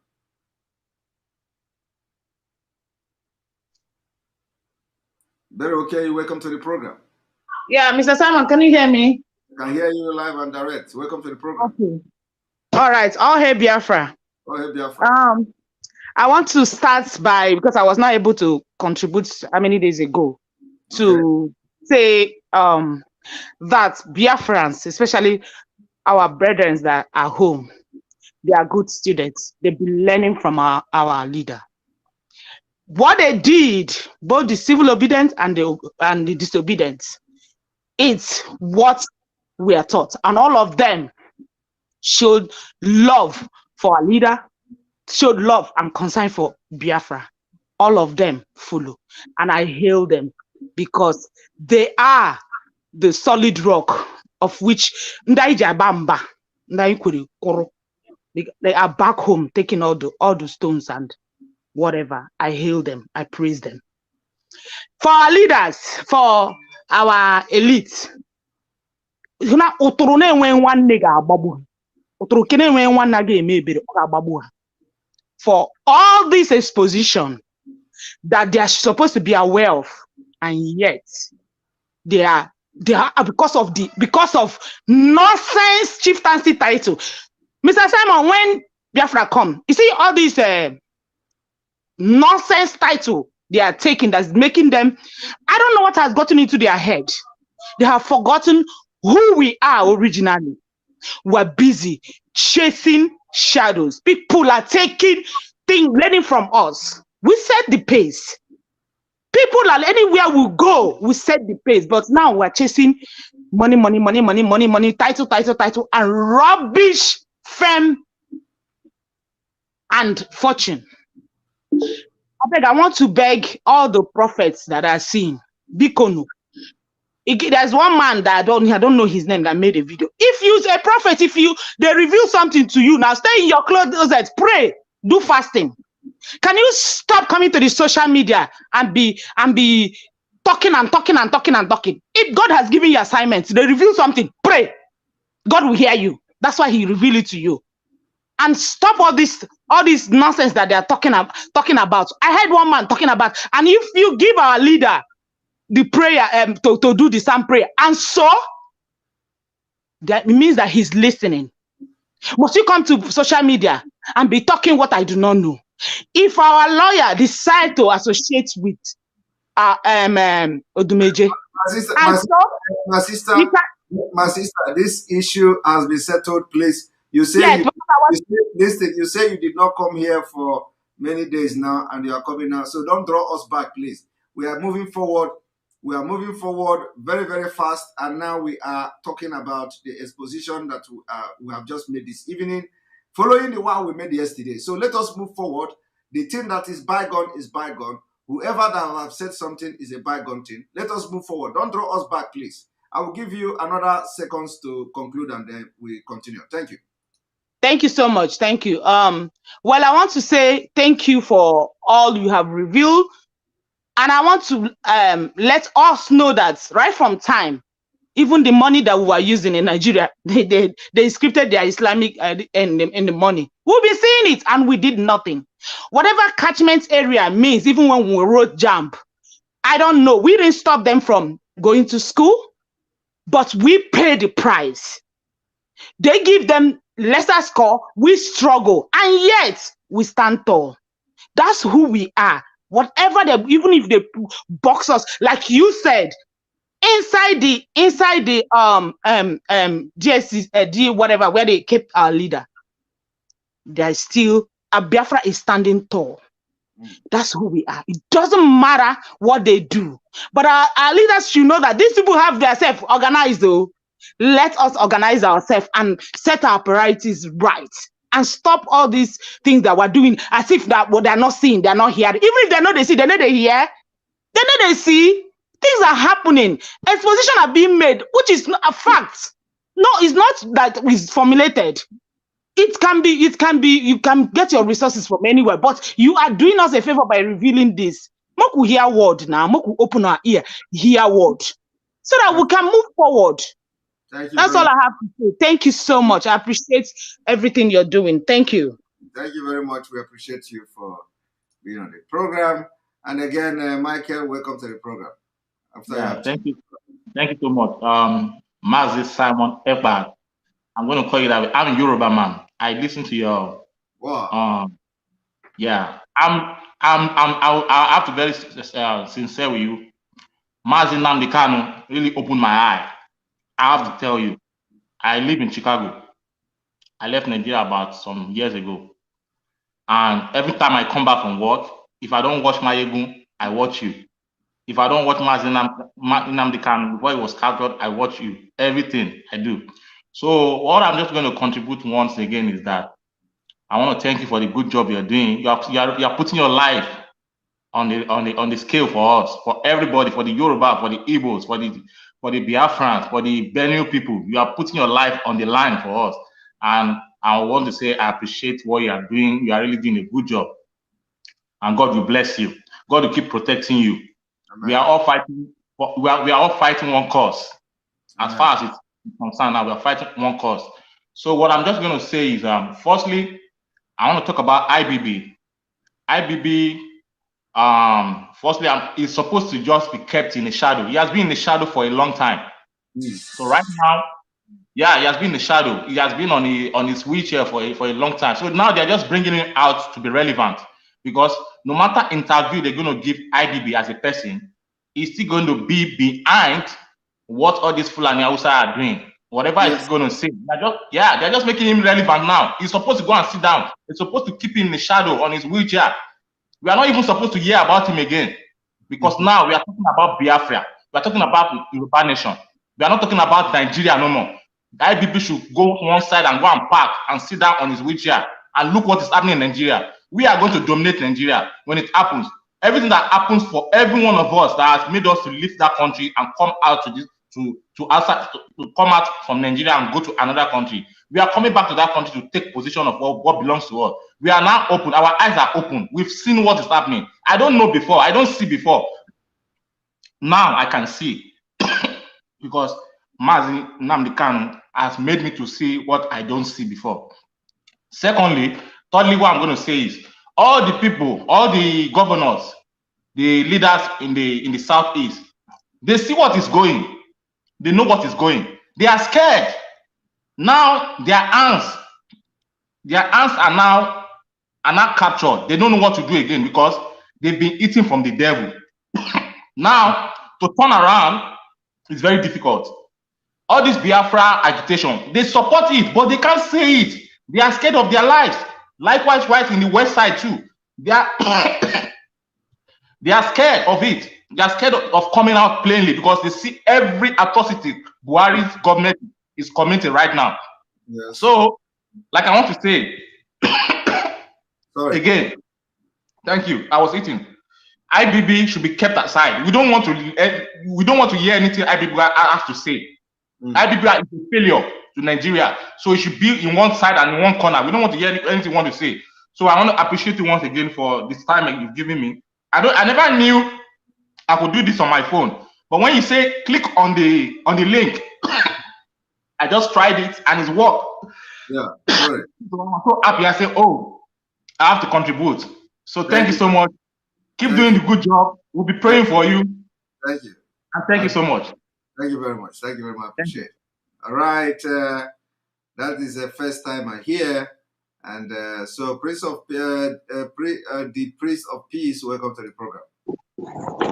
Bere Okenyi, welcome to the program. Yeah, Mr. Simon, can you hear me? I can hear you live and direct. Welcome to the program. Okay. All right. All hail Biafra. All hail Biafra. I want to start by, because I was not able to contribute how many days ago, to say that Biafrans, especially our brethren that are home, they are good students. They've been learning from our leader. What they did, both the civil obedience and the disobedience, it's what we are taught. And all of them showed love for our leader, showed love and concern for Biafra. All of them follow. And I hail them because they are the solid rock of which they are back home taking all the stones and whatever. I hail them. I praise them. For our leaders, for our elite, for all this exposition that they are supposed to be aware of, and yet they are because of nonsense chieftaincy title. Mr. Simon, when Biafra come, you see all these nonsense title they are taking that's making them, I don't know what has gotten into their head. They have forgotten who we are originally. We're busy chasing shadows. People are taking things, learning from us. We set the pace. People are anywhere we go, we set the pace. But now we're chasing money, title, and rubbish, fame, and fortune. I want to beg all the prophets that are seen. Bikonu. There's one man that I don't know his name that made a video. If you're a prophet, they reveal something to you, now stay in your closet, pray, do fasting. Can you stop coming to the social media and be talking? If God has given you assignments, they reveal something, pray. God will hear you. That's why he revealed it to you. And stop all this nonsense that they are talking about. I heard one man talking about, and if you give our leader the prayer to do the same prayer, and so that means that he's listening. Must you come to social media and be talking what I do not know? If our lawyer decide to associate with Odumeje, my sister, this issue has been settled, please. You say yes, you say you did not come here for many days now, and you are coming now. So don't draw us back, please. We are moving forward. We are moving forward very, very fast, and now we are talking about the exposition that we have just made this evening, following the one we made yesterday. So let us move forward. The thing that is bygone is bygone. Whoever that have said something is a bygone thing. Let us move forward. Don't draw us back, please. I will give you another seconds to conclude, and then we continue. Thank you. Thank you so much. Thank you. Well, I want to say thank you for all you have revealed. And I want to let us know that right from time, even the money that we were using in Nigeria, they scripted their Islamic in the money. We'll be seeing it, and we did nothing. Whatever catchment area means, even when we wrote JAMB, I don't know. We didn't stop them from going to school, but we pay the price. They give them lesser score, we struggle, and yet we stand tall. That's who we are. Whatever they, even if they box us, like you said, inside the GSC whatever, where they kept our leader, there's still Biafra is standing tall. That's who we are. It doesn't matter what they do, but our leaders should know that these people have themselves organized. Though, let us organize ourselves and set our priorities right. And stop all these things that we're doing as if that what they're not seeing, they're not hearing. Even if they know they see, they know they hear, they know they see. Things are happening. Exposition are being made, which is not a fact. No, it's not that it's formulated. It can be, you can get your resources from anywhere, but you are doing us a favor by revealing this. Moku hear word now, Moku open our ear, hear word, so that we can move forward. That's all I have to say. Thank you so much. I appreciate everything you're doing. Thank you. Thank you very much. We appreciate you for being on the program. And again, Michael, welcome to the program. Thank you. Thank you so much. Mazi Simon Ekpa. I'm going to call you that way. I'm a Yoruba man. I listen to your. Wow. I have to be very sincere with you. Mazi Nnamdi Kanu really opened my eye. I have to tell you, I live in Chicago. I left Nigeria about some years ago. And every time I come back from work, if I don't watch Mayegun, I watch you. If I don't watch Mazi Nnamdi Kanu before he was captured, I watch you. Everything I do. So what I'm just going to contribute once again is that I want to thank you for the good job you're doing. You are putting your life on the scale for us, for everybody, for the Yoruba, for the Igbos, for the Biafrans, for the Benue people. You are putting your life on the line for us. And I want to say I appreciate what you are doing. You are really doing a good job. And God will bless you. God will keep protecting you. Amen. We are all fighting. We are all fighting one cause. As far as it's concerned, now we are fighting one cause. So what I'm just going to say is, firstly, I want to talk about IBB. IBB, firstly, is supposed to just be kept in the shadow. He has been in the shadow for a long time. So right now, yeah, he has been in the shadow. He has been on his wheelchair for a long time. So now they're just bringing him out to be relevant, because no matter interview they're going to give IBB as a person, he's still going to be behind what all these Fulani Hausa are doing. Whatever he's going to say, they're just making him relevant now. He's supposed to go and sit down. They're supposed to keep him in the shadow on his wheelchair. We are not even supposed to hear about him again, because now we are talking about Biafra. We are talking about Yoruba nation. We are not talking about Nigeria no more. The IBB should go one side and go and park and sit down on his wheelchair and look what is happening in Nigeria. We are going to dominate Nigeria when it happens. Everything that happens for every one of us that has made us to leave that country and come out to come out from Nigeria and go to another country. We are coming back to that country to take position of what belongs to us. We are now open. Our eyes are open. We've seen what is happening. I don't know before. I don't see before. Now I can see because Mazi Nnamdi Kanu has made me to see what I don't see before. Thirdly, what I'm going to say is all the people, all the governors, the leaders in the southeast, they see what is going. They know what is going. They are scared. Now their hands are now captured. They don't know what to do again because they've been eating from the devil. Now to turn around is very difficult. All this Biafra agitation, they support it, but they can't say it. They are scared of their lives. Likewise, right in the west side too. They are scared of it. They are scared of coming out plainly because they see every atrocity Buhari's government is committing right now. Yes. So, like I want to say, again, thank you. I was eating. IBB should be kept aside. We don't want to hear anything IBB has to say. IBB is a failure to Nigeria, so it should be in one side and in one corner. We don't want to hear anything you want to say. So I want to appreciate you once again for this time you've given me. I never knew I could do this on my phone, but when you say click on the link, I just tried it and it's worked. Yeah, right. So I'm so happy. I say, oh, I have to contribute. So thank you so much. Keep doing the good job. We'll be praying for you. Thank you. And thank you so much. Thank you very much. Thank you very much. Appreciate it. All right. That is the first time I hear. And so the Priest of Peace, welcome to the program.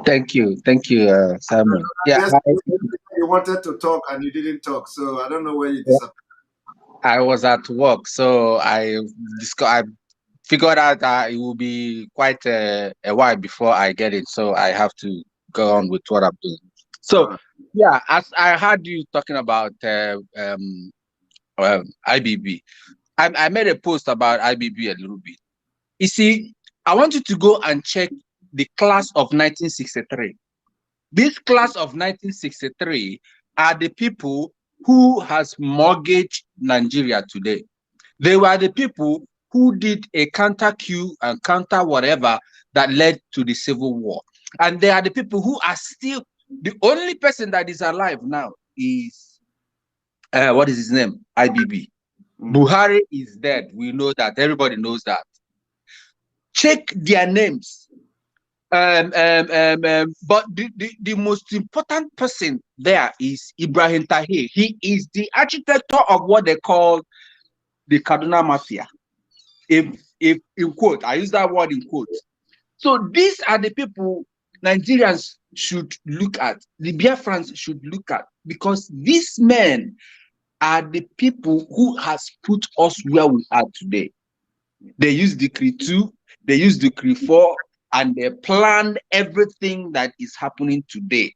Thank you, Simon. Yes, you wanted to talk and you didn't talk, so I don't know where you disappeared. I was at work, so I figured out it will be quite a while before I get it, so I have to go on with what I'm doing. So yeah, as I heard you talking about IBB, I made a post about IBB a little bit. You see, I want you to go and check the class of 1963. This class of 1963 are the people who has mortgaged Nigeria today. They were the people who did a counter coup and counter whatever that led to the civil war. And they are the people who are still, the only person that is alive now is, what is his name? IBB. Buhari is dead. We know that. Everybody knows that. Check their names. But the most important person there is Ibrahim Tahir. He is the architect of what they call the Kaduna Mafia. If in quote, I use that word in quote. So these are the people Nigerians should look at, the Biafrans should look at, because these men are the people who has put us where we are today. They used Decree 2, they used Decree 4, and they planned everything that is happening today.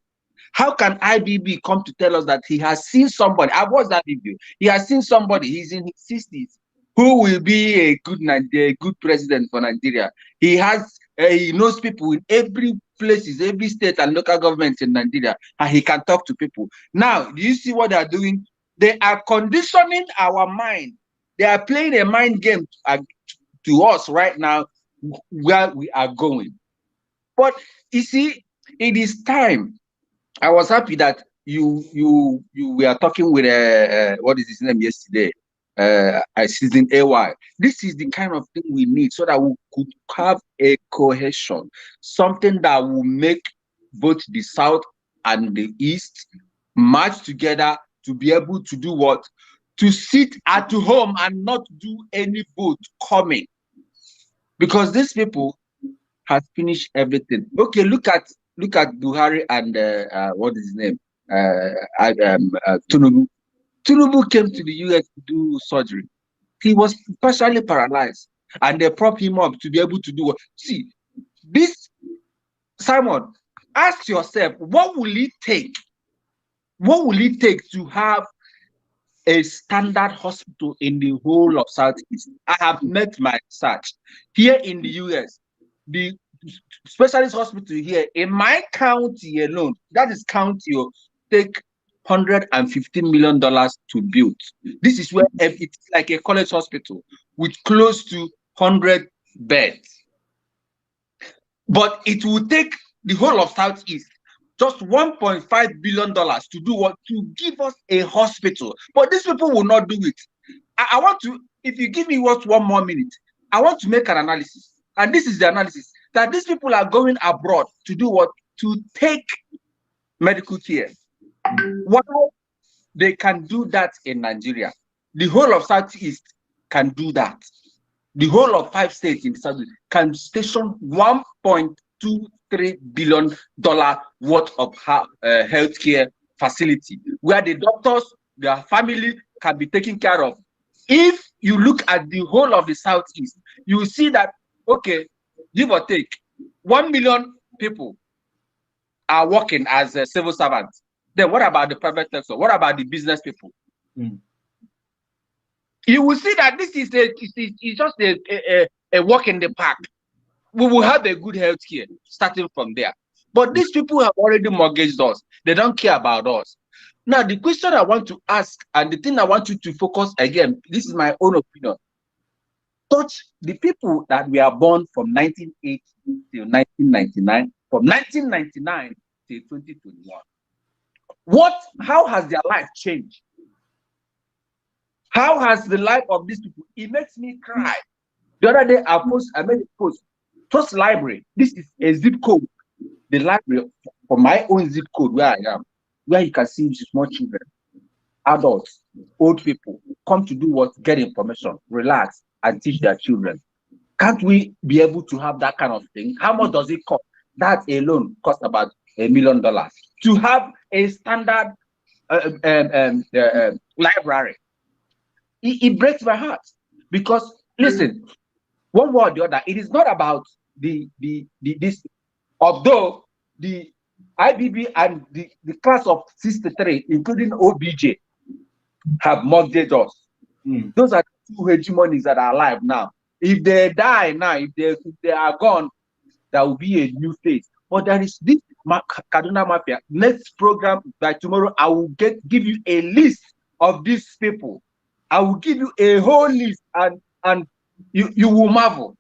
How can IBB come to tell us that he has seen somebody? I watched that video. He has seen somebody, he's in his 60s, who will be a good president for Nigeria. He has He knows people in every places, every state and local governments in Nigeria, and he can talk to people. Now, do you see what they are doing? They are conditioning our mind. They are playing a mind game to us right now where we are going. But you see, it is time. I was happy that you were talking with what is his name yesterday? Season AY. This is the kind of thing we need so that we could have a cohesion, something that will make both the South and the East march together to be able to do what? To sit at home and not do any vote coming. Because these people have finished everything. Okay, look at Buhari and what is his name? Tinubu. Tinubu came to the US to do surgery. He was partially paralyzed, and they prop him up to be able to do what? See, this, Simon, ask yourself, what will it take? What will it take to have a standard hospital in the whole of Southeast? I have met my research. Here in the US, the specialist hospital here in my county alone, that is county, take $115 million to build. This is where it's like a college hospital with close to 100 beds. But it will take the whole of Southeast just $1.5 billion to do what? To give us a hospital. But these people will not do it. I want to, if you give me what 1 more minute, I want to make an analysis. And this is the analysis, that these people are going abroad to do what? To take medical care. Why they can do that in Nigeria? The whole of Southeast can do that. The whole of 5 states in the Southeast can station $1.23 billion worth of healthcare facility, where the doctors, their family can be taken care of. If you look at the whole of the Southeast, you will see that, okay, give or take, 1 million people are working as civil servants. Then what about the private sector? What about the business people? You will see that this is just a walk in the park. We will have a good health care starting from there. But these people have already mortgaged us. They don't care about us. Now, the question I want to ask, and the thing I want you to focus, again, this is my own opinion. Touch the people that were born from 1980 till 1999, from 1999 till 2021. How has their life changed? How has the life of these people? It makes me cry. The other day, I made a post. Trust Library. This is a zip code. The library for my own zip code where I am, where you can see small children, adults, old people come to do what? Get information, relax, and teach their children. Can't we be able to have that kind of thing? How much does it cost? That alone costs about $1 million to have a standard library. It breaks my heart, because listen, one way or the other, it is not about this. Although the IBB and the class of 63, including OBJ, have mortgaged us. Those are the 2 hegemonies that are alive now. If they die now, if they are gone, there will be a new phase. But there is this Kaduna Mafia. Next program, by tomorrow, I will give you a list of these people. I will give you a whole list, and you will marvel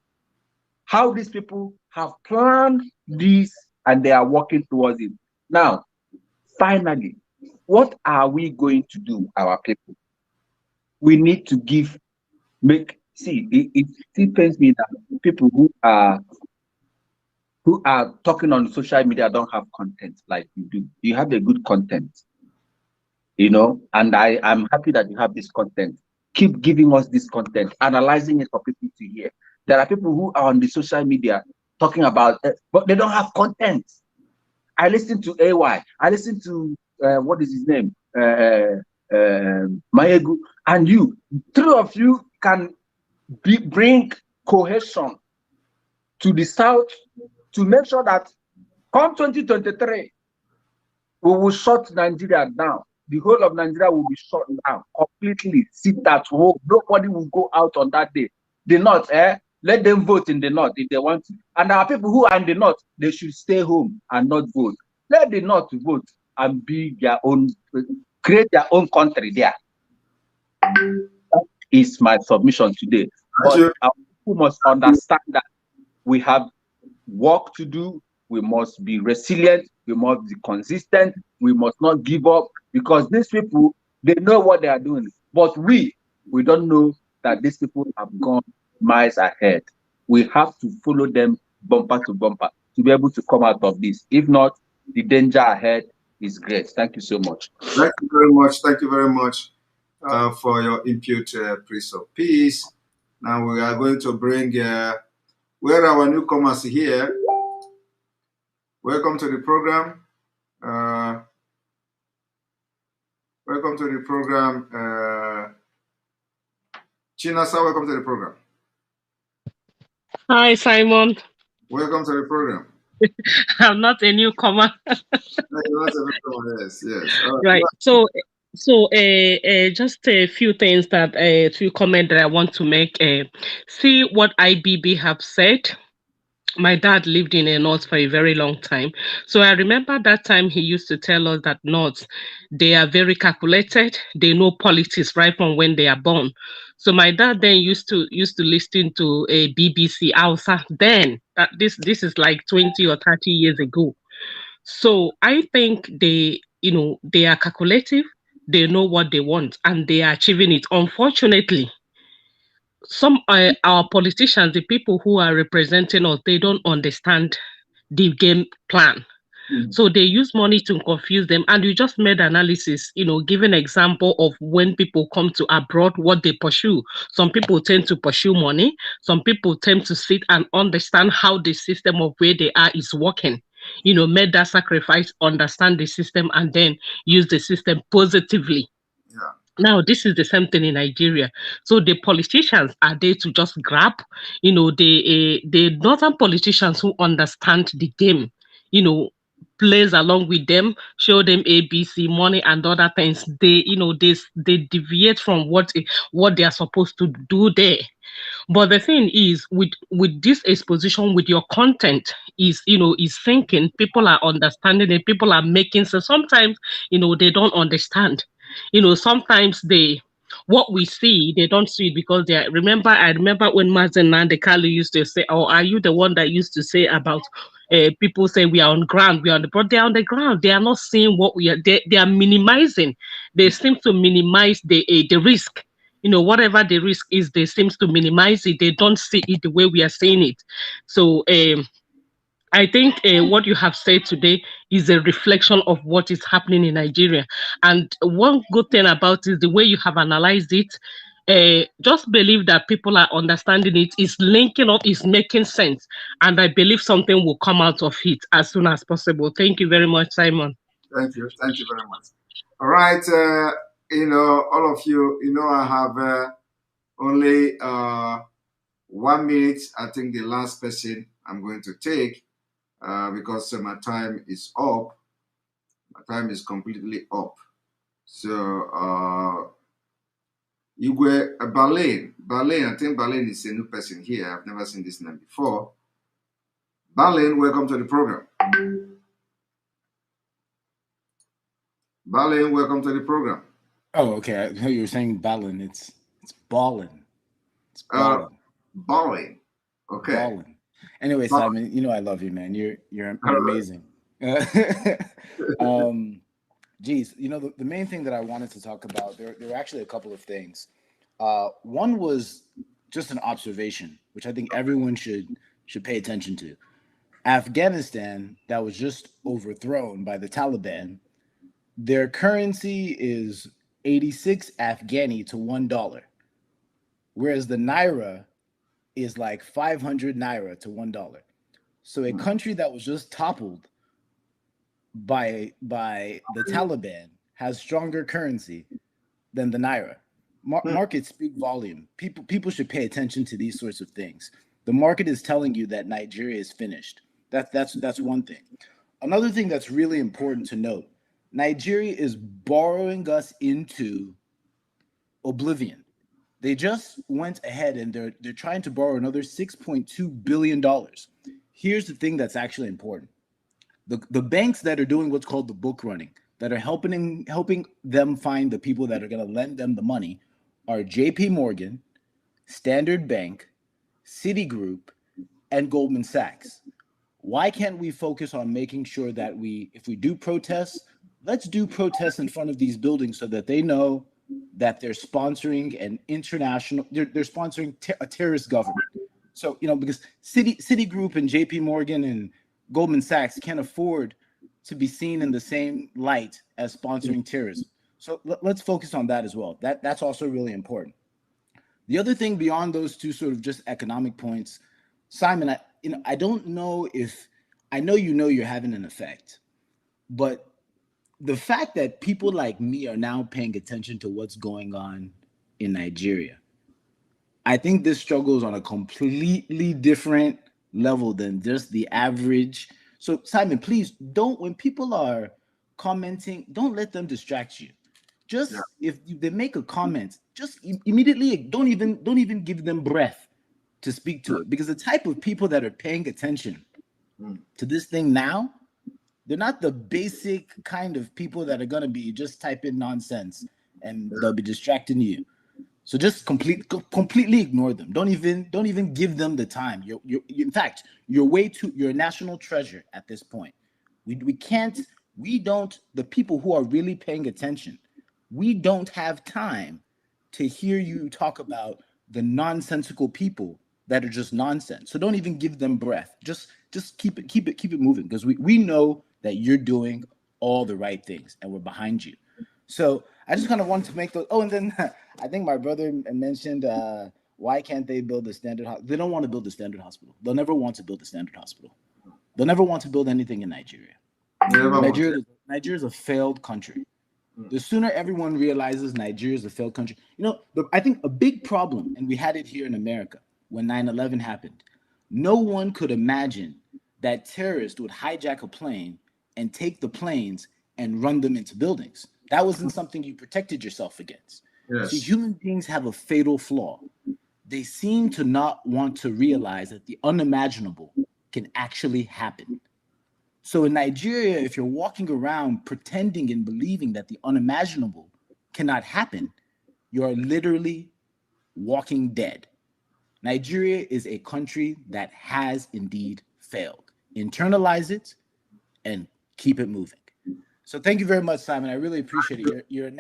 how these people have planned this and they are working towards it. Now, finally, what are we going to do, our people? We need to it still pains me that people who are talking on social media don't have content like you do. You have a good content, and I'm happy that you have this content. Keep giving us this content, analyzing it for people to hear. There are people who are on the social media talking about it, but they don't have content. I listen to AY. I listen to what is his name? Mayegu. And you, 3 of you can bring cohesion to the South to make sure that come 2023, we will shut Nigeria down. The whole of Nigeria will be shut down completely. Sit at home. Nobody will go out on that day. The North, Let them vote in the north if they want to. And our people who are in the north, they should stay home and not vote. Let the north vote and be their own, create their own country there. That is my submission today. Thank But you. our people must understand that we have work to do. We must be resilient. We must be consistent. We must not give up, because these people, they know what they are doing. But we don't know that these people have gone miles ahead. We have to follow them bumper to bumper to be able to come out of this. If not, the danger ahead is great. Thank you so much. Thank you very much. Thank you very much for your input, Prince of Peace. Now we are going to bring where our newcomers here. Welcome to the program. Welcome to the program. Chinasa, welcome to the program. Hi, Simon. Welcome to the program. I'm not a newcomer. No, you're not a newcomer. Yes, yes. Right. So, just a few things that, few comment that I want to make. See what IBB have said. My dad lived in a north for a very long time. So I remember that time he used to tell us that north, they are very calculated. They know politics right from when they are born. So my dad then used to listen to a BBC Hausa then. That this is like 20 or 30 years ago. So I think they are calculative, they know what they want, and they are achieving it. Unfortunately, some our politicians, the people who are representing us, they don't understand the game plan. So they use money to confuse them. And you just made analysis, give an example of when people come to abroad, what they pursue. Some people tend to pursue money. Some people tend to sit and understand how the system of where they are is working. Made that sacrifice, understand the system, and then use the system positively. Yeah. Now, this is the same thing in Nigeria. So the politicians are there to just grab, the northern politicians who understand the game, plays along with them, show them ABC, money and other things. They deviate from what they are supposed to do there. But the thing is, with this exposition, with your content is thinking, people are understanding it, people are making. So sometimes, they don't understand. Sometimes what we see, they don't see it because I remember when Mazi Nandekali used to say, "Oh, are you the one that used to say about people say we are on ground, we are on the, but they're on the ground. They are not seeing what we are. They are minimizing. They seem to minimize the risk. Whatever the risk is, they seems to minimize it. They don't see it the way we are seeing it. So I think what you have said today is a reflection of what is happening in Nigeria. And one good thing about it is the way you have analyzed it. Just believe that people are understanding it, is linking up, is making sense. And I believe something will come out of it as soon as possible. Thank you very much, Simon. Thank you. Thank you very much. All right. All of you, I have only 1 minute. I think the last person I'm going to take because my time is up. My time is completely up. So, Igwe Berlin. Berlin, I think Berlin is a new person here. I've never seen this name before. Berlin, welcome to the program. Berlin, welcome to the program. Oh, okay. I thought you were saying ballin. It's ballin. It's ballin. Ballin. Okay. Ballin. Anyway, Simon, I love you, man. You're amazing. Geez, the main thing that I wanted to talk about, there were actually a couple of things. One was just an observation, which I think everyone should pay attention to. Afghanistan, that was just overthrown by the Taliban, their currency is 86 Afghani to $1, whereas the Naira is like 500 Naira to $1. So a country that was just toppled by the Taliban has stronger currency than the Naira. Markets speak volume. People should pay attention to these sorts of things. The market is telling you that Nigeria is finished. That's one thing. Another thing that's really important to note: Nigeria is borrowing us into oblivion. They just went ahead and they're trying to borrow another $6.2 billion. Here's the thing that's actually important: the banks that are doing what's called the book running, that are helping them find the people that are going to lend them the money, are J.P. Morgan, Standard Bank, Citigroup, and Goldman Sachs. Why can't we focus on making sure that if we do protests, let's do protests in front of these buildings so that they know that they're sponsoring an international, they're sponsoring a terrorist government. So, because Citigroup and JP Morgan and Goldman Sachs can't afford to be seen in the same light as sponsoring terrorism. So let's focus on that as well. That's also really important. The other thing beyond those two sort of just economic points, Simon, I don't know if I know you're having an effect, but the fact that people like me are now paying attention to what's going on in Nigeria, I think this struggle is on a completely different level than just the average. So, Simon, please don't, when people are commenting, don't let them distract you. Just if they make a comment, just immediately don't even give them breath to speak to it, because the type of people that are paying attention to this thing now, they're not the basic kind of people that are going to be just typing nonsense and they'll be distracting you. So just completely ignore them. Don't even give them the time. In fact, you're a national treasure at this point. The people who are really paying attention, we don't have time to hear you talk about the nonsensical people that are just nonsense. So don't even give them breath. Just keep it moving, because we know that you're doing all the right things and we're behind you. So I just kind of wanted to make those. Oh, and then I think my brother mentioned, why can't they build a standard hospital? They don't want to build a standard hospital. They'll never want to build a standard hospital. They'll never want to build anything in Nigeria. Nigeria is a failed country. The sooner everyone realizes Nigeria is a failed country, I think a big problem, and we had it here in America when 9/11 happened. No one could imagine that terrorists would hijack a plane and take the planes and run them into buildings. That wasn't something you protected yourself against. Yes. See, human beings have a fatal flaw. They seem to not want to realize that the unimaginable can actually happen. So in Nigeria, if you're walking around pretending and believing that the unimaginable cannot happen, you're literally walking dead. Nigeria is a country that has indeed failed. Internalize it and keep it moving. So thank you very much, Simon. I really appreciate it. You're a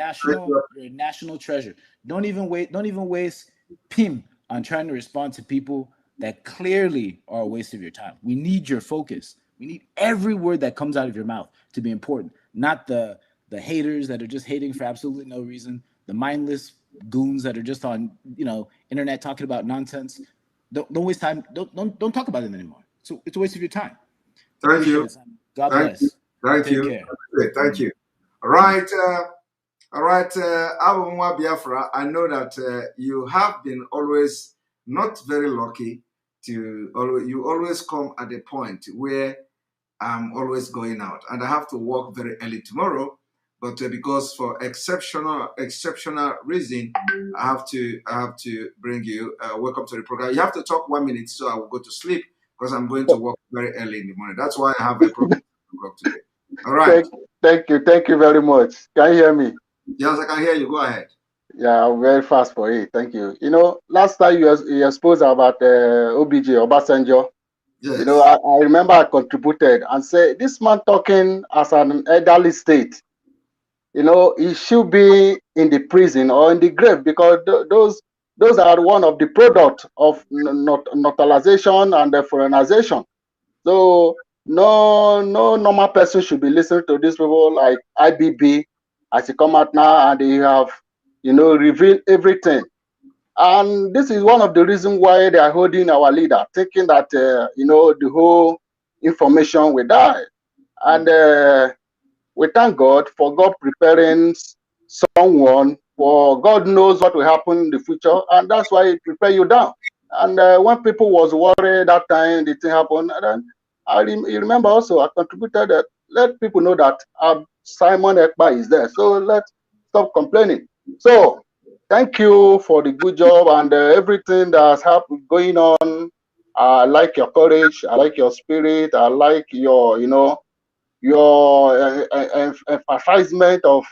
national treasure. Don't even waste PIM on trying to respond to people that clearly are a waste of your time. We need your focus. We need every word that comes out of your mouth to be important, not the haters that are just hating for absolutely no reason, the mindless goons that are just on internet talking about nonsense. Don't waste time. Don't talk about it anymore. So it's a waste of your time. Thank you. God bless. Thank Take you. care. Thank you. All right. Abumwa Biafra, I know that you have been always not very lucky you always come at a point where I'm always going out and I have to work very early tomorrow, but because for exceptional reason, I have to bring you. Welcome to the program. You have to talk 1 minute, so I will go to sleep because I'm going to work very early in the morning. That's why I have a program today. All right. Thank you very much. Can you hear me? Yes, I can hear you. Go ahead. Yeah, I'm very fast for it. Thank you. Last time you exposed about OBJ, Obasanjo. Yes. I remember I contributed and said, this man talking as an elderly state, he should be in the prison or in the grave, because those are one of the product of naturalization and foreignization. So no normal person should be listening to these people like IBB as he come out now and they have revealed everything. And this is one of the reasons why they are holding our leader, thinking that the whole information will die. And we thank God for God preparing someone, for God knows what will happen in the future, and that's why He prepare you down. And when people was worried that time, the thing happened, and then you remember also I contributed that let people know that Simon Ekpa is there. So let's stop complaining. So thank you for the good job and everything that's happened going on. I like your courage. I like your spirit. I like your, your emphasizement of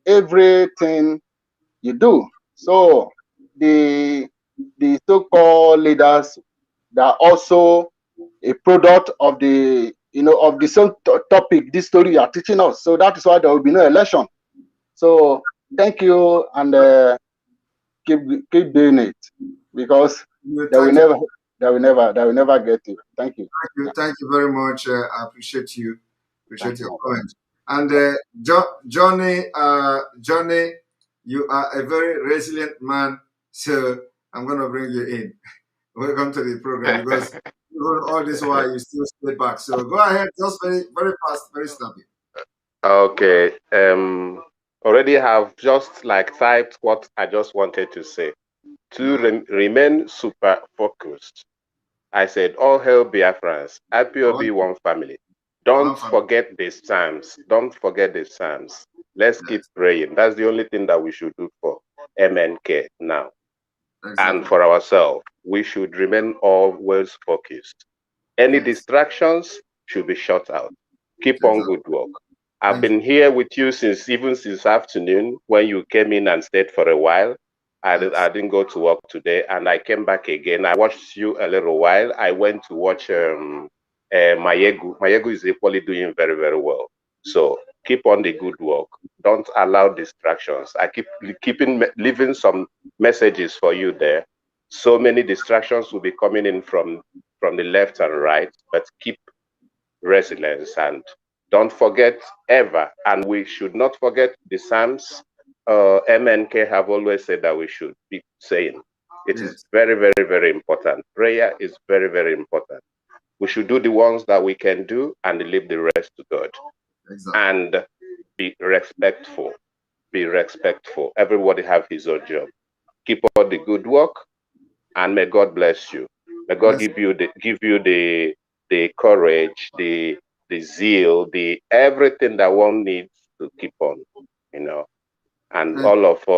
everything you do. So the so-called leaders, that are also a product of the of the same topic, this story you are teaching us. So that is why there will be no election. So thank you, and keep doing it, because they will Thank you. never get to. Thank you. Thank you very much. I appreciate you. Appreciate Thank you, your my brother. comment. And Johnny, you are a very resilient man. So I'm gonna bring you in. Welcome to the program, because even all this while you still stay back. So go ahead, just very, very fast, very snappy. Okay. Already have just like typed what I just wanted to say. To remain super focused. I said, all hail Biafrans, IPOB one family. Don't forget the Psalms. Don't forget the Psalms. Let's keep praying. That's the only thing that we should do for MNK now. And for ourselves, we should remain always focused. Any distractions should be shut out. Keep on good work. I've been here with you since afternoon when you came in and stayed for a while. I didn't go to work today, and I came back again. I watched you a little while. I went to watch Mayegu. Mayegu is equally doing very, very well. So keep on the good work. Don't allow distractions. I keep leaving some messages for you there. So many distractions will be coming in from the left and right, but keep resilience and don't forget ever. And we should not forget the Psalms. MNK have always said that we should be saying. It is very, very, very important. Prayer is very, very important. We should do the ones that we can do and leave the rest to God. And be respectful. Be respectful. Everybody have his own job. Keep up the good work, and may God bless you. May God give you the courage, the zeal, the everything that one needs to keep on, And all of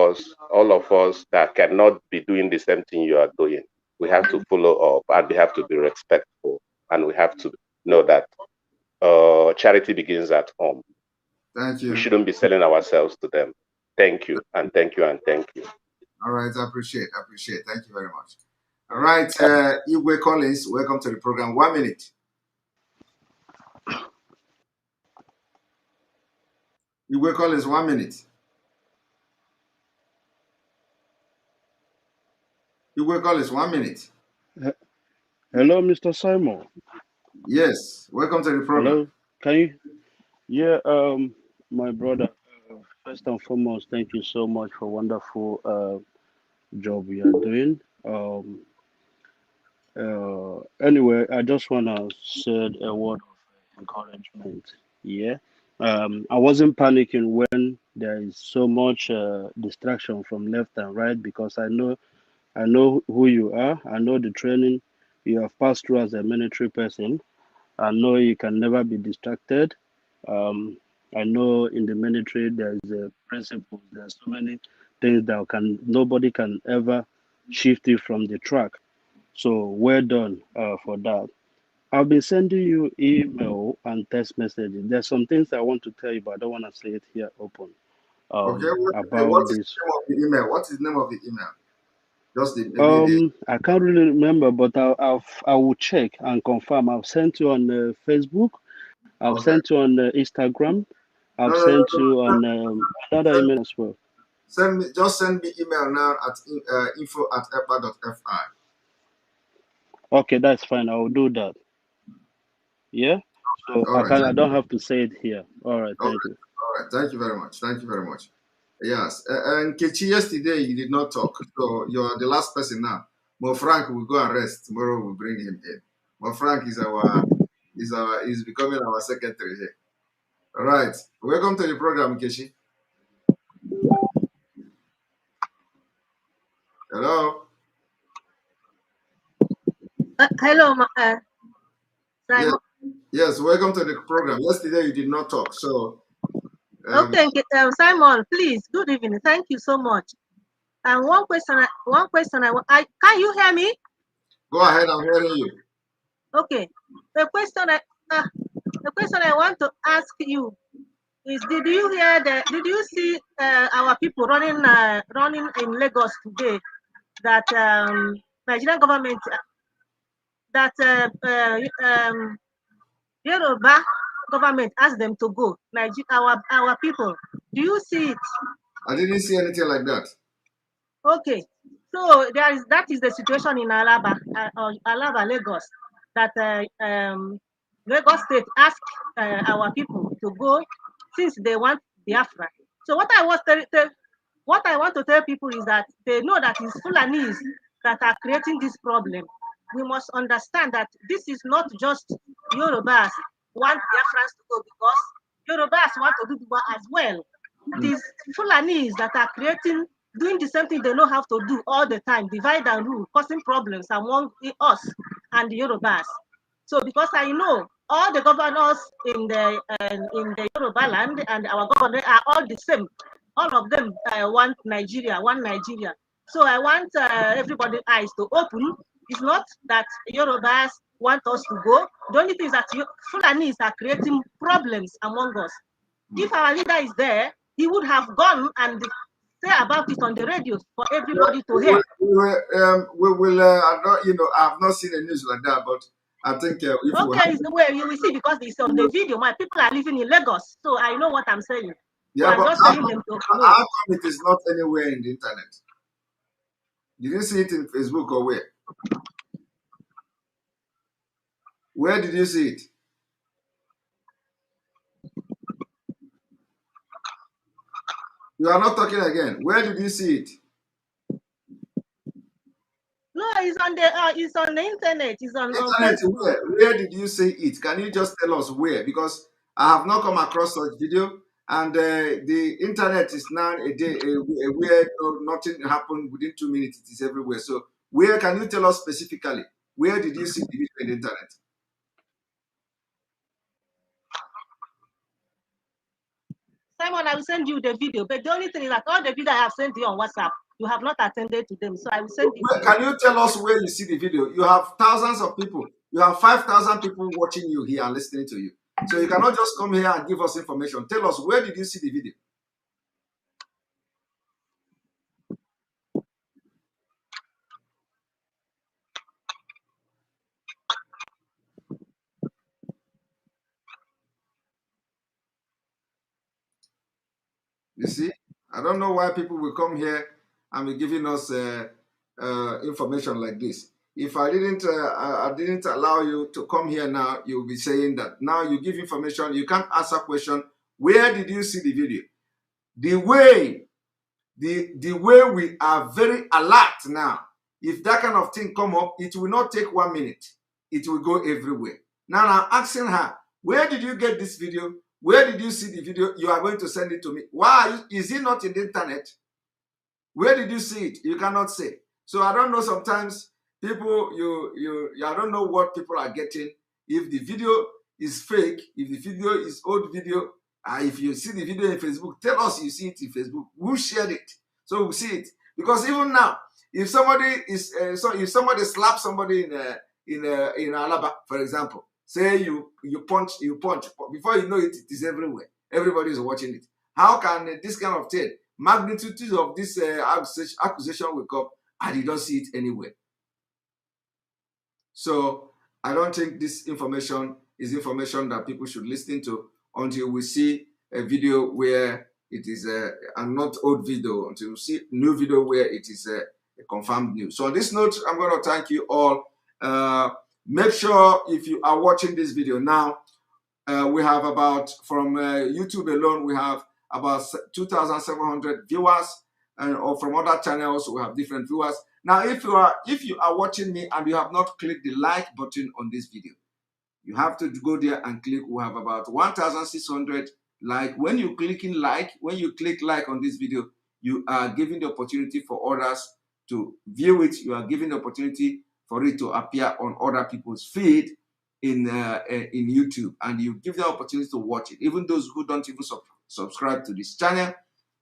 us that cannot be doing the same thing you are doing, we have to follow up, and we have to be respectful, and we have to know that charity begins at home. Thank you. We shouldn't be selling ourselves to them. Thank you, and thank you, and thank you. All right, I appreciate. Thank you very much. All right, Igwe Collins, welcome to the program. 1 minute. Igwe Collins, 1 minute. Igwe Collins, 1 minute. Hello, Mr. Simon. Yes, welcome to the program. Hello, can you? Yeah, my brother. First and foremost, thank you so much for wonderful job you are doing. Anyway, I just wanna say a word of encouragement. Yeah. I wasn't panicking when there is so much distraction from left and right, because I know who you are. I know the training you have passed through as a military person. I know you can never be distracted. I know in the military there is a principle. There's so many things that nobody can ever shift you from the track. So well done for that. I've been sending you email and text messages. There's some things I want to tell you, but I don't want to say it here open. Okay, what About is this. the name of the email? What is the name of the email? Just maybe I can't really remember, but I will check and confirm. I've sent you on Facebook. I've sent you on Instagram. I've sent you on another email as well. Send me email now at info@ekpa.fi. Okay, that's fine. I will do that. Yeah. So I don't have to say it here. All right. Thank you. All right. Thank you very much. Yes. And Kechi, yesterday you did not talk, so you're the last person now. Mo Frank will go and rest. Tomorrow we'll bring him in. Mo Frank is becoming our secretary here. All right. Welcome to the program, Kechi. Hello. Hello, Simon. Yes, welcome to the program. Yesterday you did not talk, so. Okay, Simon, please. Good evening. Thank you so much. And one question can you hear me? Go ahead, I'm hearing you. Okay. The question I want to ask you is: did you see our people running in Lagos today? That Nigerian government that Yoruba government asked them to go. Our people. Do you see it? I didn't see anything like that. Okay, so that is the situation in Alaba, Lagos, that Lagos State asked our people to go since they want Biafra. So what I want to tell people is that they know that it's Fulanis that are creating this problem. We must understand that this is not just Yorubas want Biafrans to go, because Yorubas want to do as well. It is Fulanis that are doing the same thing they know how to do all the time, divide and rule, causing problems among us and the Yorubas. So because I know all the governors in the Yoruba land and our governor are all the same. All of them want Nigeria, one Nigeria. So I want everybody's eyes to open. It's not that Yorubas want us to go. The only thing is that Fulanis are creating problems among us. If our leader is there, he would have gone and say about it on the radio for everybody to hear. We will, I have not seen the news like that, but I think if okay, well, you will see, because it's on the video. My people are living in Lagos, so I know what I'm saying. Yeah, so but I'm just telling them to know. How come it is not anywhere in the internet? Did you see it in Facebook or where? Where did you see it? You are not talking again. Where did you see it? No, it's on the internet. It's on Facebook. Where did you see it? Can you just tell us where? Because I have not come across such video, and the internet is now where nothing happened within 2 minutes. It is everywhere. So where, can you tell us specifically? Where did you see the video in the internet? Simon, I will send you the video. But the only thing is that all the video I have sent you on WhatsApp, you have not attended to them. So I will send you. Can you tell us where you see the video? You have thousands of people. You have 5,000 people watching you here and listening to you. So you cannot just come here and give us information. Tell us, where did you see the video? You see, I don't know why people will come here and be giving us information like this. If I didn't allow you to come here now, you'll be saying that now you give information, you can't answer question. Where did you see the video? The way we are very alert now. If that kind of thing come up, it will not take 1 minute. It will go everywhere. Now I'm asking her, where did you get this video? Where did you see the video? You are going to send it to me. Why is it not in the internet? Where did you see it? You cannot say. So I don't know, sometimes people, I don't know what people are getting. If the video is fake, if the video is old video, if you see the video in Facebook, tell us you see it in Facebook. Who shared it? So we'll see it. Because even now, if somebody if somebody slaps somebody in Alaba, for example, say you punch, before you know it, it is everywhere. Everybody is watching it. How can this kind of thing, magnitude of this accusation will come, and you don't see it anywhere? So I don't think this information is information that people should listen to until we see a video where it is and not old video, until we see new video where it is a confirmed news. So on this note, I'm going to thank you all. Make sure if you are watching this video now, we have about, from YouTube alone, we have about 2,700 viewers, or from other channels we have different viewers. Now, if you are watching me and you have not clicked the like button on this video, you have to go there and click. We have about 1,600 like. When you click like on this video, you are giving the opportunity for others to view it. You are giving the opportunity for it to appear on other people's feed in YouTube, and you give them opportunity to watch it. Even those who don't even subscribe to this channel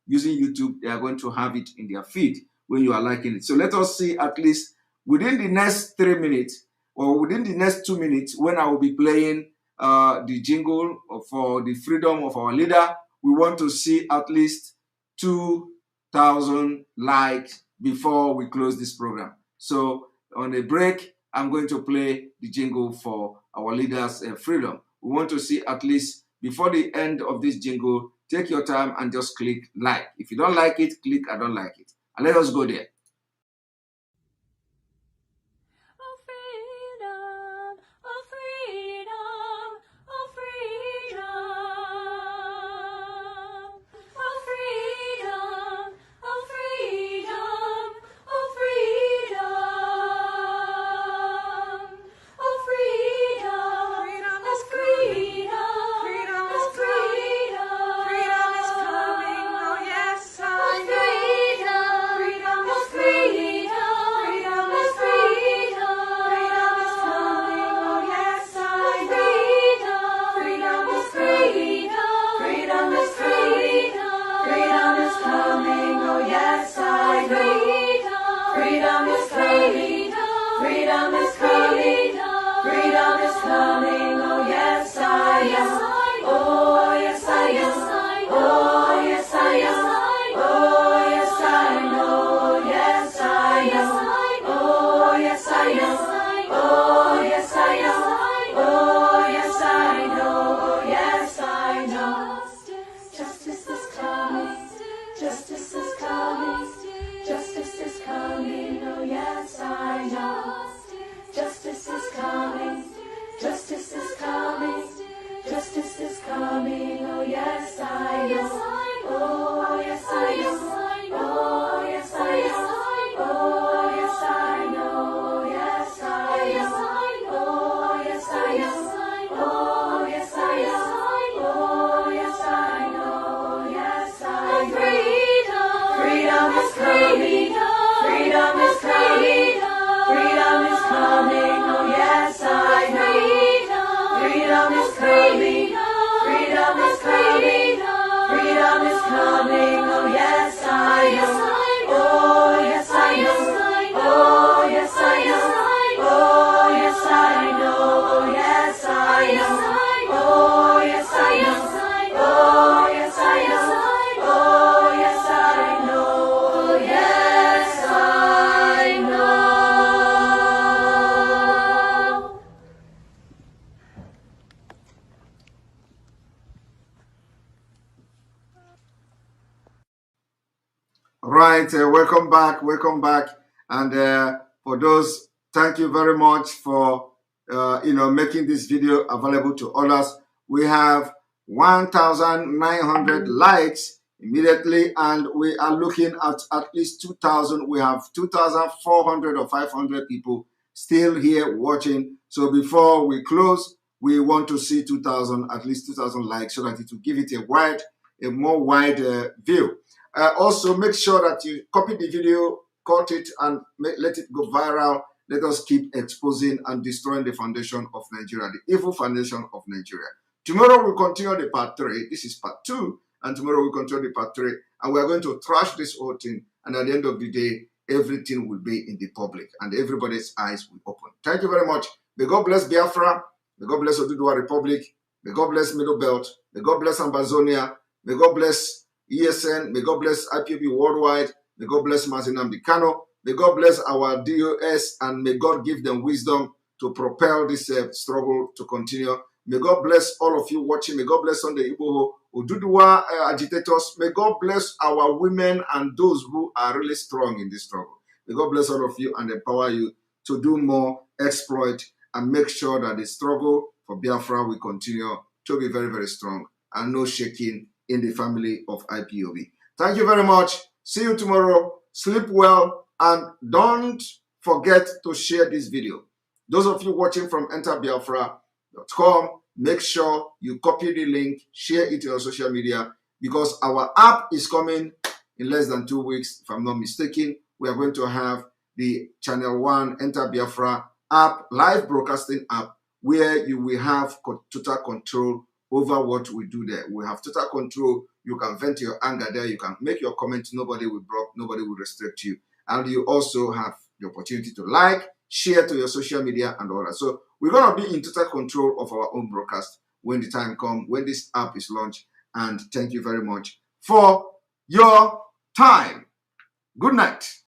using YouTube, they are going to have it in their feed, when you are liking it. So let us see at least within the next 3 minutes or within the next 2 minutes when I will be playing the jingle for the freedom of our leader. We want to see at least 2,000 likes before we close this program. So on a break, I'm going to play the jingle for our leaders' freedom. We want to see at least before the end of this jingle, take your time and just click like. If you don't like it, click I don't like it. And let us go there. Right, welcome back, and for those, thank you very much for making this video available to others. We have 1,900 likes immediately, and we are looking at least 2,000. We have 2,400 or 500 people still here watching. So before we close, we want to see 2,000, at least 2,000 likes, so that it will give it a more wide view. Also, make sure that you copy the video, cut it, and let it go viral. Let us keep exposing and destroying the foundation of Nigeria, the evil foundation of Nigeria. Tomorrow we'll continue the part 3. This is part 2, and tomorrow we'll continue the part 3, and we're going to trash this whole thing. And at the end of the day, everything will be in the public, and everybody's eyes will open. Thank you very much. May God bless Biafra. May God bless Oduduwa Republic. May God bless Middle Belt. May God bless Ambazonia. May God bless ESN, may God bless IPOB worldwide, may God bless Mazi Kano, may God bless our DOS, and may God give them wisdom to propel this struggle to continue. May God bless all of you watching, may God bless Sunday Igboho, Oduduwa agitators, may God bless our women and those who are really strong in this struggle. May God bless all of you and empower you to do more exploit and make sure that the struggle for Biafra will continue to be very, very strong and no shaking in the family of IPOB. Thank you very much. See you tomorrow. Sleep well, and don't forget to share this video. Those of you watching from enterbiafra.com, make sure you copy the link, share it on social media, because our app is coming in less than 2 weeks, if I'm not mistaken. We are going to have the Channel 1 Enter Biafra app, live broadcasting app, where you will have total control over what we do there. We have total control. You can vent your anger there. You can make your comments. Nobody will block. Nobody will restrict you. And you also have the opportunity to like, share to your social media and all that. So we're going to be in total control of our own broadcast when the time comes, when this app is launched. And thank you very much for your time. Good night.